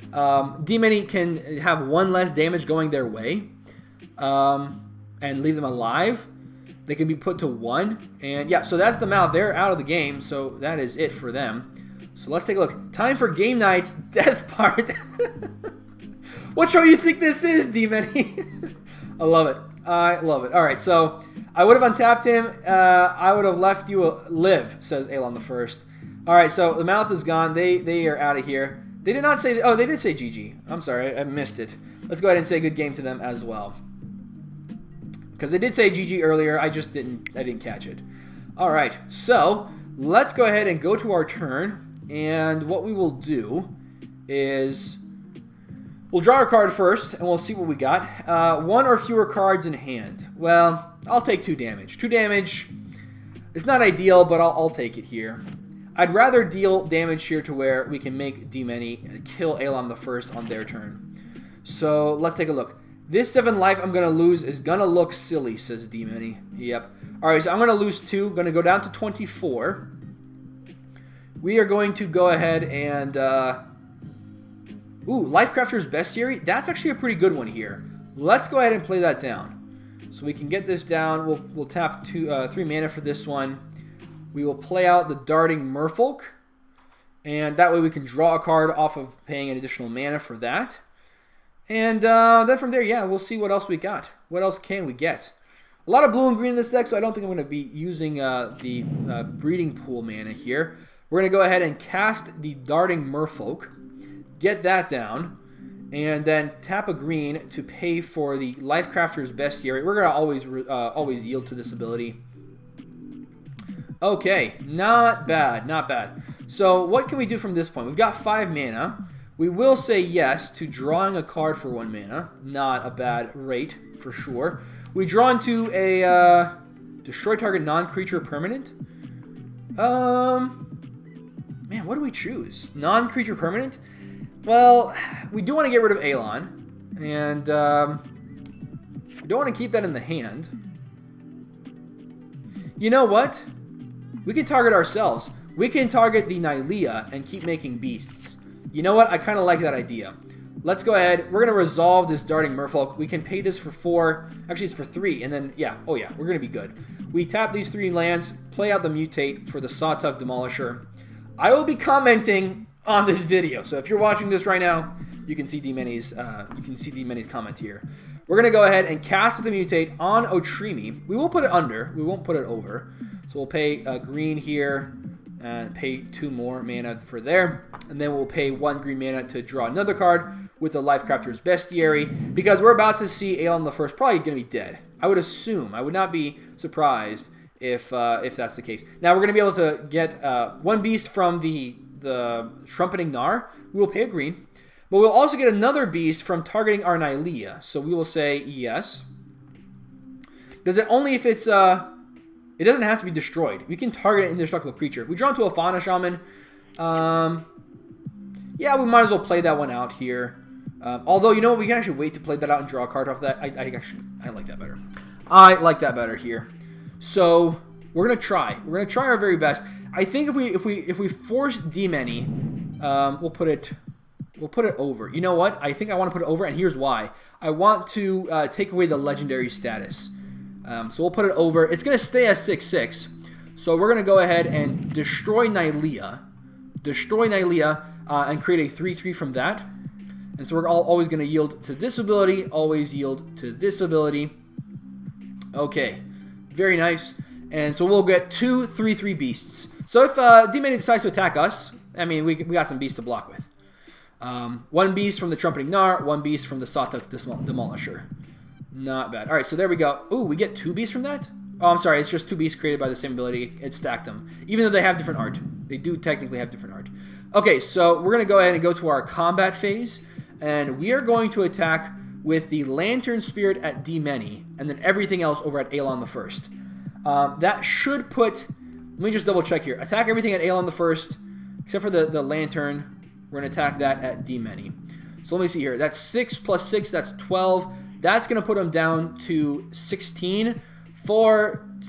D-Many can have 1 less damage going their way and leave them alive. They can be put to 1. And yeah, so that's the mouth. They're out of the game, so that is it for them. So let's take a look. Time for Game Night's Death Part. What show do you think this is, D-Many? I love it. I love it. All right, so I would have untapped him. I would have left you live, says Alon the First. All right, so the mouth is gone. They are out of here. They did not say... Oh, they did say GG. I'm sorry. I missed it. Let's go ahead and say good game to them as well. Because they did say GG earlier. I just didn't catch it. All right, so let's go ahead and go to our turn. And what we will do is... We'll draw our card first, and we'll see what we got. 1 or fewer cards in hand. Well, I'll take 2 damage. 2 damage is not ideal, but I'll take it here. I'd rather deal damage here to where we can make D-Many kill Alon the First on their turn. So let's take a look. This 7 life I'm going to lose is going to look silly, says D-Many. Yep. All right, so I'm going to lose 2. Going to go down to 24. We are going to go ahead and... Ooh, Lifecrafter's Bestiary. That's actually a pretty good one here. Let's go ahead and play that down. So we can get this down. We'll tap 3 mana for this one. We will play out the Darting Merfolk. And that way we can draw a card off of paying an additional mana for that. And then from there, yeah, we'll see what else we got. What else can we get? A lot of blue and green in this deck, so I don't think I'm going to be using the Breeding Pool mana here. We're going to go ahead and cast the Darting Merfolk. Get that down, and then tap a green to pay for the Lifecrafter's Bestiary. We're going to always yield to this ability. Okay, not bad, not bad. So what can we do from this point? We've got 5 mana. We will say yes to drawing a card for 1 mana. Not a bad rate, for sure. We draw into a destroy target non-creature permanent. Man, what do we choose? Non-creature permanent? Well, we do want to get rid of Alon, and we don't want to keep that in the hand. You know what? We can target ourselves. We can target the Nylea and keep making beasts. You know what? I kind of like that idea. Let's go ahead. We're going to resolve this Darting Merfolk. We can pay this for 4. Actually, it's for 3, and then, yeah. Oh, yeah. We're going to be good. We tap these 3 lands, play out the Mutate for the Sawtooth Demolisher. I will be commenting on this video. So if you're watching this right now, you can see D-Many's comment here. We're going to go ahead and cast with the Mutate on Otrimi. We will put it under. We won't put it over. So we'll pay green here and pay 2 more mana for there. And then we'll pay 1 green mana to draw another card with the Lifecrafter's Bestiary, because we're about to see Aeon the First probably going to be dead. I would assume. I would not be surprised if that's the case. Now we're going to be able to get 1 beast from the Trumpeting Gnar. We will pay a green. But we'll also get another beast from targeting our Nylea. So we will say yes. Does it only if it's... it doesn't have to be destroyed. We can target an indestructible creature. We draw into a Fauna Shaman. Yeah, we might as well play that one out here. Although, you know what? We can actually wait to play that out and draw a card off that. I like that better. I like that better here. So we're gonna try. We're gonna try our very best. I think if we force D-Many, we'll put it over. You know what? I think I want to put it over, and here's why. I want to take away the legendary status. So we'll put it over. It's gonna stay as 6/6. So we're gonna go ahead and destroy Nylea. And create a 3/3 from that. And so we're always gonna yield to this ability. Always yield to this ability. Okay, very nice. And so we'll get 2 3/3 beasts. So if D-Many decides to attack us, I mean, we got some beasts to block with. 1 beast from the Trumpeting Gnar, 1 beast from the Sawtooth Demolisher. Not bad. All right, so there we go. Ooh, we get 2 beasts from that? Oh, I'm sorry. It's just 2 beasts created by the same ability. It stacked them. Even though they have different art. They do technically have different art. Okay, so we're going to go ahead and go to our combat phase. And we are going to attack with the Lantern Spirit at D-Many. And then everything else over at Aeon the First. That should put... Let me just double check here. Attack everything at Aeon the First. Except for the Lantern. We're going to attack that at D-Many. So let me see here. That's 6 plus 6. That's 12. That's going to put them down to 16.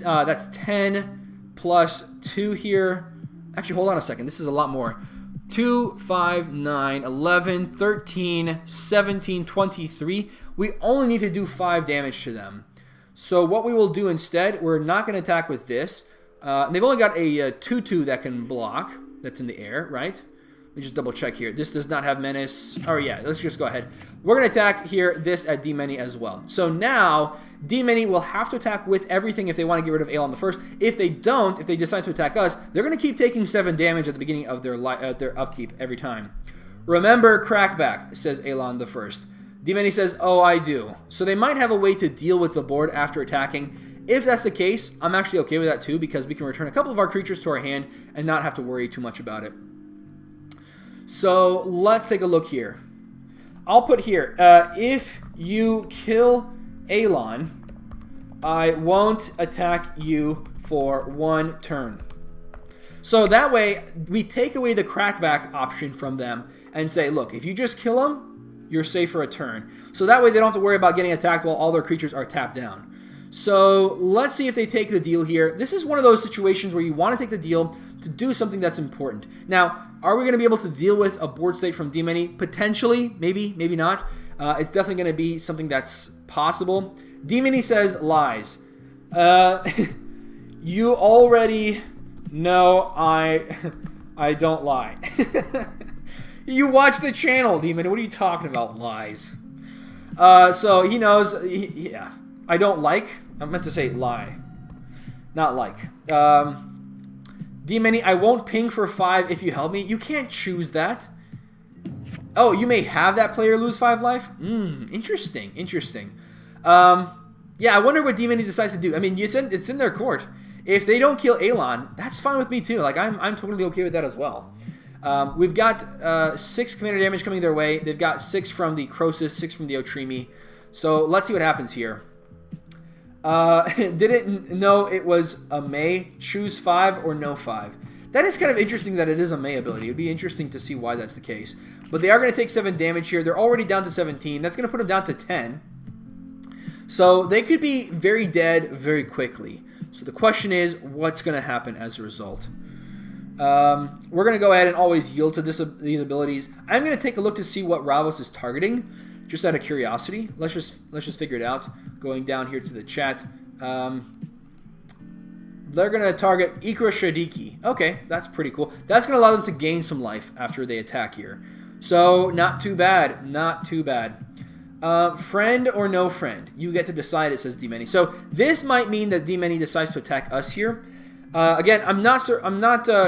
That's 10 plus 2 here. Actually, hold on a second. This is a lot more. 2, 5, 9, 11, 13, 17, 23. We only need to do 5 damage to them. So what we will do instead, we're not going to attack with this. And they've only got a 2/2 that can block. That's in the air, right? Let me just double check here. This does not have menace. Oh yeah, let's just go ahead. We're going to attack here this at D-Many as well. So now D-Many will have to attack with everything if they want to get rid of Alon the First. If they don't, if they decide to attack us, they're going to keep taking 7 damage at the beginning of their upkeep every time. Remember crackback, says Alon the First. D-Many says, oh, I do. So they might have a way to deal with the board after attacking. If that's the case, I'm actually okay with that too, because we can return a couple of our creatures to our hand and not have to worry too much about it. So let's take a look here. I'll put here, if you kill Alon, I won't attack you for 1 turn. So that way, we take away the crackback option from them and say, look, if you just kill him, you're safe for a turn. So that way they don't have to worry about getting attacked while all their creatures are tapped down. So let's see if they take the deal here. This is one of those situations where you want to take the deal to do something that's important. Now, are we going to be able to deal with a board state from D-Many? Potentially, maybe, maybe not. It's definitely going to be something that's possible. D-Many says lies. You already know I don't lie. You watch the channel, D-Many. What are you talking about, lies? So he knows, yeah. I don't like. I meant to say lie. Not like. D-Many, I won't ping for 5 if you help me. You can't choose that. Oh, you may have that player lose 5 life? Interesting. Interesting. Yeah, I wonder what D-Many decides to do. I mean, it's in their court. If they don't kill Alon, that's fine with me too. Like, I'm totally okay with that as well. We've got 6 commander damage coming their way. They've got 6 from the Crosis, 6 from the Otrimi. So let's see what happens here. Didn't know it was a May. Choose 5 or no 5. That is kind of interesting that it is a May ability. It would be interesting to see why that's the case. But they are going to take 7 damage here. They're already down to 17. That's going to put them down to 10. So they could be very dead very quickly. So the question is, what's going to happen as a result? We're going to go ahead and always yield to these abilities. I'm going to take a look to see what Ramos is targeting, just out of curiosity. Let's just figure it out. Going down here to the chat. They're going to target Ikra Shadiki. Okay, that's pretty cool. That's going to allow them to gain some life after they attack here. So, not too bad. Not too bad. Friend or no friend? You get to decide, it says D-Many. So, this might mean that D-Many decides to attack us here. Again, I'm not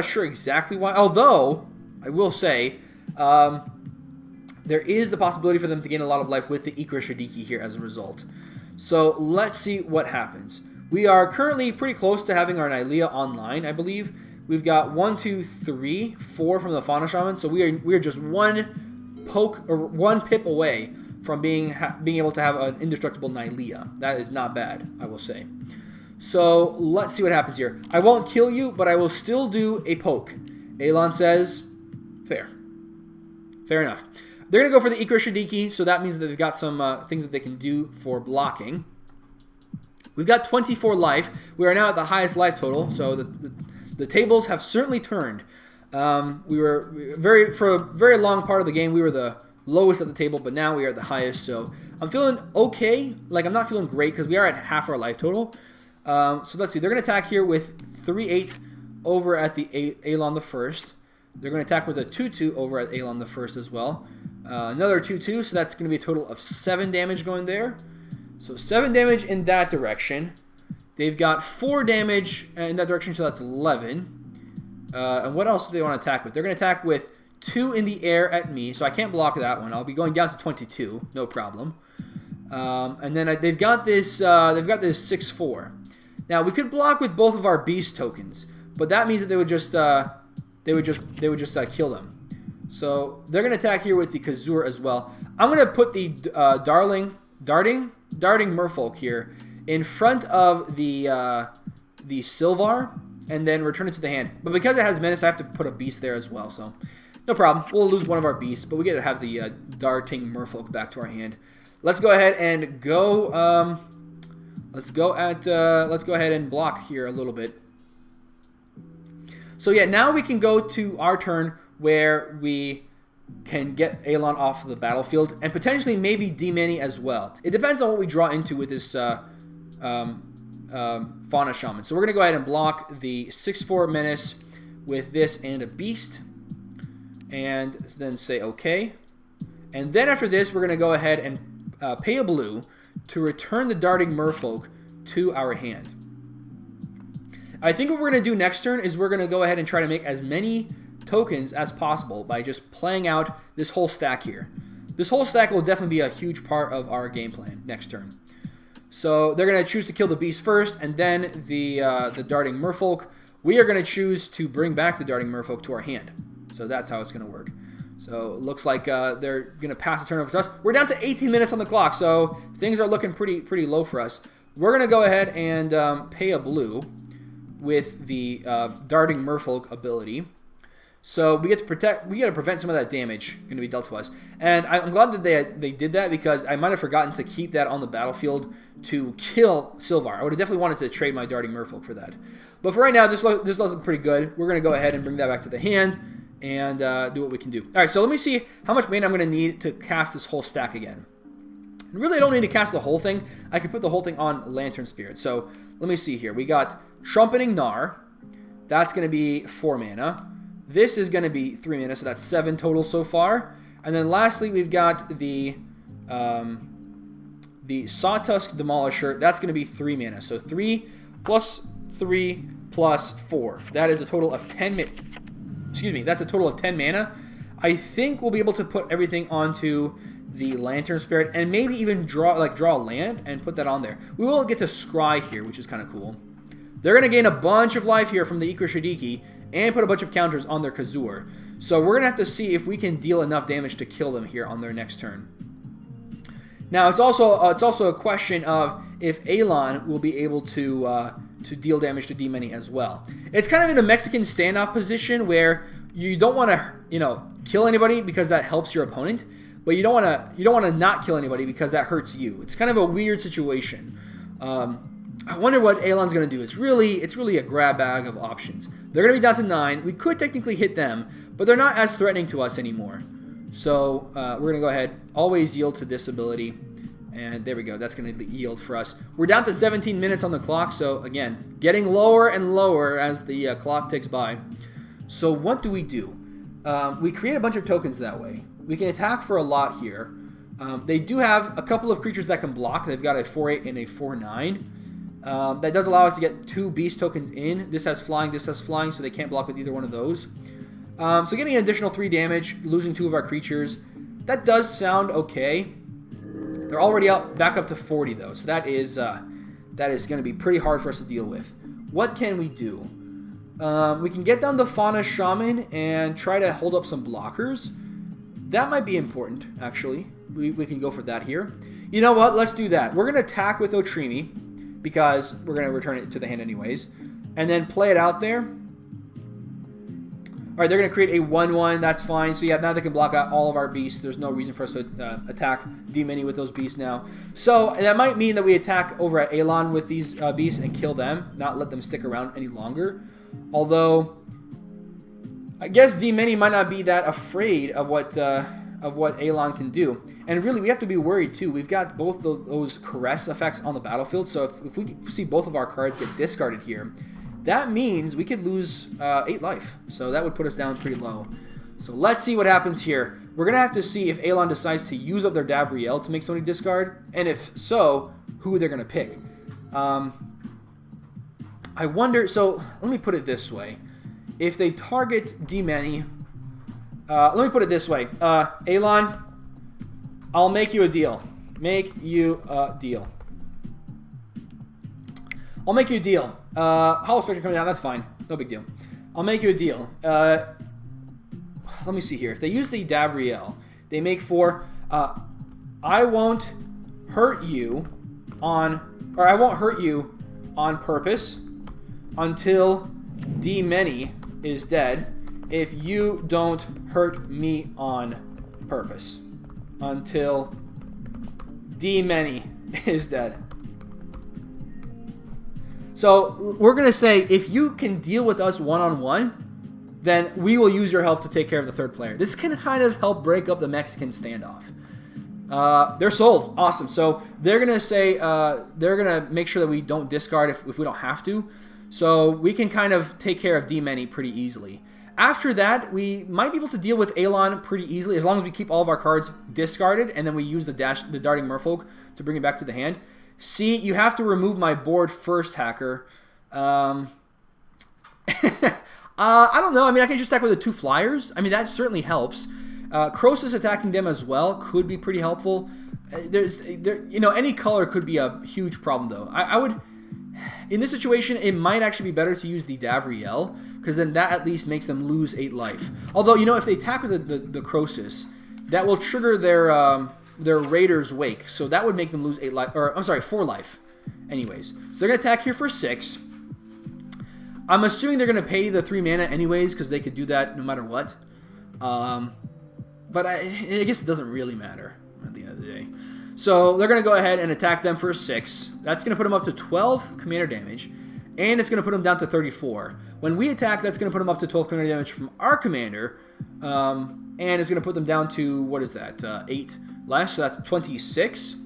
sure exactly why. Although, I will say, there is the possibility for them to gain a lot of life with the Ikra Shadiki here as a result. So let's see what happens. We are currently pretty close to having our Nylea online, I believe. We've got 1, 2, 3, 4 from the Fauna Shaman. So we are just one pip away from being able to have an indestructible Nylea. That is not bad, I will say. So let's see what happens here. I won't kill you, but I will still do a poke. Alon says, fair. Fair enough. They're going to go for the Ikra Shadiki, so that means that they've got some things that they can do for blocking. We've got 24 life. We are now at the highest life total, so the tables have certainly turned. For a very long part of the game, we were the lowest at the table, but now we are at the highest, so I'm feeling okay. Like, I'm not feeling great because we are at half our life total. So let's see. They're going to attack here with 3/8 over at the Alon the First. They're going to attack with a 2/2 over at Alon the First as well. Another 2/2, so that's going to be a total of 7 damage going there. So 7 damage in that direction. They've got 4 damage in that direction, so that's 11. And what else do they want to attack with? They're going to attack with 2 in the air at me, so I can't block that one. I'll be going down to 22, no problem. And then they've got this 6/4. Now we could block with both of our beast tokens, but that means that they would just kill them. So they're going to attack here with the Kazur as well. I'm going to put the darting Merfolk here in front of the Sylvar and then return it to the hand. But because it has menace, I have to put a beast there as well. So no problem. We'll lose one of our beasts, but we get to have the darting Merfolk back to our hand. Let's go ahead and go. Let's go ahead and block here a little bit. So yeah, now we can go to our turn where we can get Alon off the battlefield and potentially maybe D-Many as well. It depends on what we draw into with this Fauna Shaman. So we're going to go ahead and block the 6/4 Menace with this and a Beast. And then say OK. And then after this, we're going to go ahead and pay a blue to return the Darting Merfolk to our hand. I think what we're going to do next turn is we're going to go ahead and try to make as many tokens as possible by just playing out this whole stack here. This whole stack will definitely be a huge part of our game plan next turn. So they're going to choose to kill the Beast first, and then the Darting Merfolk. We are going to choose to bring back the Darting Merfolk to our hand. So that's how it's going to work. So it looks like they're going to pass the turn over to us. We're down to 18 minutes on the clock, so things are looking pretty low for us. We're going to go ahead and pay a blue with the Darting Merfolk ability. So we get to prevent some of that damage going to be dealt to us. And I'm glad that they did that, because I might have forgotten to keep that on the battlefield to kill Sylvar. I would have definitely wanted to trade my Darting Merfolk for that. But for right now, this looks pretty good. We're going to go ahead and bring that back to the hand and do what we can do. All right, so let me see how much mana I'm going to need to cast this whole stack again. And really, I don't need to cast the whole thing. I can put the whole thing on Lantern Spirit. So let me see here. We got Trumpeting Gnar. That's going to be 4 mana. This is going to be 3 mana, so that's 7 total so far. And then lastly, we've got the Sawtusk Demolisher. That's going to be 3 mana. So 3 plus 3 plus 4. That is a total of 10 mana. Excuse me, that's a total of 10 mana. I think we'll be able to put everything onto the Lantern Spirit and maybe even draw a land and put that on there. We will get to Scry here, which is kind of cool. They're going to gain a bunch of life here from the Ikra Shadiki and put a bunch of counters on their Kazur. So we're going to have to see if we can deal enough damage to kill them here on their next turn. Now, it's also a question of if Elan will be able to deal damage to D-Many as well. It's kind of in a Mexican standoff position where you don't want to, kill anybody because that helps your opponent, but you don't want to not kill anybody because that hurts you. It's kind of a weird situation. I wonder what Elan's going to do. It's really a grab bag of options. They're going to be down to 9. We could technically hit them, but they're not as threatening to us anymore. So we're going to go ahead, always yield to this ability. And there we go. That's going to yield for us. We're down to 17 minutes on the clock. So again, getting lower and lower as the clock ticks by. So what do? We create a bunch of tokens that way. We can attack for a lot here. They do have a couple of creatures that can block. They've got a 4/8 and a 4/9. That does allow us to get 2 beast tokens in. This has flying, so they can't block with either one of those. So getting an additional 3 damage, losing 2 of our creatures, that does sound okay. They're already back up to 40 though, so that is going to be pretty hard for us to deal with. What can we do? We can get down the Fauna Shaman and try to hold up some blockers. That might be important, actually. We can go for that here. You know what? Let's do that. We're going to attack with Otrimi, because we're going to return it to the hand anyways. And then play it out there. Alright, they're going to create a 1/1. That's fine. So yeah, now they can block out all of our beasts. There's no reason for us to attack D-Many with those beasts now. So and that might mean that we attack over at Elan with these beasts and kill them. Not let them stick around any longer. Although, I guess D-Many might not be that afraid of what Elan can do. And really, we have to be worried too. We've got both those Caress effects on the battlefield, so if we see both of our cards get discarded here, that means we could lose 8 life. So that would put us down pretty low. So let's see what happens here. We're going to have to see if Elan decides to use up their Davriel to make somebody discard, and if so, who they're going to pick. I wonder, so let me put it this way. If they target D-Many, let me put it this way. Elan, I'll make you a deal. Make you a deal. I'll make you a deal. Hollow Spectre coming down, that's fine. No big deal. I'll make you a deal. Let me see here. If they use the Davriel, they make 4. I won't hurt you on purpose until D-Many is dead. If you don't hurt me on purpose until D-Many is dead. So we're going to say, if you can deal with us one-on-one, then we will use your help to take care of the third player. This can kind of help break up the Mexican standoff. They're sold. Awesome. So they're going to say, they're going to make sure that we don't discard if we don't have to. So we can kind of take care of D-Many pretty easily. After that, we might be able to deal with Alon pretty easily as long as we keep all of our cards discarded and then we use the Darting Merfolk to bring it back to the hand. See, you have to remove my board first, Hacker. I don't know. I mean, I can just attack with the 2 flyers. I mean, that certainly helps. Crosis attacking them as well could be pretty helpful. Any color could be a huge problem, though. I would... In this situation, it might actually be better to use the Davriel, because then that at least makes them lose 8 life. Although, if they attack with the Crosis, that will trigger their Raider's Wake, so that would make them lose 8 life, or I'm sorry, 4 life. Anyways, so they're going to attack here for 6. I'm assuming they're going to pay the 3 mana anyways, because they could do that no matter what. But I guess it doesn't really matter at the end of the day. So they're going to go ahead and attack them for 6. That's going to put them up to 12 commander damage, and it's going to put them down to 34. When we attack, that's going to put them up to 12 commander damage from our commander, and it's going to put them down to, what is that, 8 less, so that's 26.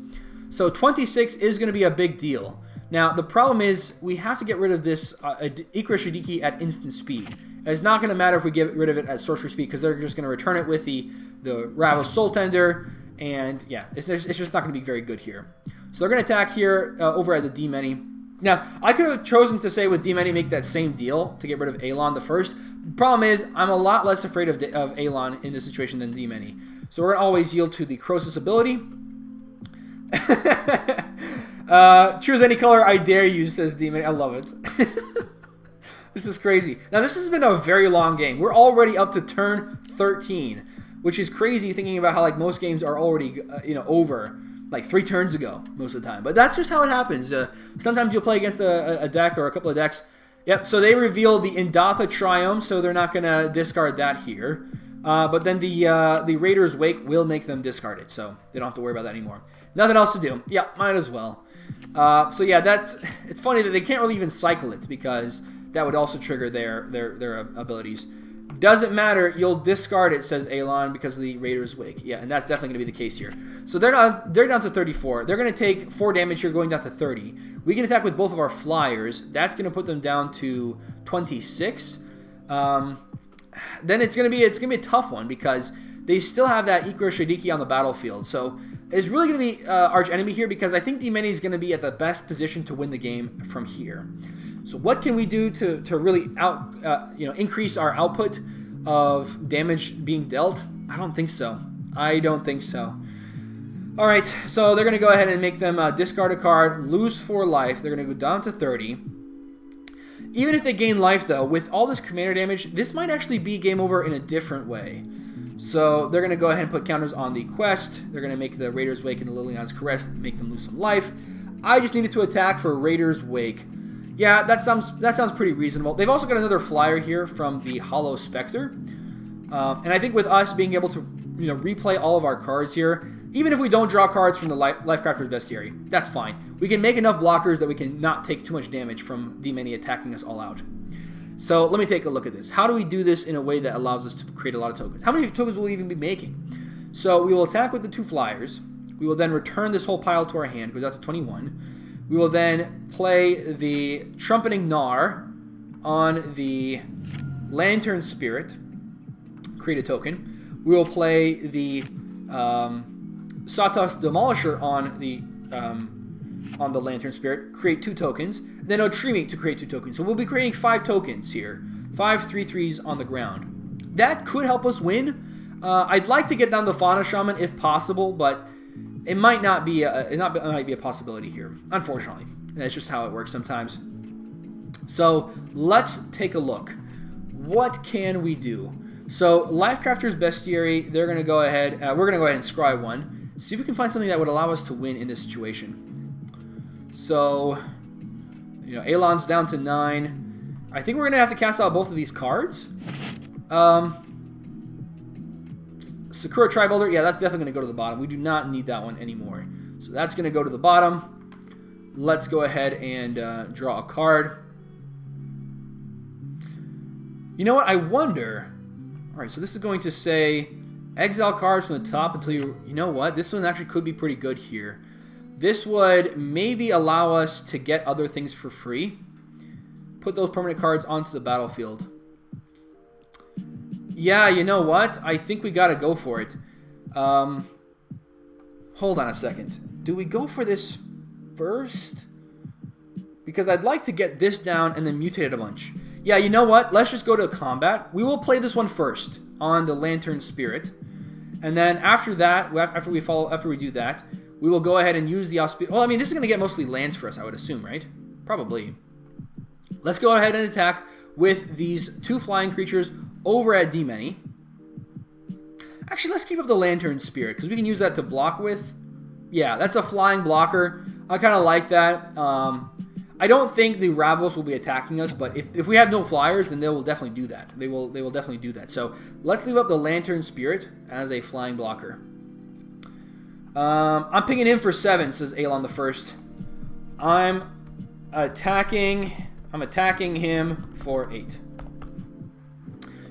So 26 is going to be a big deal. Now, the problem is we have to get rid of this Ikra at instant speed. It's not going to matter if we get rid of it at sorcery speed, because they're just going to return it with the Ravos Soul Tender. And yeah, it's just not going to be very good here. So they're going to attack here over at the D-Many. Now, I could have chosen to say with D-Many make that same deal to get rid of Alon the first. Problem is, I'm a lot less afraid of Alon in this situation than D-Many. So we're going to always yield to the Crosis ability. Choose any color, I dare you, says D-Many. I love it. This is crazy. Now, this has been a very long game. We're already up to turn 13. Which is crazy thinking about how most games are already over 3 turns ago most of the time. But that's just how it happens. Sometimes you'll play against a deck or a couple of decks. Yep. So they reveal the Indatha Triumph, so they're not gonna discard that here. But then the Raider's Wake will make them discard it, so they don't have to worry about that anymore. Nothing else to do. Yeah, might as well. So yeah, it's funny that they can't really even cycle it because that would also trigger their abilities. Doesn't matter, you'll discard it, says Alon, because of the Raider's Wake. Yeah, and that's definitely going to be the case here. So they're down to 34. They're going to take 4 damage here, going down to 30. We can attack with both of our flyers. That's going to put them down to 26. Then it's going to be a tough one because they still have that Ikra Shadiki on the battlefield. So it's really going to be arch enemy here because I think D-Many is going to be at the best position to win the game from here. So what can we do to really increase our output of damage being dealt? I don't think so. All right, so they're going to go ahead and make them discard a card, lose 4 life. They're going to go down to 30. Even if they gain life, though, with all this commander damage, this might actually be game over in a different way. So they're going to go ahead and put counters on the quest. They're going to make the Raider's Wake and the Liliana's Caress, make them lose some life. I just needed to attack for Raider's Wake. Yeah, that sounds pretty reasonable. They've also got another flyer here from the Hollow Spectre. And I think with us being able to replay all of our cards here, even if we don't draw cards from the Lifecrafter's Bestiary, that's fine. We can make enough blockers that we can not take too much damage from D-Many attacking us all out. So let me take a look at this. How do we do this in a way that allows us to create a lot of tokens? How many tokens will we even be making? So we will attack with the 2 flyers. We will then return this whole pile to our hand, goes out to 21. We will then play the Trumpeting Gnar on the Lantern Spirit, create a token. We will play the Satos Demolisher on the Lantern Spirit, create 2 tokens. Then Otrimi to create 2 tokens. So we'll be creating 5 tokens here, 5 3/3s on the ground. That could help us win. I'd like to get down the Fauna Shaman if possible, but it might not be it might be a possibility here, unfortunately. That's just how it works sometimes. So let's take a look. What can we do? So Lifecrafter's Bestiary, they're going to go ahead. We're going to go ahead and scry 1. See if we can find something that would allow us to win in this situation. So, Alon's down to 9. I think we're going to have to cast out both of these cards. Sakura Tribuilder, yeah, that's definitely going to go to the bottom. We do not need that one anymore. So that's going to go to the bottom. Let's go ahead and draw a card. You know what? I wonder... Alright, so this is going to say Exile cards from the top until you... You know what? This one actually could be pretty good here. This would maybe allow us to get other things for free. Put those permanent cards onto the battlefield. Yeah, you know what? I think we gotta go for it. Hold on a second. Do we go for this first? Because I'd like to get this down and then mutate it a bunch. Yeah, you know what? Let's just go to combat. We will play this one first on the Lantern Spirit. And then after that, after we do that, we will go ahead and use the auspicious... Well, I mean, this is going to get mostly lands for us, I would assume, right? Probably. Let's go ahead and attack with these 2 flying creatures over at D-Many. Actually, let's keep up the Lantern Spirit, because we can use that to block with. Yeah, that's a flying blocker. I kind of like that. I don't think the Ravos will be attacking us, but if we have no flyers, then they will definitely do that. They will definitely do that. So let's leave up the Lantern Spirit as a flying blocker. I'm picking him for 7, says Alon the First. I'm attacking him for 8.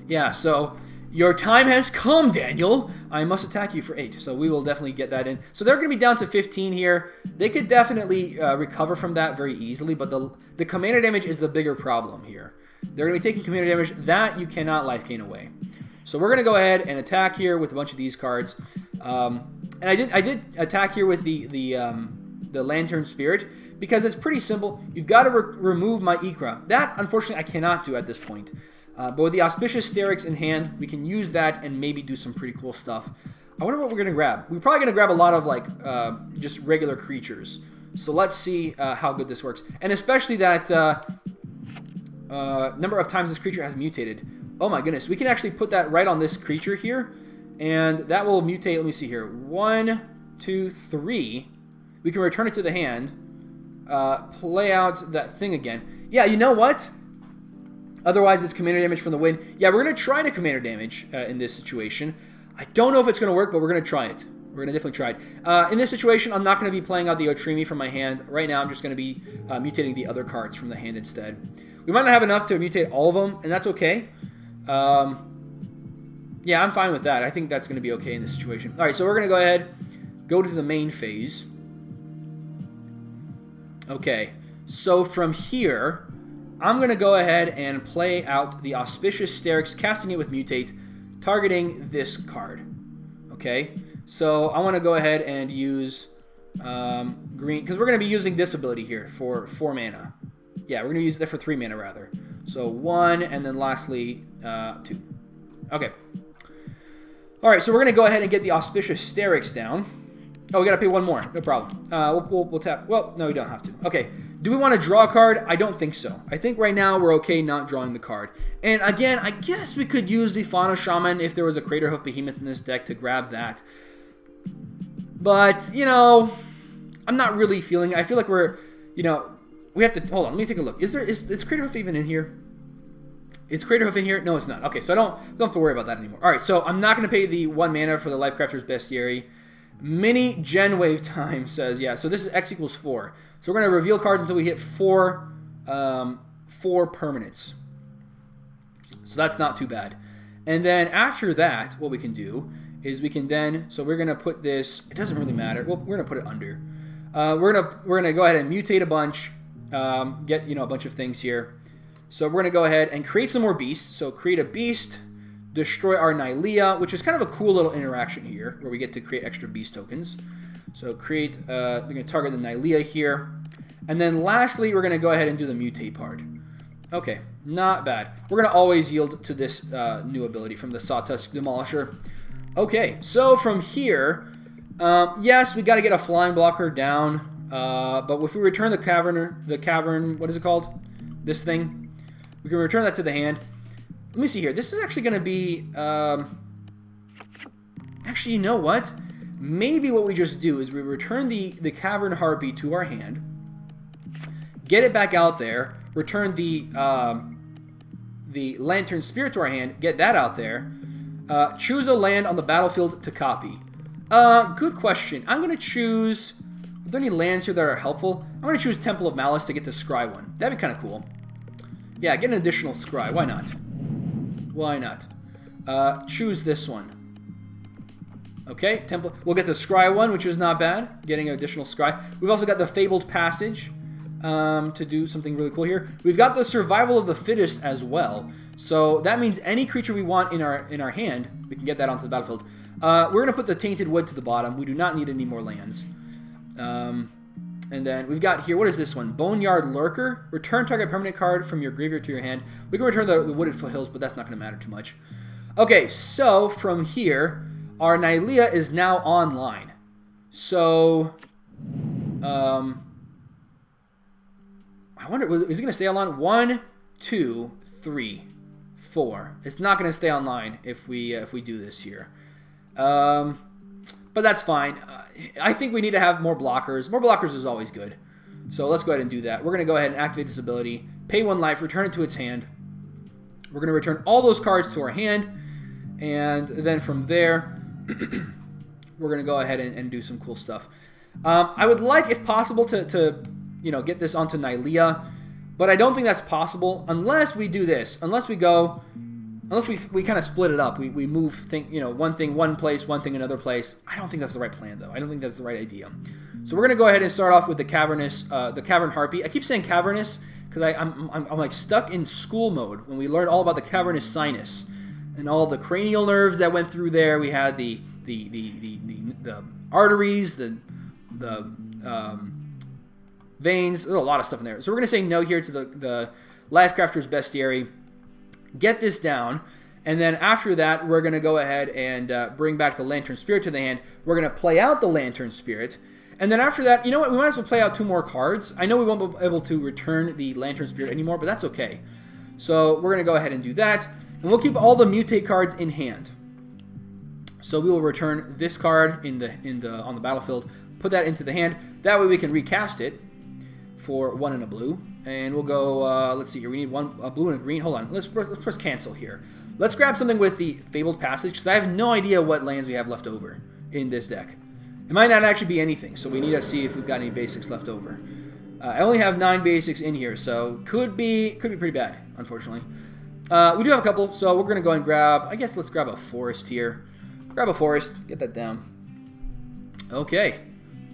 Yeah, so your time has come, Daniel. I must attack you for 8. So we will definitely get that in. So they're going to be down to 15 here. They could definitely recover from that very easily, but the commander damage is the bigger problem here. They're going to be taking commander damage that you cannot life gain away. So we're going to go ahead and attack here with a bunch of these cards. And I did attack here with the Lantern Spirit because it's pretty simple. You've got to remove my Ikra. That, unfortunately, I cannot do at this point. But with the Auspicious Sterix in hand, we can use that and maybe do some pretty cool stuff. I wonder what we're going to grab. We're probably going to grab a lot of, like, just regular creatures. So let's see how good this works. And especially that number of times this creature has mutated. Oh my goodness. We can actually put that right on this creature here. And that will mutate. Let me see here. 1, 2, 3. We can return it to the hand. Play out that thing again. Yeah, you know what? Otherwise, it's commander damage from the wind. Yeah, we're going to try the commander damage in this situation. I don't know if it's going to work, but we're going to try it. We're going to definitely try it. In this situation, I'm not going to be playing out the Otrimi from my hand. Right now, I'm just going to be mutating the other cards from the hand instead. We might not have enough to mutate all of them, and that's okay. Yeah, I'm fine with that. I think that's going to be okay in this situation. All right, so we're going to go ahead, go to the main phase. Okay, so from here, I'm going to go ahead and play out the Auspicious Sterix, casting it with Mutate, targeting this card. Okay, so I want to go ahead and use green, because we're going to be using this ability here for 4 mana. Yeah, we're going to use that for 3 mana, rather. So 1, and then lastly, 2. Okay. All right, so we're going to go ahead and get the Auspicious Sterix down. Oh, we got to pay 1 more. No problem. We'll tap. Well, no, we don't have to. Okay. Do we want to draw a card? I don't think so. I think right now we're okay not drawing the card. And again, I guess we could use the Fauna Shaman if there was a Craterhoof Behemoth in this deck to grab that. But, you know, I'm not really feeling... I feel like we're, you know... We have to... Hold on, let me take a look. Is Craterhoof even in here? Is Craterhoof in here? No, it's not. Okay, so I don't have to worry about that anymore. All right, so I'm not going to pay the 1 mana for the Lifecrafter's Bestiary. Mini Gen Wave Time says, yeah, so this is X equals 4. So we're going to reveal cards until we hit 4 permanents. So that's not too bad. And then after that, what we can do is we can then... So we're going to put this... It doesn't really matter. Well, we're going to put it under. We're gonna go ahead and mutate a bunch. Get, you know, a bunch of things here. So we're going to go ahead and create some more beasts. So create a beast, destroy our Nylea, which is kind of a cool little interaction here, where we get to create extra beast tokens. So create, we're going to target the Nylea here. And then lastly, we're going to go ahead and do the mutate part. Okay, not bad. We're going to always yield to this new ability from the Sawtusk Demolisher. Okay, so from here, yes, we got to get a flying blocker down. But if we return the cavern, what is it called? This thing. We can return that to the hand. Let me see here. This is actually going to be... actually, you know what? Maybe what we just do is we return the Cavern Harpy to our hand. Get it back out there. Return the Lantern Spirit to our hand. Get that out there. Choose a land on the battlefield to copy. Good question. I'm going to choose... Are there any lands here that are helpful? I'm going to choose Temple of Malice to get to scry one. That'd be kind of cool. Yeah, get an additional scry. Why not? Why not? Choose this one. Okay, temple. We'll get the Scry one, which is not bad. Getting an additional Scry. We've also got the Fabled Passage to do something really cool here. We've got the Survival of the Fittest as well. So that means any creature we want in our hand, we can get that onto the battlefield. We're going to put the Tainted Wood to the bottom. We do not need any more lands. And then we've got here, what is this one? Boneyard Lurker. Return target permanent card from your graveyard to your hand. We can return the Wooded Foothills, but that's not going to matter too much. Okay, so from here, our Nylea is now online. So, I wonder, is it going to stay online? 1, 2, 3, 4. It's not going to stay online if we do this here. But that's fine. I think we need to have more blockers. More blockers is always good. So let's go ahead and do that. We're going to go ahead and activate this ability. Pay 1 life, return it to its hand. We're going to return all those cards to our hand. And then from there, we're going to go ahead and do some cool stuff. I would like, if possible, to get this onto Nylea. But I don't think that's possible unless we do this. Unless we kind of split it up. We move one thing one place, one thing another place. I don't think that's the right plan, though. I don't think that's the right idea. So we're going to go ahead and start off with the Cavern Harpy. I keep saying cavernous because I'm like stuck in school mode when we learned all about the cavernous sinus and all the cranial nerves that went through there. We had the arteries, the veins. There's a lot of stuff in there. So we're going to say no here to the Lifecrafter's Bestiary. Get this down, and then after that, we're going to go ahead and bring back the Lantern Spirit to the hand. We're going to play out the Lantern Spirit, and then after that, you know what? We might as well play out 2 more cards. I know we won't be able to return the Lantern Spirit anymore, but that's okay. So we're going to go ahead and do that, and we'll keep all the mutate cards in hand. So we will return this card on the battlefield, put that into the hand. That way we can recast it for 1 and a blue. And we'll go, let's see here, we need a blue and a green. Hold on, let's press cancel here. Let's grab something with the Fabled Passage, because I have no idea what lands we have left over in this deck. It might not actually be anything, so we need to see if we've got any basics left over. I only have 9 basics in here, so could be pretty bad, unfortunately. We do have a couple, so we're going to go and grab, I guess let's grab a forest here. Grab a forest, get that down. Okay,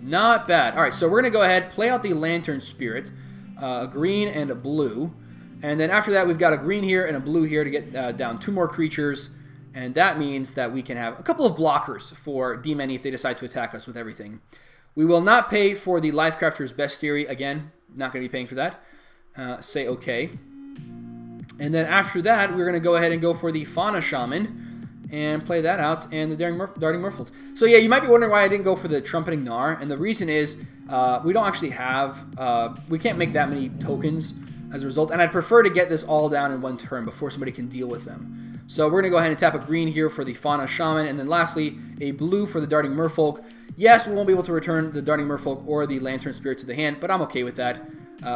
not bad. All right, so we're going to go ahead, play out the Lantern Spirit. A green and a blue, and then after that we've got a green here and a blue here to get down 2 more creatures, and that means that we can have a couple of blockers for D-Many if they decide to attack us with everything. We will not pay for the Lifecrafter's Bestiary again, not going to be paying for that. Say okay, and then after that we're going to go ahead and go for the Fauna Shaman and play that out, and the Darting Merfolk. So yeah, you might be wondering why I didn't go for the Trumpeting Gnar, and the reason is we don't actually have, we can't make that many tokens as a result, and I'd prefer to get this all down in 1 turn before somebody can deal with them. So we're going to go ahead and tap a green here for the Fauna Shaman, and then lastly, a blue for the Darting Merfolk. Yes, we won't be able to return the Darting Merfolk or the Lantern Spirit to the hand, but I'm okay with that.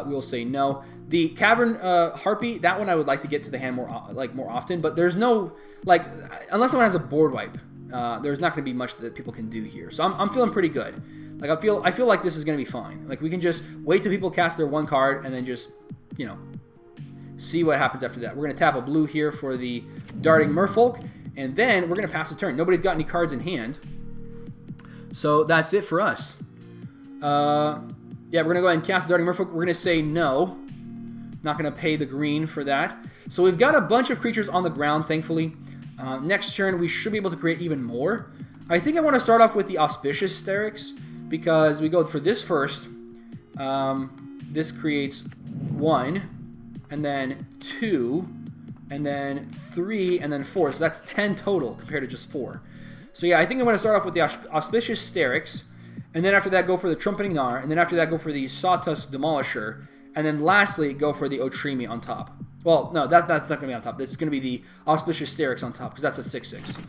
We will say no. The Cavern Harpy, that one I would like to get to the hand more often, but there's no, unless someone has a board wipe, there's not going to be much that people can do here. So I'm feeling pretty good. I feel like this is going to be fine. We can just wait till people cast their 1 card and then just, see what happens after that. We're going to tap a blue here for the Darting Merfolk, and then we're going to pass the turn. Nobody's got any cards in hand. So that's it for us. Yeah, we're going to go ahead and cast the Darting Merfolk. We're going to say no. Not going to pay the green for that. So we've got a bunch of creatures on the ground, thankfully. Next turn, we should be able to create even more. I think I want to start off with the Auspicious Sterix, because we go for this first. This creates 1, and then 2, and then 3, and then 4. So that's 10 total compared to just 4. So yeah, I think I'm going to start off with the Auspicious Sterix, and then after that go for the Trumpeting Gnar, and then after that go for the Sawtusk Demolisher, and then lastly go for the Otrimi on top. Well, no, that's not going to be on top. This is going to be the Auspicious Sterix on top, because that's a 6/6.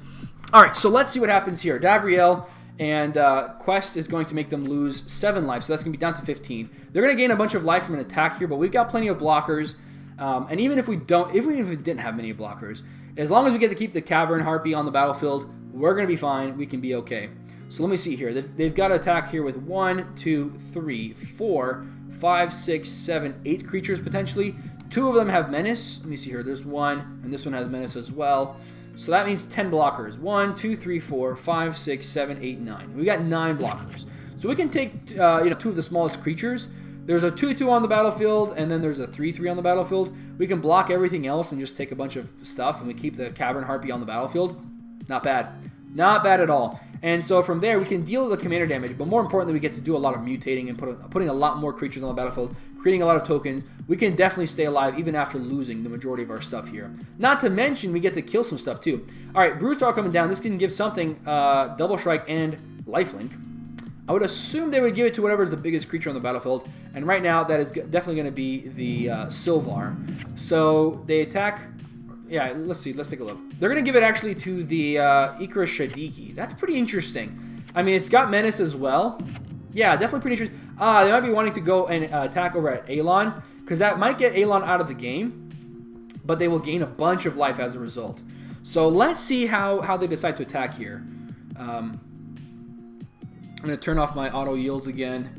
All right, so let's see what happens here. Davriel and Quest is going to make them lose 7 life, so that's going to be down to 15. They're going to gain a bunch of life from an attack here, but we've got plenty of blockers. And even if we didn't have many blockers, as long as we get to keep the Cavern Harpy on the battlefield, we're going to be fine. We can be okay. So let me see here. They've got to attack here with 1, 2, 3, 4, 5, 6, 7, 8 creatures potentially. 2 of them have Menace. Let me see here. There's 1, and this one has Menace as well. So that means 10 blockers. 1, 2, 3, 4, 5, 6, 7, 8, 9. We got 9 blockers. So we can take 2 of the smallest creatures. There's a 2/2 on the battlefield, and then there's a 3/3 on the battlefield. We can block everything else and just take a bunch of stuff, and we keep the Cavern Harpy on the battlefield. Not bad. Not bad at all. And so from there, we can deal with the commander damage, but more importantly, we get to do a lot of mutating and putting a lot more creatures on the battlefield, creating a lot of tokens. We can definitely stay alive even after losing the majority of our stuff here. Not to mention, we get to kill some stuff too. All right, Brewstar coming down. This can give something Double Strike and Lifelink. I would assume they would give it to whatever is the biggest creature on the battlefield, and right now that is definitely going to be the Sylvar. So they attack. Yeah, let's see. Let's take a look. They're going to give it actually to the Ikra Shadiki. That's pretty interesting. I mean, it's got Menace as well. Yeah, definitely pretty interesting. They might be wanting to go and attack over at Alon, because that might get Alon out of the game, but they will gain a bunch of life as a result. So let's see how they decide to attack here. I'm going to turn off my auto yields again.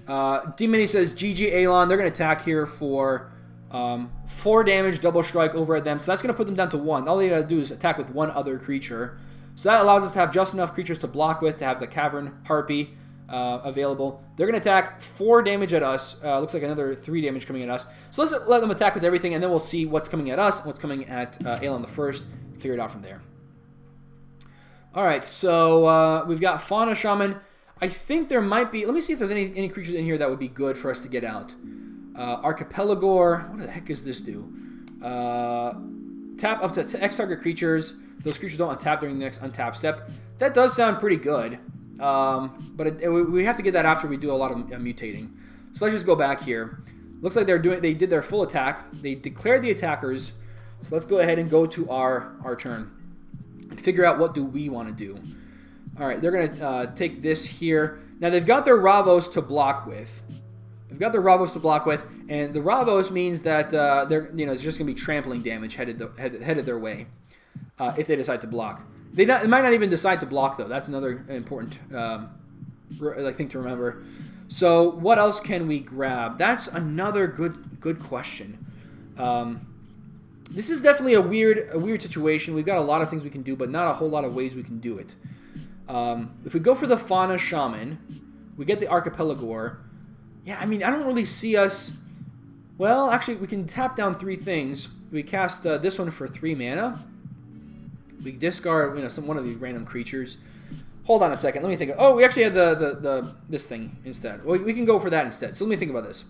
D-Mini says, GG Alon. They're going to attack here for 4 damage, double strike over at them. So that's going to put them down to 1. All they got to do is attack with 1 other creature. So that allows us to have just enough creatures to block with, to have the Cavern Harpy available. They're going to attack 4 damage at us. Looks like another 3 damage coming at us. So let's let them attack with everything, and then we'll see what's coming at us and what's coming at Alon the First. Figure it out from there. All right, so we've got Fauna Shaman. I think there might be... Let me see if there's any creatures in here that would be good for us to get out. Archipelagore. What the heck does this do? Tap up to X target creatures. Those creatures don't untap during the next untap step. That does sound pretty good. But we have to get that after we do a lot of mutating. So let's just go back here. Looks like they did their full attack. They declared the attackers. So let's go ahead and go to our turn and figure out what do we want to do. All right, they're going to take this here. Now, they've got their Ravos to block with. They've got their Ravos to block with, and the Ravos means that it's just going to be trampling damage headed their way if they decide to block. They might not even decide to block, though. That's another important thing to remember. So what else can we grab? That's another good question. This is definitely a weird situation. We've got a lot of things we can do, but not a whole lot of ways we can do it. If we go for the Fauna Shaman, we get the Archipelagore. Yeah, I mean, I don't really see us... Well, actually, we can tap down 3 things. We cast this one for 3 mana. We discard one of these random creatures. Hold on a second. Let me think. Oh, we actually had this thing instead. Well, we can go for that instead. So let me think about this.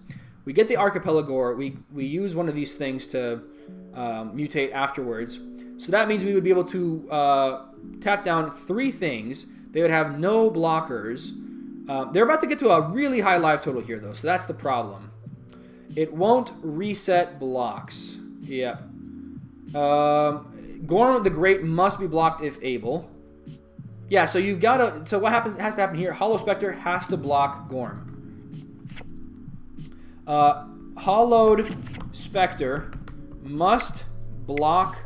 We get the Archipelagore. We use one of these things to mutate afterwards. So that means we would be able to tap down 3 things. They would have no blockers. They're about to get to a really high life total here, though, so that's the problem. It won't reset blocks. Yep. Gorm the Great must be blocked if able. Yeah, so you've got to... So what has to happen here? Hollow Spectre has to block Gorm. Hollowed Spectre must block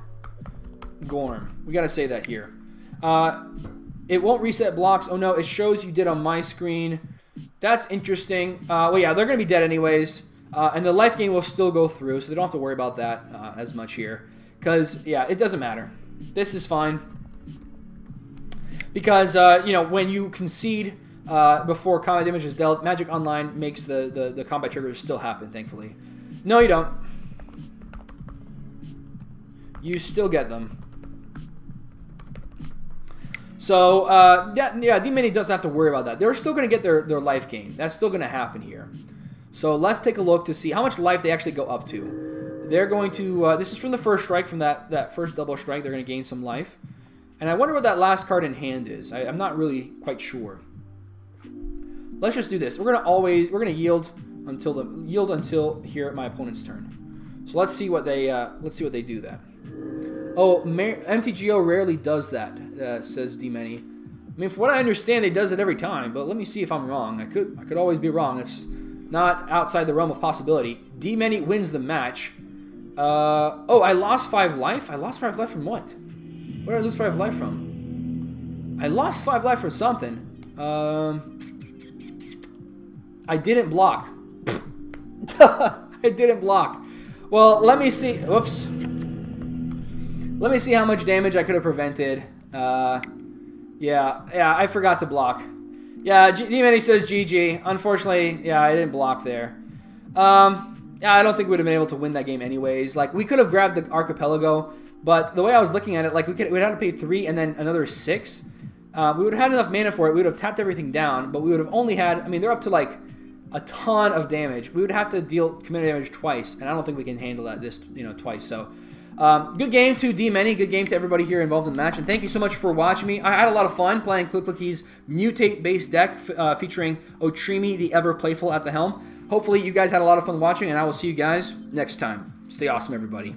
Gorm. We got to say that here. It won't reset blocks. Oh no, it shows you did on my screen. That's interesting. Well, yeah, they're going to be dead anyways. And the life gain will still go through, so they don't have to worry about that as much here. Because, yeah, it doesn't matter. This is fine. Because, when you concede before combat damage is dealt, Magic Online makes the combat triggers still happen, thankfully. No, you don't. You still get them. So, D-Mini doesn't have to worry about that. They're still going to get their life gain. That's still going to happen here. So, let's take a look to see how much life they actually go up to. They're going to... this is from the first strike, from that first double strike. They're going to gain some life. And I wonder what that last card in hand is. I'm not really quite sure. Let's just do this. We're going to yield until here at my opponent's turn. So, let's see what they do that. Oh, MTGO rarely does that, says D-Many. I mean, from what I understand, it does it every time, but let me see if I'm wrong. I could always be wrong. That's not outside the realm of possibility. D-Many wins the match. Oh, I lost 5 life? I lost 5 life from what? Where did I lose 5 life from? I lost 5 life from something. I didn't block. I didn't block. Well, let me see. Whoops. Let me see how much damage I could have prevented. Yeah, I forgot to block. Yeah, D-Manny says GG. Unfortunately, yeah, I didn't block there. Yeah, I don't think we'd have been able to win that game anyways. Like, we could have grabbed the Archipelago, but the way I was looking at it, like, we'd have to pay 3 and then another 6. We would have had enough mana for it. We would have tapped everything down, but we would have only had, I mean, they're up to, like, a ton of damage. We would have to deal commander damage twice, and I don't think we can handle that twice. So, good game to D-Many. Good game to everybody here involved in the match, and thank you so much for watching me. I had a lot of fun playing ClickClicky's mutate-based deck featuring Otrimi, the Ever-Playful, at the helm. Hopefully, you guys had a lot of fun watching, and I will see you guys next time. Stay awesome, everybody.